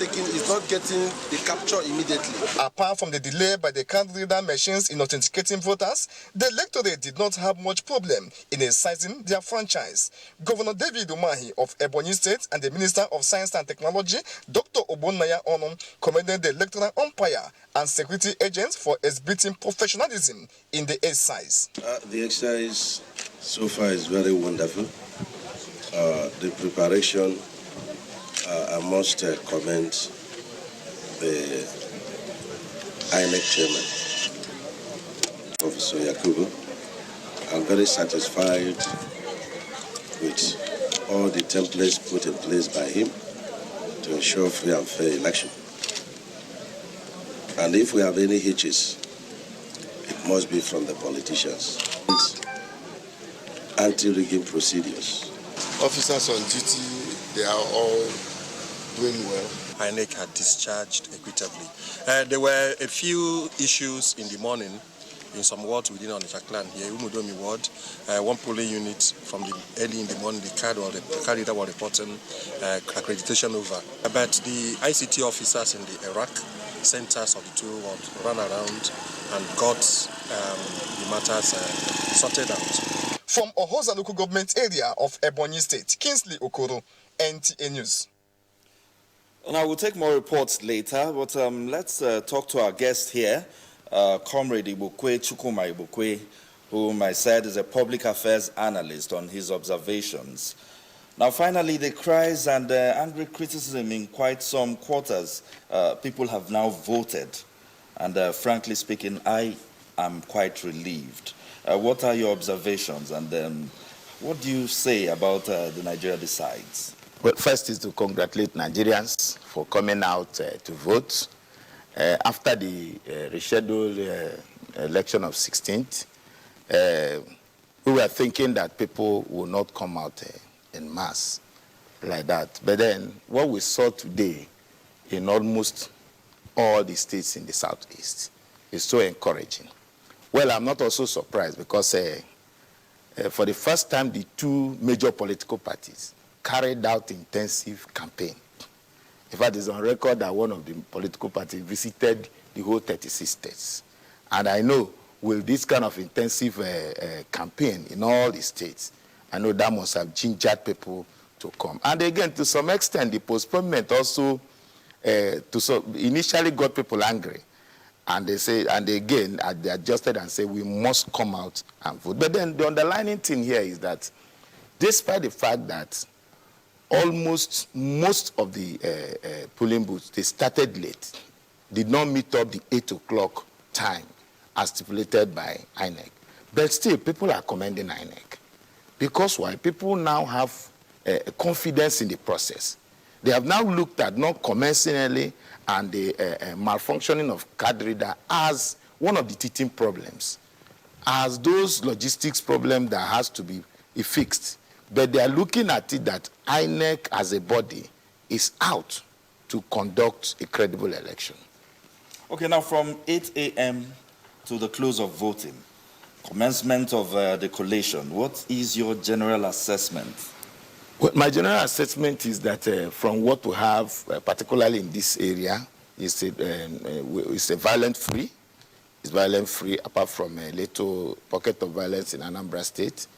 getting the capture immediately. Apart from the delay by the card reader machines in authenticating voters, the electorate did not have much problem in exercising their franchise. Governor David Umahi of Ebonyi State and the Minister of Science and Technology, Dr. Obonnaya Onum, commended the electoral umpire and security agents for exhibiting professionalism in the exercise. The exercise so far is very wonderful. The preparation, I must commend the INEC chairman, Professor Yakubu. I'm very satisfied with all the templates put in place by him to ensure free and fair election. And if we have any hitches, it must be from the politicians. Anti-rigging procedures. Officers on duty, they are all doing well. INEC had discharged equitably. There were a few issues in the morning in some wards within Onitsha clan here, Umudomi ward. One polling unit from early in the morning, the card reader was reporting accreditation over. But the ICT officers in the Iraq centers of the two wards ran around and got the matters sorted out. From Ohoza local government area of Ebonyi State, Kingsley Okoro, NTA News. Now, we'll take more reports later, but let's talk to our guest here, Comrade Ibukwe, Chukuma Ibukwe, whom I said is a public affairs analyst, on his observations. Now, finally, the cries and angry criticism in quite some quarters, people have now voted. And frankly speaking, I am quite relieved. What are your observations, and what do you say about the Nigeria Decides? Well, first is to congratulate Nigerians for coming out to vote. After the rescheduled election of 16th, we were thinking that people will not come out in mass like that. But then what we saw today in almost all the states in the Southeast is so encouraging. Well, I'm not also surprised because for the first time, the two major political parties carried out intensive campaign. In fact, it's on record that one of the political parties visited the whole 36 states. And I know with this kind of intensive campaign in all the states, I know that must have gingered people to come. And again, to some extent, the postponement also initially got people angry. And they say, and again, they adjusted and say, we must come out and vote. But then the underlying thing here is that despite the fact that almost most of the polling booths, they started late, did not meet up the 8 o'clock time as stipulated by INEC. But still, people are commending INEC. Because why? People now have confidence in the process. They have now looked at not commencing early and the malfunctioning of card reader as one of the teething problems, as those logistics problems that has to be fixed. But they are looking at it that INEC as a body is out to conduct a credible election. Okay, now from 8 a.m. to the close of voting, commencement of the collation, what is your general assessment? Well, my general assessment is that from what we have, particularly in this area, it's a violent-free. It's violent-free apart from a little pocket of violence in Anambra State,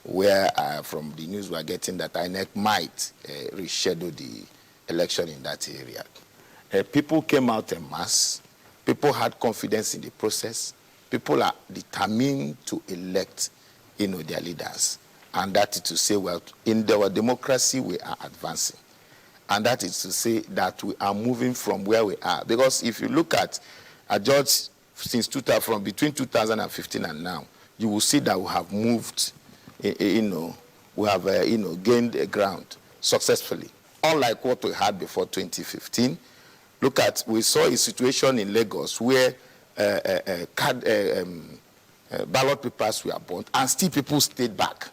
where from the news we're getting that INEC might reschedule the election in that area. People came out en masse. People had confidence in the process. People are determined to elect, their leaders. And that is to say, well, in our democracy, we are advancing. And that is to say that we are moving from where we are. Because if you look at George since from between 2015 and now, you will see that we have moved, we have, gained ground successfully. Unlike what we had before 2015. Look at, we saw a situation in Lagos where ballot papers were burnt and still people stayed back.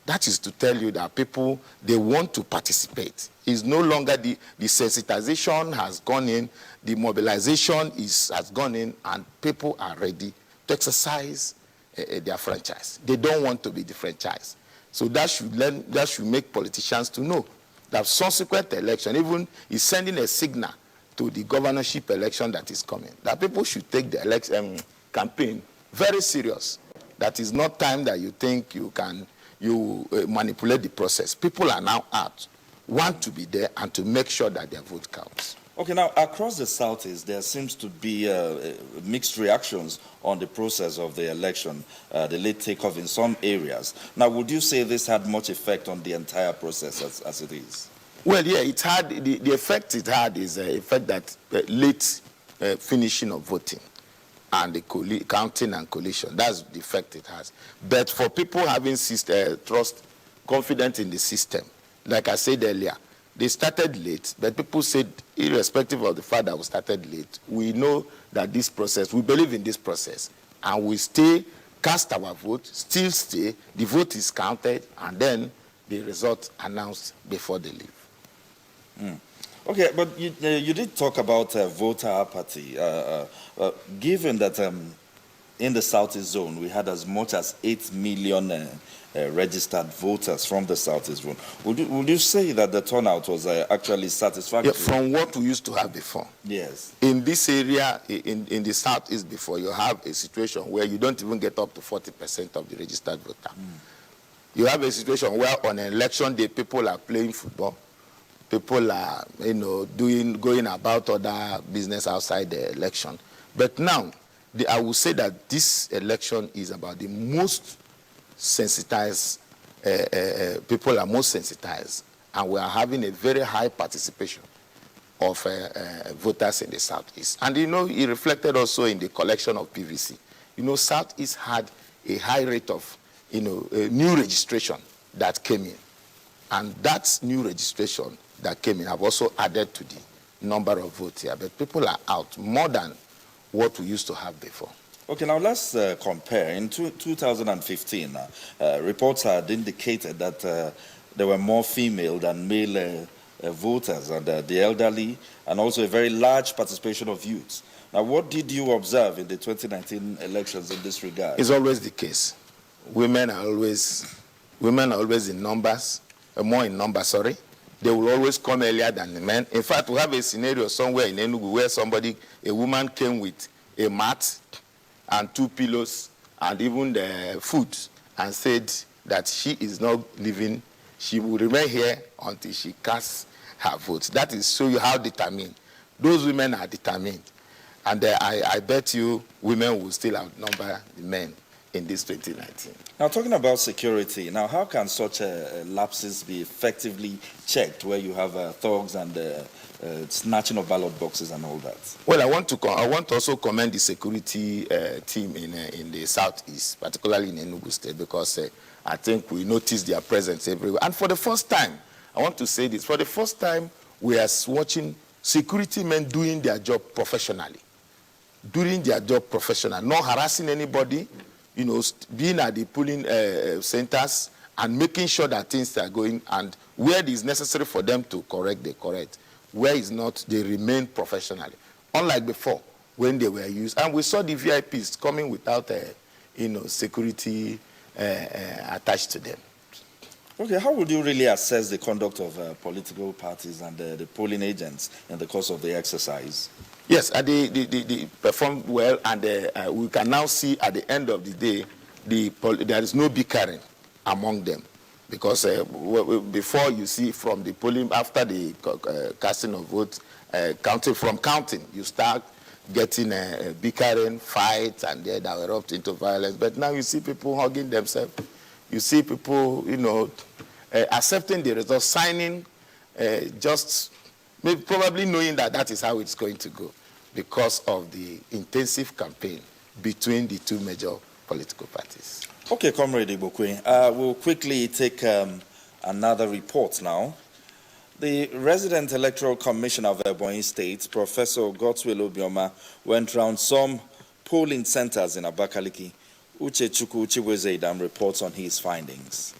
That is to tell you that people, they want to participate. It's no longer the sensitization has gone in, the mobilization has gone in, and people are ready to exercise their franchise. They don't want to be defranchised. So that should make politicians to know that subsequent election even is sending a signal to the governorship election that is coming. That people should take the election campaign very serious. That is not time that you think you can manipulate the process. People are now out, want to be there and to make sure that their vote counts. Okay, now across the Southeast, there seems to be mixed reactions on the process of the election, the late takeoff in some areas. Now, would you say this had much effect on the entire process as it is? Well, yeah, it had, the effect it had is the effect that late finishing of voting and the counting and collation, that's the effect it has. But for people having trust confident in the system. Like I said earlier, they started late, but people said, irrespective of the fact that we started late, we know that this process, we believe in this process, and we stay, cast our vote, still stay, the vote is counted, and then the result announced before they leave. Okay, but you did talk about voter apathy. Given that in the Southeast zone, we had as much as 8 million registered voters from the Southeast zone, would you say that the turnout was actually satisfactory? Yeah, from what we used to have before. Yes. In this area, in the Southeast before, you have a situation where you don't even get up to 40% of the registered voter. You have a situation where on an election day, people are playing football. People are, going about other business outside the election. But now, I will say that this election is about the most sensitized, people are most sensitized, and we are having a very high participation of voters in the Southeast. And, it reflected also in the collection of PVC. Southeast had a high rate of, new registration that came in. And that new registration that came in have also added to the number of votes here. But people are out more than what we used to have before. Okay, now let's compare. In 2015, reports had indicated that there were more female than male voters, and the elderly, and also a very large participation of youths. Now, what did you observe in the 2019 elections in this regard? It's always the case. Women are always in numbers, more in numbers, sorry. They will always come earlier than the men. In fact, we have a scenario somewhere in Enugu where a woman came with a mat and 2 pillows and even the food and said that she is not leaving. She will remain here until she casts her vote. That is show you how determined. Those women are determined. And I bet you women will still outnumber the men in this 2019. Now, talking about security, now how can such lapses be effectively checked where you have thugs and snatching of ballot boxes and all that? Well, I want to also commend the security team in the Southeast, particularly in Enugu State, because I think we noticed their presence everywhere. And for the first time, I want to say this, for the first time, we are watching security men doing their job professionally. Doing their job professionally, not harassing anybody, being at the polling centers and making sure that things are going, and where it is necessary for them to correct, they correct. Where it's not, they remain professionally. Unlike before, when they were used. And we saw the VIPs coming without, security attached to them. Okay, how would you really assess the conduct of political parties and the polling agents in the course of the exercise? Yes, they performed well, and we can now see at the end of the day, there is no bickering among them. Because before you see from the polling, after the casting of votes, counting, you start getting bickering, fights, and they erupt into violence. But now you see people hugging themselves. You see people, accepting the results, signing, just maybe probably knowing that that is how it's going to go because of the intensive campaign between the two major political parties. Okay, Comrade Ibokwe, we'll quickly take another report now. The resident electoral commissioner of Ebonyi State, Professor Godswill Obioma, went round some polling centers in Abakaliki. Uchechukwu Chiwezedam reports on his findings.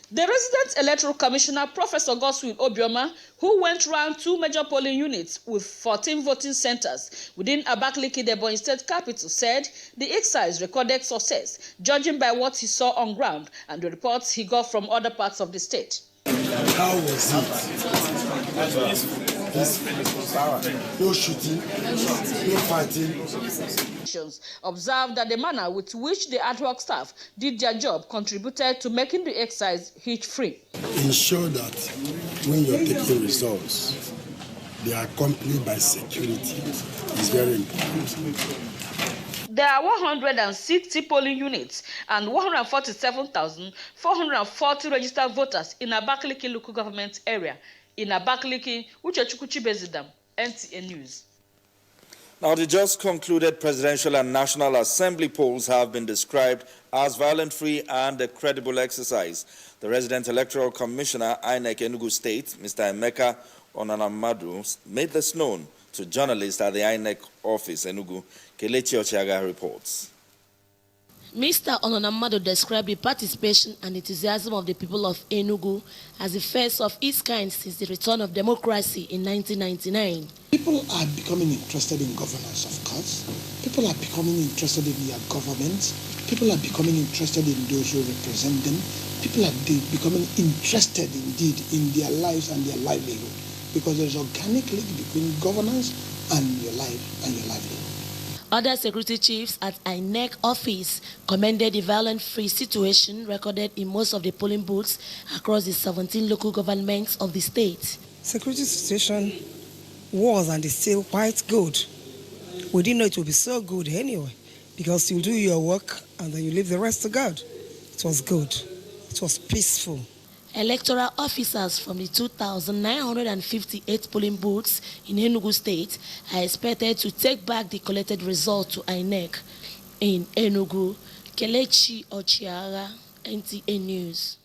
The resident electoral commissioner, Professor Godswill Obioma, who went round 2 major polling units with 14 voting centers within Abakaliki, the Ebonyi State capital, said the exercise recorded success, judging by what he saw on ground and the reports he got from other parts of the state. How was it? No shooting, no fighting. Observed that the manner with which the ad hoc staff did their job contributed to making the exercise hitch-free. Ensure that when you're taking results, they are accompanied by security. It's very important. There are 160 polling units and 147,440 registered voters in Abakaliki local government area. In Abakaliki, Uchechukwu Chibezidam, NTA News. Now, the just concluded presidential and National Assembly polls have been described as violent-free and a credible exercise. The resident electoral commissioner, INEC Enugu State, Mr. Emeka Onanamadu, made this known to journalists at the INEC office, Enugu. Kelechi Ochiaga reports. Mr. Onanamadu described the participation and enthusiasm of the people of Enugu as the first of its kind since the return of democracy in 1999. People are becoming interested in governance, of course. People are becoming interested in their government. People are becoming interested in those who represent them. People are becoming interested indeed in their lives and their livelihood, because there's organic link between governance and your life and your livelihood. Other security chiefs at INEC office commended the violent-free situation recorded in most of the polling booths across the 17 local governments of the state. Security situation was and is still quite good. We didn't know it would be so good anyway, because you do your work and then you leave the rest to God. It was good. It was peaceful. Electoral officers from the 2,958 polling booths in Enugu State are expected to take back the collected result to INEC. In Enugu, Kelechi Ochiara, NTA News.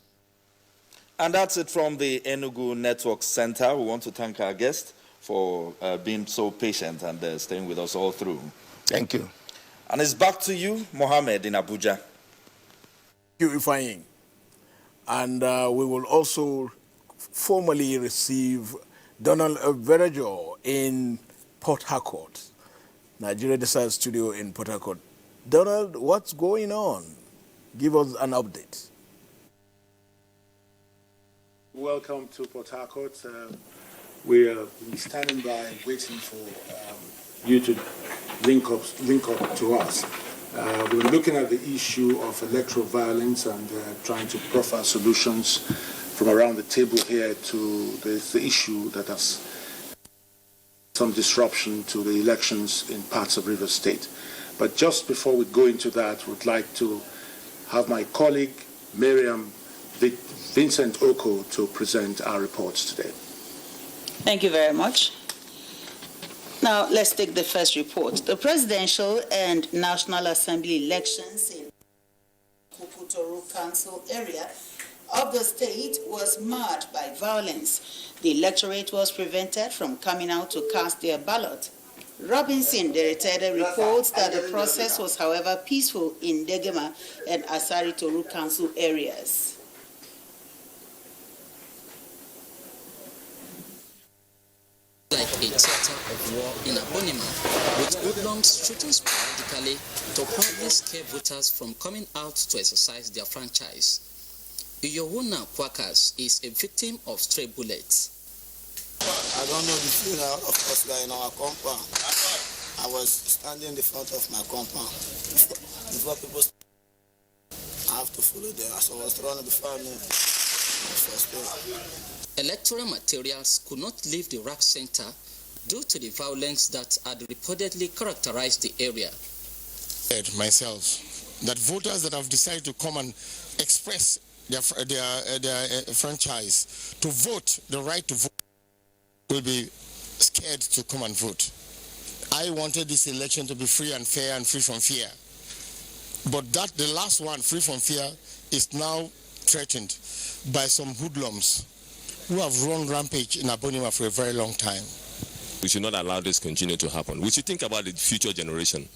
And that's it from the Enugu Network Center. We want to thank our guest for being so patient and staying with us all through. Thank you. And it's back to you, Mohammed, in Abuja. Thank you, Ifeanyi. And we will also formally receive Donald Verejo in Port Harcourt, Nigeria Desert Studio in Port Harcourt. Donald, what's going on? Give us an update. Welcome to Port Harcourt. We are standing by waiting for you to link up to us. We're looking at the issue of electoral violence and trying to proffer solutions from around the table here to the issue that has some disruption to the elections in parts of Rivers State. But just before we go into that, we'd like to have my colleague, Miriam Vincent Oko, to present our reports today. Thank you very much. Now, let's take the first report. The presidential and National Assembly elections in Plateau Council area of the state was marred by violence. The electorate was prevented from coming out to cast their ballot. Robinson, the retired, reports that the process was, however, peaceful in Degema and Asari Toru Council areas. Like a theater of war in Abonima, with hoodlums shooting sporadically to probably scare voters from coming out to exercise their franchise. Iyowuna Kwakas is a victim of stray bullets. I don't know the funeral, of course, in our compound. I was standing in the front of my compound. Before people, I have to follow them. So I was running before me. Electoral materials could not leave the rack center due to the violence that had reportedly characterized the area. Myself, that voters that have decided to come and express their franchise to vote, the right to vote, will be scared to come and vote. I wanted this election to be free and fair and free from fear. But that, the last one, free from fear, is now threatened by some hoodlums who have run rampage in Abonima for a very long time. We should not allow this continue to happen. We should think about the future generation,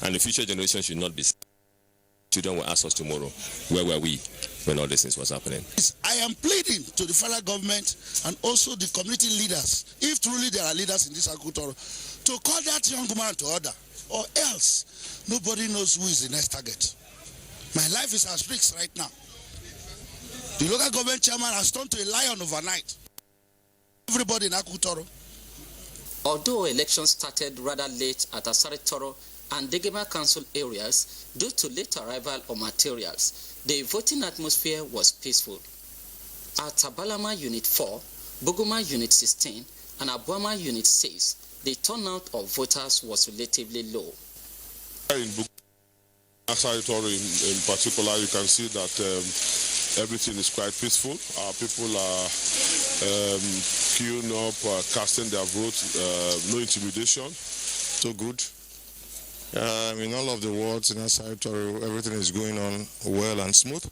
and the future generation should not be. Children will ask us tomorrow, where were we when all this things was happening? I am pleading to the federal government and also the community leaders, if truly there are leaders in this agriculture, to call that young man to order, or else nobody knows who is the next target. My life is at risk right now. The local government chairman has turned to a lion overnight. Everybody in Akutoro. Although elections started rather late at Asari Toro and Degema Council areas due to late arrival of materials, the voting atmosphere was peaceful. At Tabalama Unit 4, Buguma Unit 16, and Abuama Unit 6, the turnout of voters was relatively low. In Asari Toro in particular, you can see that everything is quite peaceful. Our people are queuing up, casting their vote, no intimidation. Plateau good. In all of the wards in our territory, everything is going on well and smooth.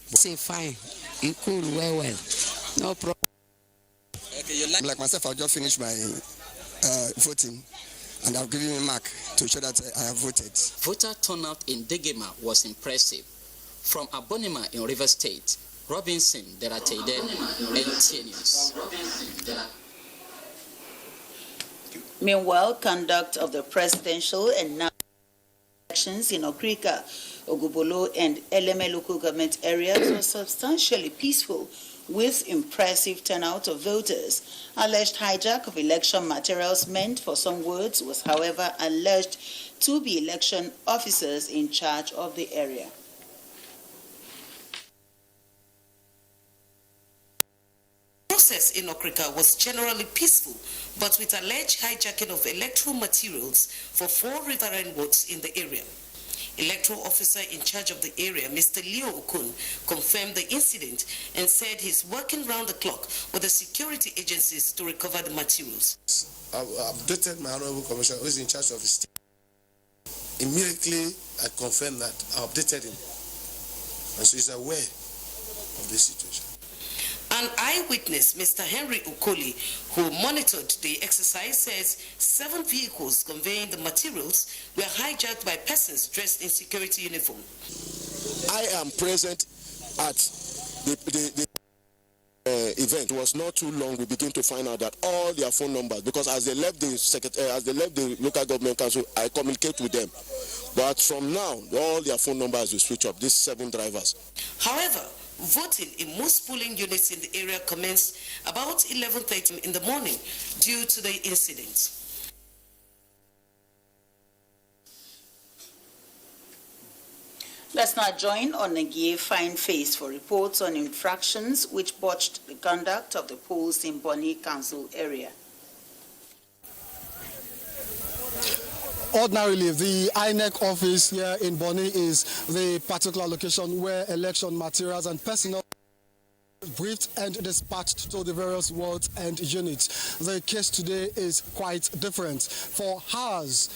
Say fine, you cool, well, no problem. Okay, like myself, I'll just finish my voting, and I'll give you a mark to show that I have voted. Voter turnout in Degema was impressive. From Abonima in River State, Robinson Deratede, NTA News. Meanwhile, conduct of the presidential and national elections in Okrika, Ogubolo, and Eleme local government areas was substantially peaceful, with impressive turnout of voters. Alleged hijack of election materials meant for some votes was, however, alleged to be election officers in charge of the area. The process in Okrika was generally peaceful, but with alleged hijacking of electoral materials for 4 referendum votes in the area. Electoral officer in charge of the area, Mr. Leo Okun, confirmed the incident and said he's working round the clock with the security agencies to recover the materials. I updated my honorable commissioner who is in charge of the state. Immediately, I confirmed that. I updated him. And so he's aware of this situation. An eyewitness, Mr. Henry Okoli, who monitored the exercise, says 7 vehicles conveying the materials were hijacked by persons dressed in security uniform. I am present at the event. It was not too long. We begin to find out that all their phone numbers, because as they left the local government council, I communicate with them. But from now, all their phone numbers will switch up. These 7 drivers. However, voting in most polling units in the area commenced about 11:30 in the morning due to the incident. Let's now join Onagie Fine Face for reports on infractions which botched the conduct of the polls in Bonny Council area. Ordinarily, the INEC office here in Bonny is the particular location where election materials and personnel briefed and dispatched to the various wards and units. The case today is quite different. For hours,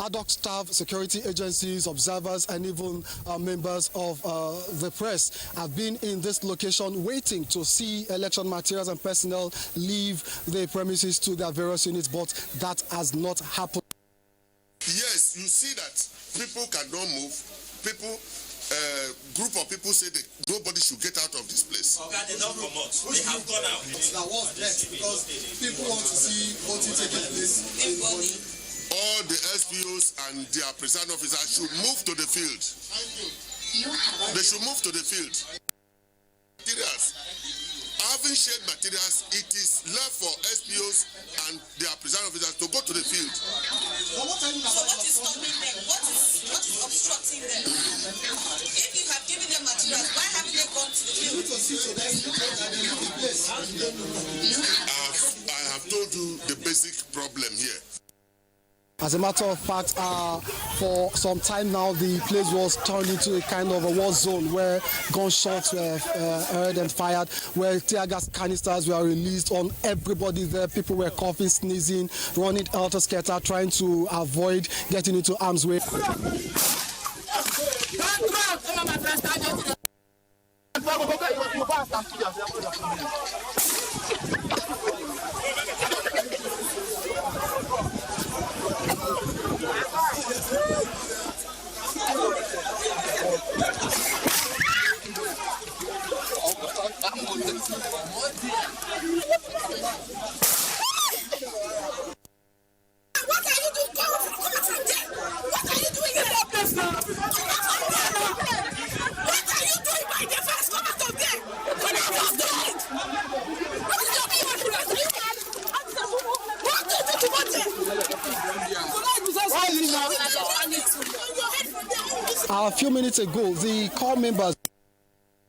ad hoc staff, security agencies, observers, and even members of the press have been in this location waiting to see election materials and personnel leave the premises to their various units, but that has not happened. Yes, you see that people cannot move. People, group of people say that nobody should get out of this place. Okay, they don't come out. They have gone out. That was next because people want to see voting taking place in Bonny. All the SPOs and their presiding officers should move to the field. They should move to the field. Materials. Having shared materials, it is left for SPOs and their presiding officers to go to the field. So what is stopping them? What is obstructing them? If you have given them materials, why haven't they gone to the field? I have told you the basic problem here. As a matter of fact, for some time now, the place was turned into a kind of a war zone where gunshots were heard and fired, where tear gas canisters were released on everybody there. People were coughing, sneezing, running helter-skelter, trying to avoid getting into harm's way. A few minutes ago, the corps members,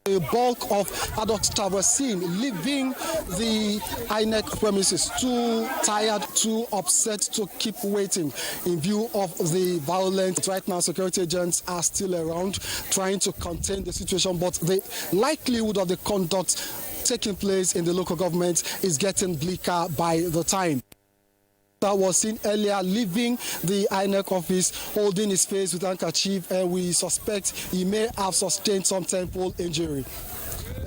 a bulk of ad hoc staff were seen leaving the INEC premises, too tired, too upset to keep waiting in view of the violence. Right now, security agents are still around trying to contain the situation, but the likelihood of the conduct taking place in the local government is getting bleaker by the time. that was seen earlier leaving the INEC office holding his face with handkerchief, and we suspect he may have sustained some temple injury.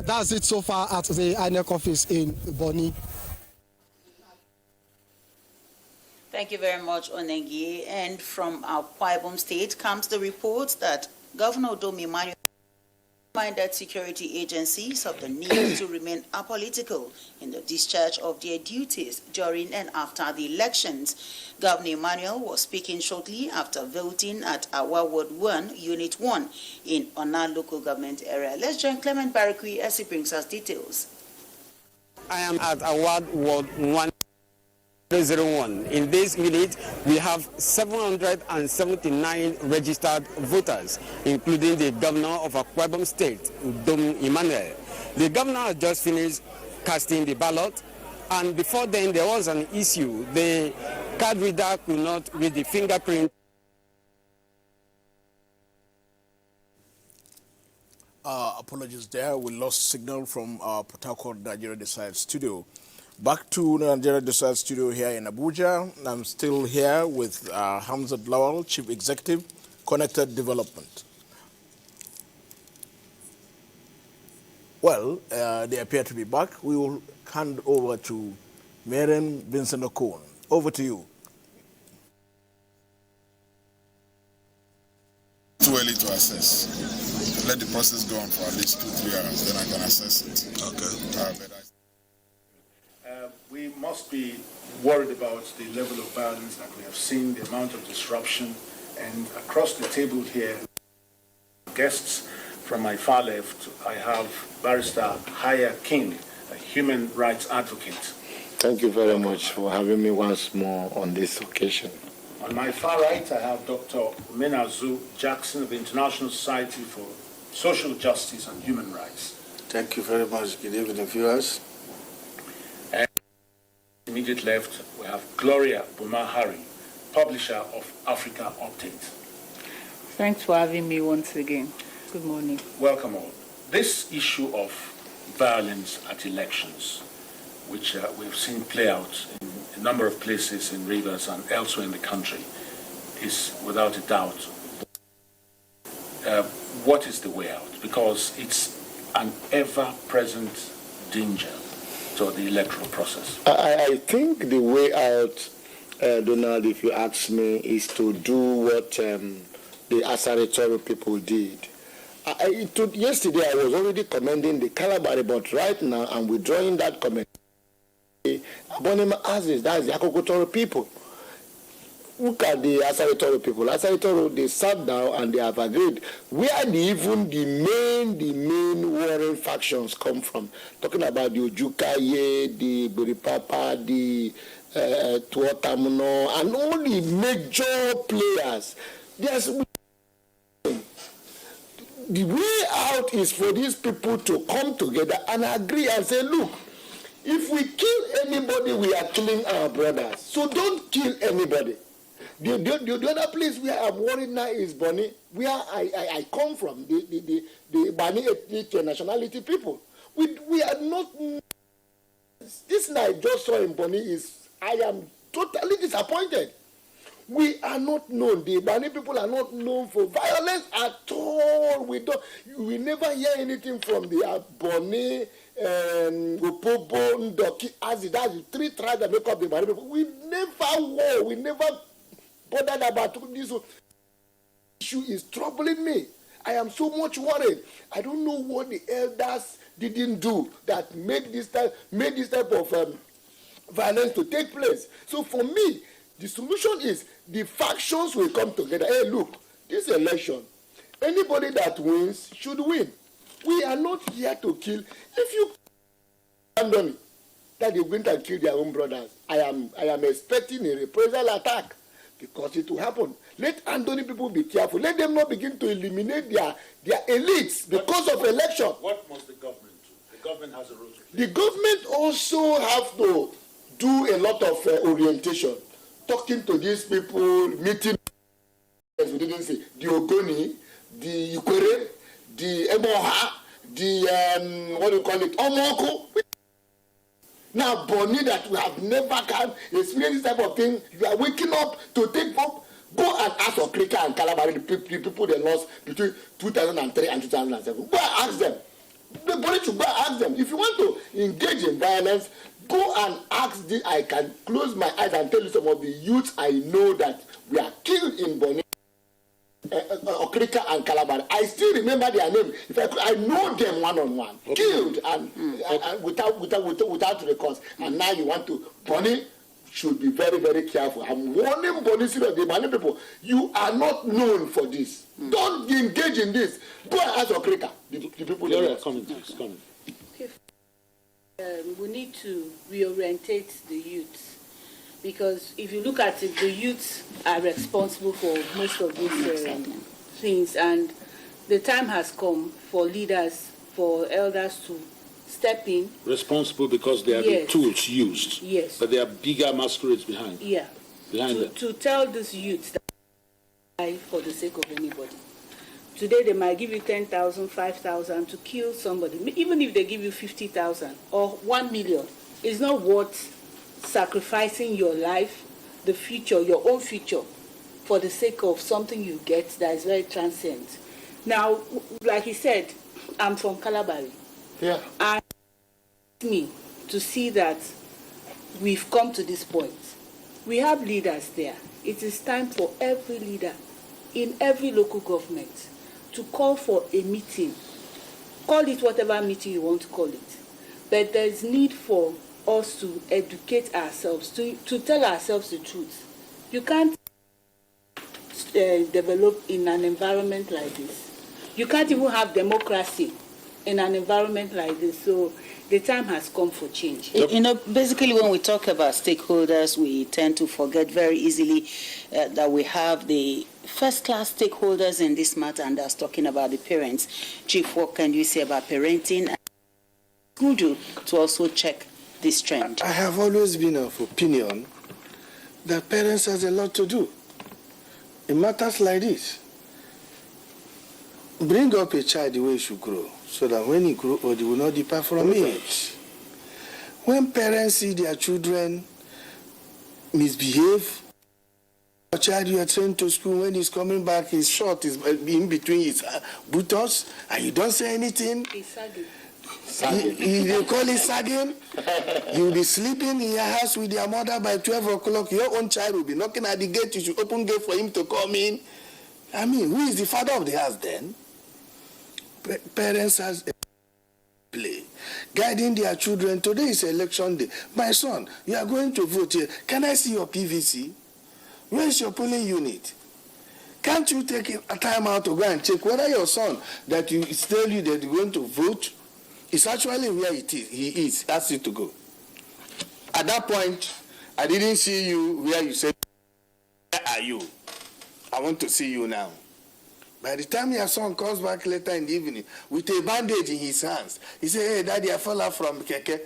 That's it so far at the INEC office in Bonny. Thank you very much, Onengi. And from our Akwa Ibom State comes the report that Governor Udom Emmanuel reminded security agencies of the need to remain apolitical in the discharge of their duties during and after the elections. Governor Emmanuel was speaking shortly after voting at Awa Ward 1, Unit 1 in Ona local government area. Let's join Clement Barakwi as he brings us details. I am at Awa Ward 1. 001. In this minute, we have 779 registered voters, including the governor of Akwa Ibom State, Udom Emmanuel. The governor has just finished casting the ballot, and before then there was an issue. The card reader could not read the fingerprint. Apologies there. We lost signal from our Port Harcourt Nigeria Decide studio. Back to Nigeria Decide studio here in Abuja. I'm still here with Hamzat Lawal, Chief Executive, Connected Development. Well, they appear to be back. We will hand over to Mariam Vincent Okon. Over to you. Too early to assess. Let the process go on for at least 2-3 hours, then I can assess it. Okay. We must be worried about the level of violence that we have seen, the amount of disruption, and across the table here, guests from my far left, I have Barrister Haya King, a human rights advocate. Thank you very much for having me once more on this occasion. On my far right, I have Dr. Menazu Jackson of the International Society for Social Justice and Human Rights. Thank you very much. Good evening, viewers. And immediate left, we have Gloria Bumahari, publisher of Africa Update. Thanks for having me once again. Good morning. Welcome all. This issue of violence at elections, which we've seen play out in a number of places in Rivers and elsewhere in the country, is without a doubt what is the way out? Because it's an ever-present danger to the electoral process. I think the way out, Donald, if you ask me, is to do what the Asari people did. Yesterday I was already commending the Calabari, but right now I'm withdrawing that comment. Abonima Aziz, that's the Akokotoro people. Look at the Asari people. Asari, they sat down and they have agreed where even the main warring factions come from. Talking about the Ojukaye, the Buripapa, the Tuotamuno, and all the major players. The way out is for these people to come together and agree and say, look, if we kill anybody, we are killing our brothers. So don't kill anybody. The other place where I'm worried now is Bonny, where I come from, the Bani ethnic nationality people. We are not... This night I just saw in Bonny is... I am totally disappointed. We are not known. The Bani people are not known for violence at all. We never hear anything from the Bonny, Opobo, Ndoki, Azi. That's the three tribes that make up the Bani people. We never war. We never bothered about this. Issue is troubling me. I am so much worried. I don't know what the elders didn't do that made this type of violence to take place. So for me, the solution is the factions will come together. Hey, look, this election, anybody that wins should win. We are not here to kill. If you abandon that they went and kill their own brothers, I am expecting a reprisal attack because it will happen. Let Andoni people be careful. Let them not begin to eliminate their elites because of election. What must the government do? The government has a role to play. The government also have to do a lot of orientation. Talking to these people, meeting, as we didn't say, the Ogoni, the Ikwere, the Emoha, the, Omoko. Now, Bonnie, that we have never experienced this type of thing, you are waking up to take up. Go and ask Okrika and Calabar, the people they lost between 2003 and 2007. Go and ask them. The body should go and ask them. If you want to engage in violence, go and ask this. I can close my eyes and tell you some of the youths I know that we are killed in Bonny, Okrika and Calabar. I still remember their name. If I know them one-on-one, killed and without recourse. And now you want to, Bonny should be very, very careful. I'm warning Bonny seriously, Bonny people, you are not known for this. Don't engage in this. Go and ask Okrika, the people. Coming. We need to reorientate the youth, because if you look at it, the youths are responsible for most of these things, and the time has come for leaders, for elders to step in. Responsible because they are the tools used. Yes. But there are bigger masquerades behind. Yeah. Behind them. To tell these youths that they die for the sake of anybody. Today they might give you 10,000, 5,000 to kill somebody. Even if they give you 50,000 or 1 million, it's not worth sacrificing your life, the future, your own future, for the sake of something you get that is very transient. Now, like he said, I'm from Calabari. Yeah. And me to see that we've come to this point. We have leaders there. It is time for every leader in every local government to call for a meeting. Call it whatever meeting you want to call it. But there's need for us to educate ourselves, to tell ourselves the truth. You can't develop in an environment like this. You can't even have democracy in an environment like this. So the time has come for change. You know, basically when we talk about stakeholders, we tend to forget very easily that we have the first-class stakeholders in this matter, and that's talking about the parents. Chief, what can you say about parenting and who do to also check this trend? I have always been of opinion that parents has a lot to do in matters like this. Bring up a child the way he should grow, so that when he grows old, he will not depart from it. When parents see their children misbehave, a child you are sent to school, when he's coming back, his short is in between his buttocks, and you don't say anything. He's sagging. They call it sagging. You'll be sleeping in your house with your mother by 12 o'clock. Your own child will be knocking at the gate. You should open gate for him to come in. I mean, who is the father of the house then? Parents has a play, guiding their children. Today is election day. My son, you are going to vote here. Can I see your PVC? Where is your polling unit? Can't you take a time out to go and check whether your son that you tell you that you're going to vote is actually where he is asked you to go? At that point, I didn't see you where you said, where are you? I want to see you now. By the time your son comes back later in the evening with a bandage in his hands, he said, hey, Daddy, I fell out from Keke.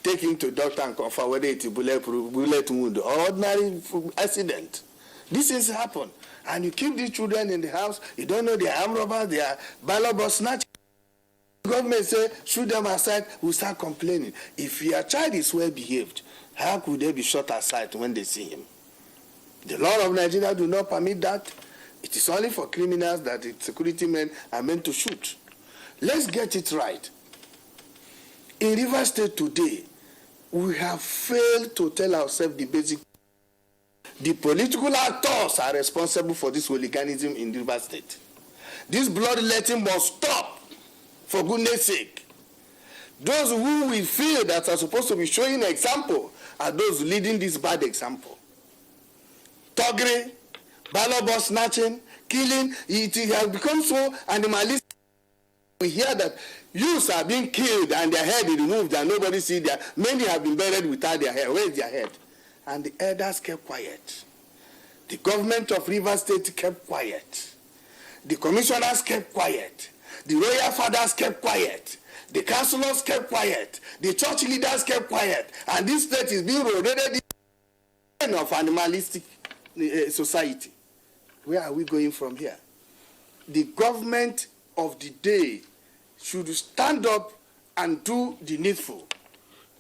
Take him to doctor and confirm whether it's a bullet wound or ordinary accident. This has happened. And you keep these children in the house. You don't know they are armed robbers, they are ballot snatchers. The government say, shoot them aside, we start complaining. If your child is well behaved, how could they be shot aside when they see him? The law of Nigeria do not permit that. It is only for criminals that the security men are meant to shoot. Let's get it right. In Rivers State today, we have failed to tell ourselves the basic. The political actors are responsible for this hooliganism in Rivers State. This bloodletting must stop, for goodness sake. Those who we feel that are supposed to be showing example are those leading this bad example. Thuggery, ballot box snatching, killing, it has become so animalistic. We hear that youths are being killed and their head is removed and nobody sees their, many have been buried without their head. Where is their head? And the elders kept quiet. The government of Rivers State kept quiet. The commissioners kept quiet. The royal fathers kept quiet. The councillors kept quiet. The church leaders kept quiet. And this state is being rotated in of animalistic society. Where are we going from here? The government of the day should stand up and do the needful.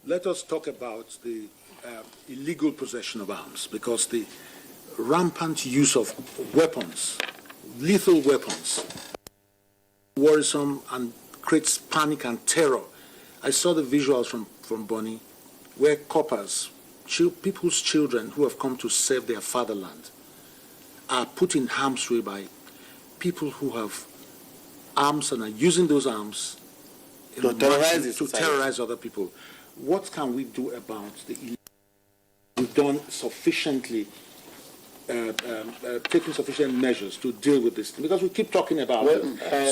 Let us talk about the illegal possession of arms, because the rampant use of weapons, lethal weapons, worrisome and creates panic and terror. I saw the visuals from Bonny, where coppers, people's children who have come to save their fatherland, are put in harm's way by people who have arms and are using those arms to terrorize other people. What can we do about the illegal? We've done sufficiently, taken sufficient measures to deal with this thing, because we keep talking about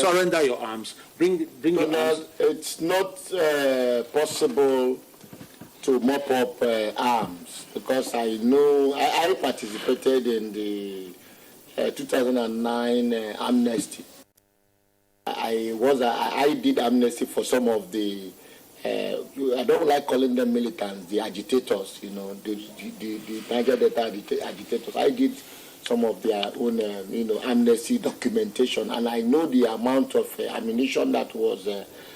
surrender your arms, bring your arms. It's not possible to mop up arms, because I know I participated in the 2009 amnesty. I did amnesty for some of the I don't like calling them militants, the agitators, you know, the Niger Delta agitators. I did some of their own, amnesty documentation, and I know the amount of ammunition that was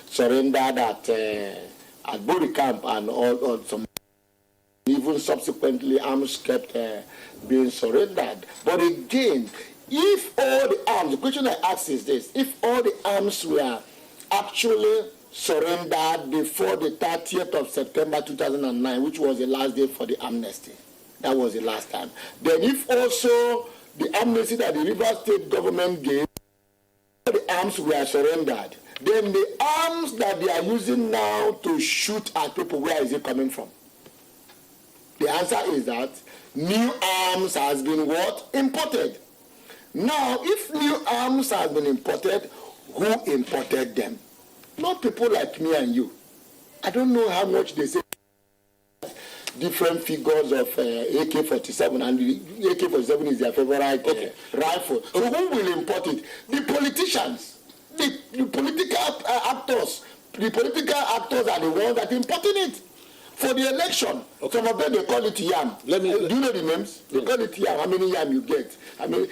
surrendered at Bori Camp and all some. Even subsequently, arms kept being surrendered. But again, if all the arms, the question I ask is this: if all the arms were actually surrendered before the 30th of September 2009, which was the last day for the amnesty, that was the last time. Then if also the amnesty that the Rivers State government gave, all the arms were surrendered, then the arms that they are using now to shoot at people, where is it coming from? The answer is that new arms has been what? Imported. Now, if new arms has been imported, who imported them? Not people like me and you. I don't know how much they say different figures of AK-47, and the AK-47 is their favorite rifle. So who will import it? The politicians, the political actors. The political actors are the ones that are importing it for the election. Some of them, they call it yam. Do you know the names? They call it yam. How many yam you get? I mean,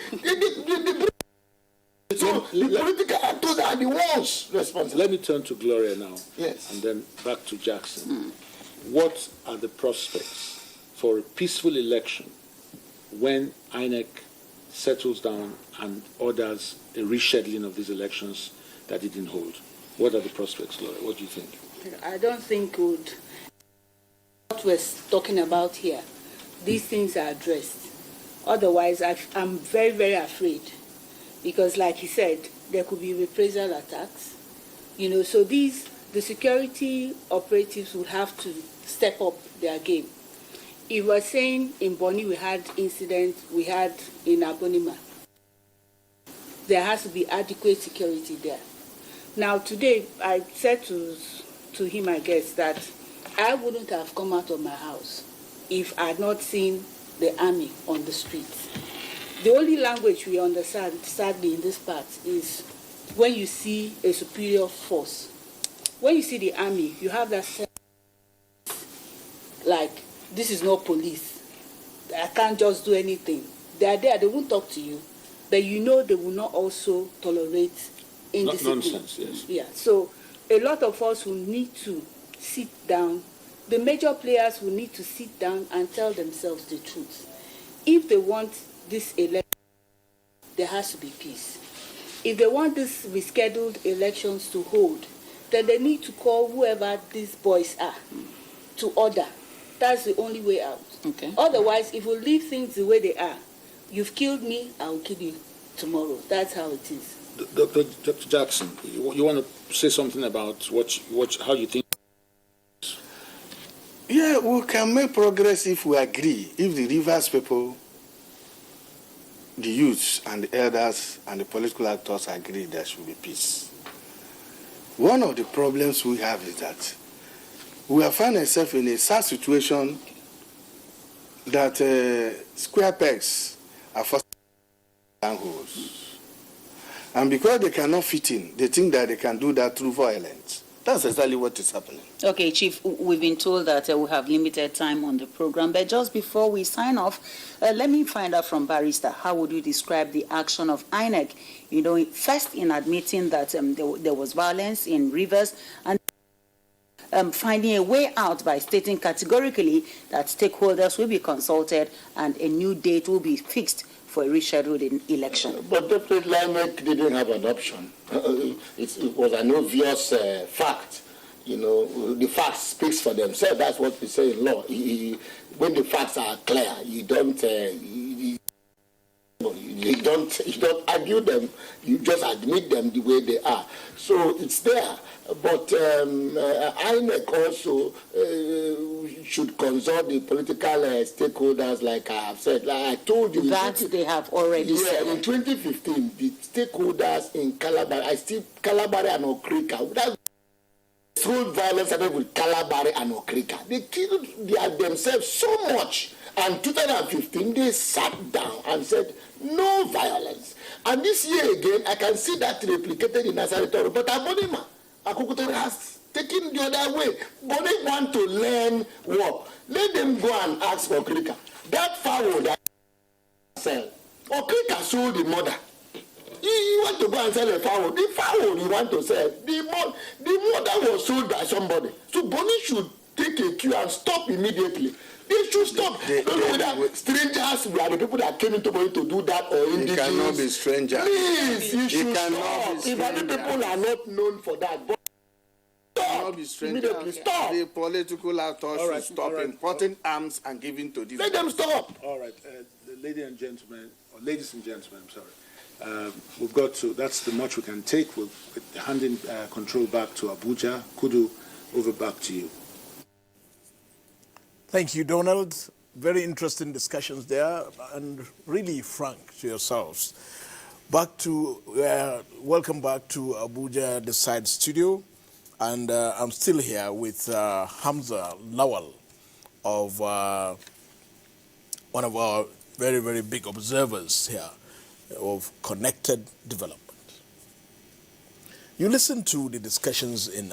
so the political actors are the ones responsible. Let me turn to Gloria now. Yes. And then back to Jackson. What are the prospects for a peaceful election when INEC settles down and orders a rescheduling of these elections that it didn't hold? What are the prospects, Gloria? What do you think? I don't think what we're talking about here, these things are addressed. Otherwise, I'm very, very afraid. Because like he said, there could be reprisal attacks. So the security operatives would have to step up their game. If we're saying in Bonny we had incidents, we had in Abonima, there has to be adequate security there. Now today, I said to him, I guess, that I wouldn't have come out of my house if I had not seen the army on the streets. The only language we understand, sadly, in this part is when you see a superior force. When you see the army, you have that sense like, this is not police. I can't just do anything. They are there, they won't talk to you, but they will not also tolerate indiscipline. Nonsense, yes. Yeah, so a lot of us will need to sit down. The major players will need to sit down and tell themselves the truth. If they want this election, there has to be peace. If they want these rescheduled elections to hold, then they need to call whoever these boys are to order. That's the only way out. Okay. Otherwise, if we leave things the way they are, you've killed me, I'll kill you tomorrow. That's how it is. Dr. Jackson, you want to say something about how you think? Yeah, we can make progress if we agree. If the Rivers people, the youths and the elders and the political actors agree there should be peace. One of the problems we have is that we have found ourselves in a sad situation that square pegs are forced round holes. And because they cannot fit in, they think that they can do that through violence. That's exactly what is happening. Okay, Chief, we've been told that we have limited time on the program, but just before we sign off, let me find out from Barrister, how would you describe the action of INEC, first in admitting that there was violence in Rivers, and finding a way out by stating categorically that stakeholders will be consulted and a new date will be fixed for a rescheduled election. But definitely INEC didn't have an option. It was an obvious fact. You know, the facts speaks for themselves. That's what we say in law. When the facts are clear, you don't argue them. You just admit them the way they are. So it's there. But INEC also should consult the political stakeholders, like I have said. Like I told you, that they have already said. In 2015, the stakeholders in Calabar, Calabar and Okrika. That's through violence started with Calabar and Okrika. They killed themselves so much. And 2015, they sat down and said, no violence. And this year again, I can see that replicated in Asaritori. But Abonima, Akukutori has taken the other way. But they want to learn work. Let them go and ask for Okrika. That fowl that sell, Okrika sold the mother. You want to go and sell a fowl. The fowl you want to sell, the mother was sold by somebody. So Bonnie should take a cue and stop immediately. They should stop. Don't know whether strangers were the people that came into Bonnie to do that or indigenous. It cannot be strangers. Please, you should stop. If other people are not known for that, but stop. Immediately stop. The political actors should stop importing arms and giving to these. Let them stop. All right, ladies and gentlemen, I'm sorry. We've got to, that's the much we can take. We're handing control back to Abuja. Kudu, over back to you. Thank you, Donald. Very interesting discussions there and really frank to yourselves. Welcome back to Abuja, the side studio. And I'm still here with Hamza Lawal of one of our very, very big observers here of connected development. You listen to the discussions in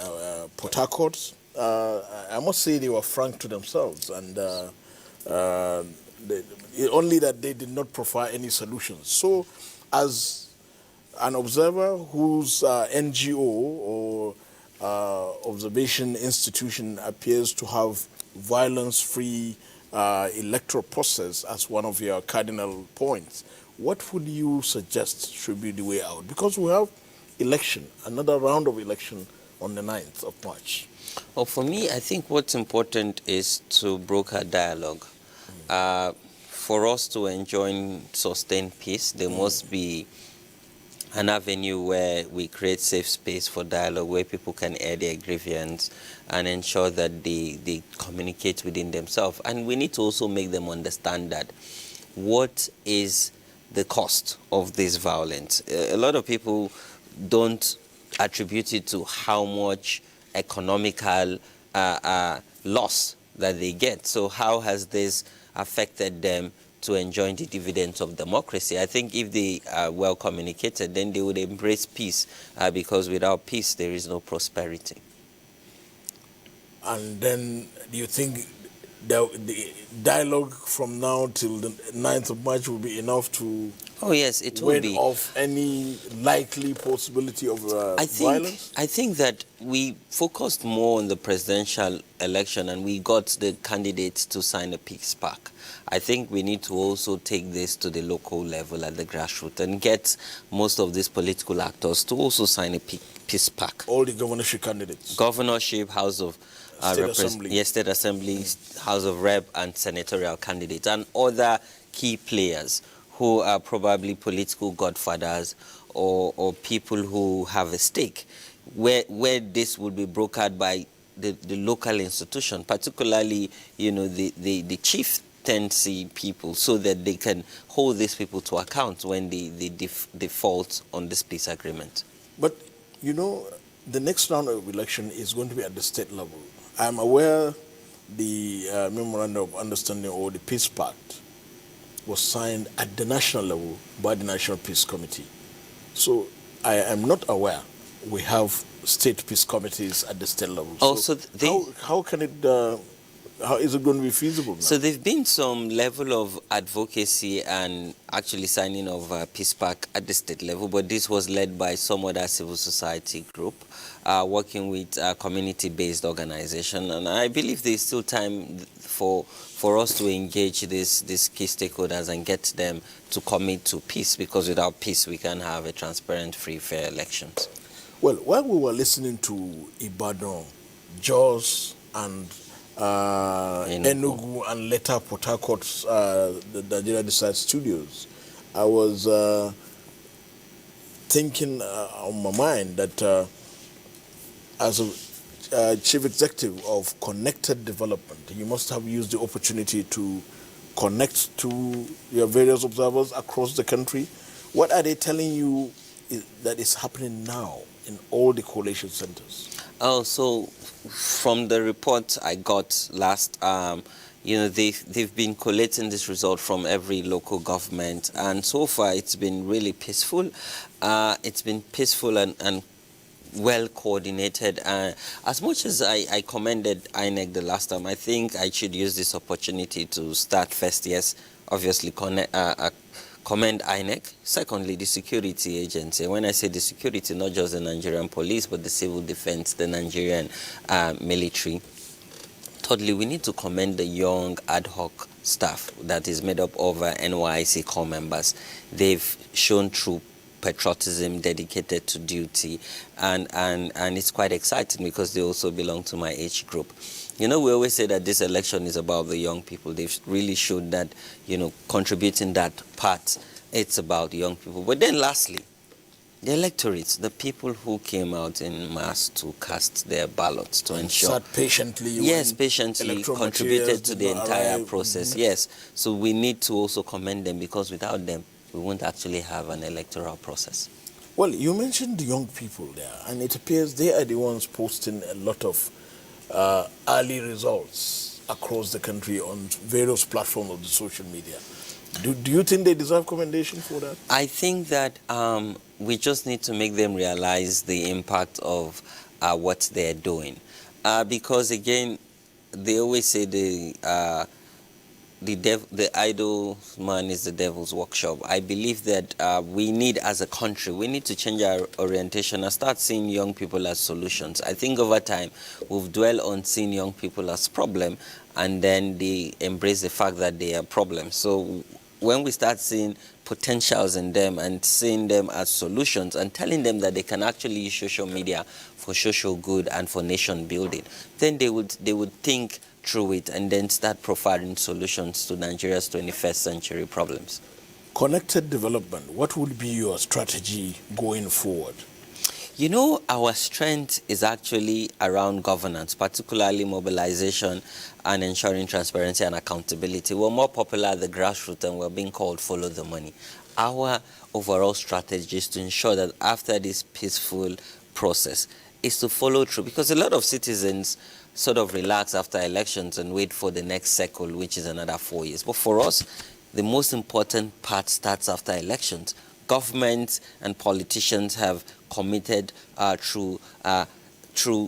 Port Harcourt. I must say they were frank to themselves, and only that they did not provide any solutions. So, as an observer whose NGO or observation institution appears to have violence-free electoral process as one of your cardinal points, what would you suggest should be the way out? Because we have another round of election on the 9th of March. Well, for me, I think what's important is to broker dialogue. For us to enjoy sustained peace, there must be an avenue where we create safe space for dialogue, where people can air their grievance and ensure that they communicate within themselves. And we need to also make them understand that what is the cost of this violence. A lot of people don't attribute it to how much economical loss that they get. So how has this affected them to enjoy the dividends of democracy? I think if they are well communicated, then they would embrace peace, because without peace, there is no prosperity. And then do you think the dialogue from now till the 9th of March will be enough to ward off any likely possibility of violence? I think that we focused more on the presidential election and we got the candidates to sign a peace pact. I think we need to also take this to the local level at the grassroots and get most of these political actors to also sign a peace pact. All the governorship candidates? Governorship, House of State Assembly, House of Rep and senatorial candidates and other key players who are probably political godfathers or people who have a stake, where this would be brokered by the local institution, particularly, the chieftaincy people, so that they can hold these people to account when they default on this peace agreement. But, the next round of election is going to be at the state level. I'm aware the Memorandum of Understanding or the Peace Pact was signed at the national level by the National Peace Committee. So I am not aware we have state peace committees at the state level. Also, how can it how is it going to be feasible now? So there've been some level of advocacy and actually signing of peace pact at the state level, but this was led by some other civil society group working with a community-based organization, and I believe there's still time for us to engage these key stakeholders and get them to commit to peace, because without peace we can't have a transparent, free, fair elections. Well, while we were listening to Ibadan, Jos, and Enugu, and later Port Harcourt's the Nigerian Decides Studios, I was thinking on my mind that as a chief executive of Connected Development, you must have used the opportunity to connect to your various observers across the country. What are they telling you that is happening now in all the collation centers? Oh, so from the report I got last, they've been collating this result from every local government, and so far it's been really peaceful. It's been peaceful and well coordinated. As much as I commended INEC the last time, I think I should use this opportunity to start first, yes, obviously commend INEC. Secondly, the security agency. When I say the security, not just the Nigerian police, but the civil defense, the Nigerian military. Thirdly, we need to commend the young ad hoc staff that is made up of NYC core members. They've shown true patriotism, dedicated to duty, and it's quite exciting because they also belong to my age group. You know, we always say that this election is about the young people. They've really showed that, contributing that part, it's about young people. But then lastly, the electorates, the people who came out in mass to cast their ballots to ensure. Sat patiently. Yes, patiently contributed to the entire process. Mm-hmm. Yes. So we need to also commend them, because without them, we won't actually have an electoral process. Well, you mentioned the young people there, and it appears they are the ones posting a lot of early results across the country on various platforms of the social media. Do you think they deserve commendation for that? I think that we just need to make them realize the impact of what they're doing. Because again, they always say the idle man is the devil's workshop. I believe that we need, as a country, we need to change our orientation and start seeing young people as solutions. I think over time, we've dwelled on seeing young people as problem, and then they embrace the fact that they are problems. So when we start seeing potentials in them and seeing them as solutions and telling them that they can actually use social media for social good and for nation building, then they would think through it and then start providing solutions to Nigeria's 21st century problems. Connected development, what would be your strategy going forward? You know, our strength is actually around governance, particularly mobilization and ensuring transparency and accountability. We're more popular at the grassroots, and we're being called follow the money. Our overall strategy is to ensure that after this peaceful process is to follow through, because a lot of citizens sort of relax after elections and wait for the next cycle, which is another 4 years. But for us, the most important part starts after elections. Governments and politicians have committed through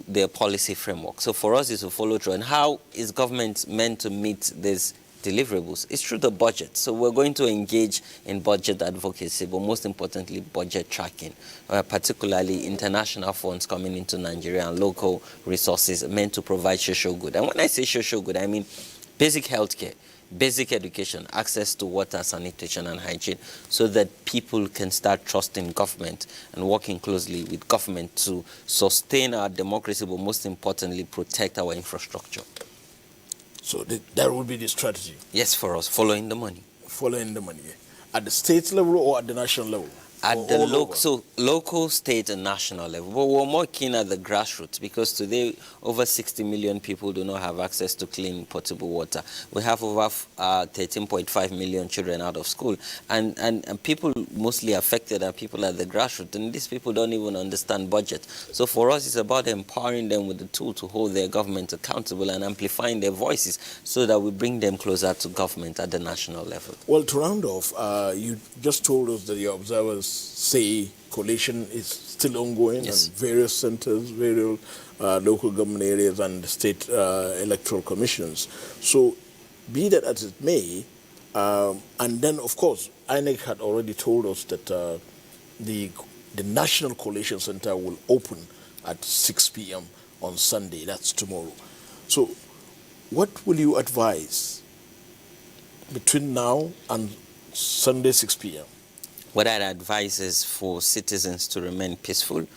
their policy framework. So for us, it's to follow through. And how is government meant to meet these deliverables? It's through the budget. So we're going to engage in budget advocacy, but most importantly, budget tracking, particularly international funds coming into Nigeria and local resources meant to provide social good. And when I say social good, I mean basic healthcare, basic education, access to water, sanitation, and hygiene, so that people can start trusting government and working closely with government to sustain our democracy, but most importantly, protect our infrastructure. So that would be the strategy? Yes, for us, following the money. Following the money. At the state level or at the national level? At the local, state, and national level. But we're more keen at the grassroots, because today over 60 million people do not have access to clean, potable water. We have over 13.5 million children out of school. And people mostly affected are people at the grassroots. And these people don't even understand budget. So for us, it's about empowering them with the tool to hold their government accountable and amplifying their voices so that we bring them closer to government at the national level. Well, to round off, you just told us that your observers say collation is still ongoing Yes. and various centers, various local government areas and state electoral commissions. So be that as it may, and then of course INEC had already told us that the National Collation Center will open at 6 p.m. on Sunday, that's tomorrow. So what will you advise between now and Sunday 6 p.m.? What I'd advise is for citizens to remain peaceful,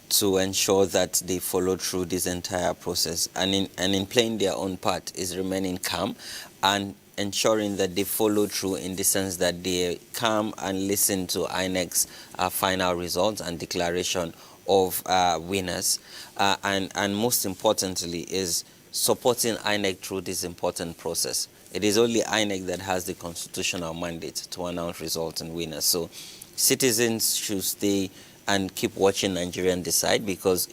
to ensure that they follow through this entire process, and in playing their own part is remaining calm and ensuring that they follow through in the sense that they come and listen to INEC's final results and declaration of winners, and most importantly is supporting INEC through this important process. It is only INEC that has the constitutional mandate to announce results and winners. So citizens should stay and keep watching Nigerian Decide, because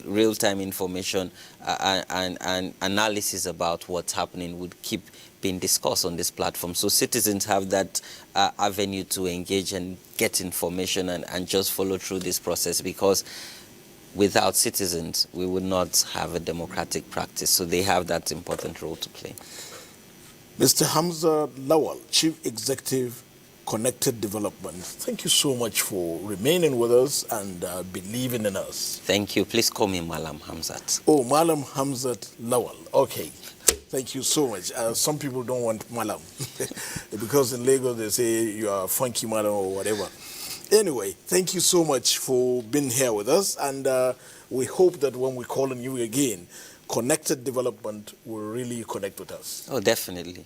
real-time information and analysis about what's happening would keep being discussed on this platform. So citizens have that avenue to engage and get information and just follow through this process, because without citizens, we would not have a democratic practice. So they have that important role to play. Mr. Hamza Lawal, Chief Executive, Connected Development, thank you so much for remaining with us and believing in us. Thank you. Please call me Malam Hamzat. Oh, Malam Hamzat Lawal. Okay. Thank you so much. Some people don't want Malam because in Lagos they say you are funky Malam or whatever. Anyway, thank you so much for being here with us, and we hope that when we call on you again, Connected Development will really connect with us. Oh, definitely.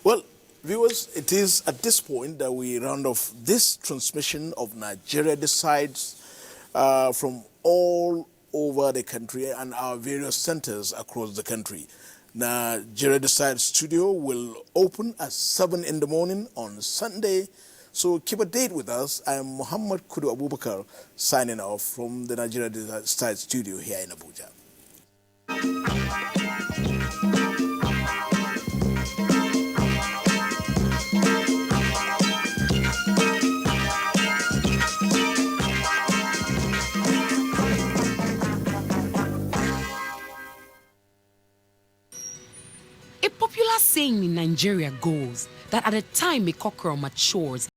Well, viewers, it is at this point that we round off this transmission of Nigeria Decides from all over the country and our various centers across the country. Nigeria Decides studio will open at 7 in the morning on Sunday. So keep a date with us. I am Muhammad Kudu Abubakar signing off from the Nigeria Decides studio here in Abuja. A popular saying in Nigeria goes that at the time a cockerel matures,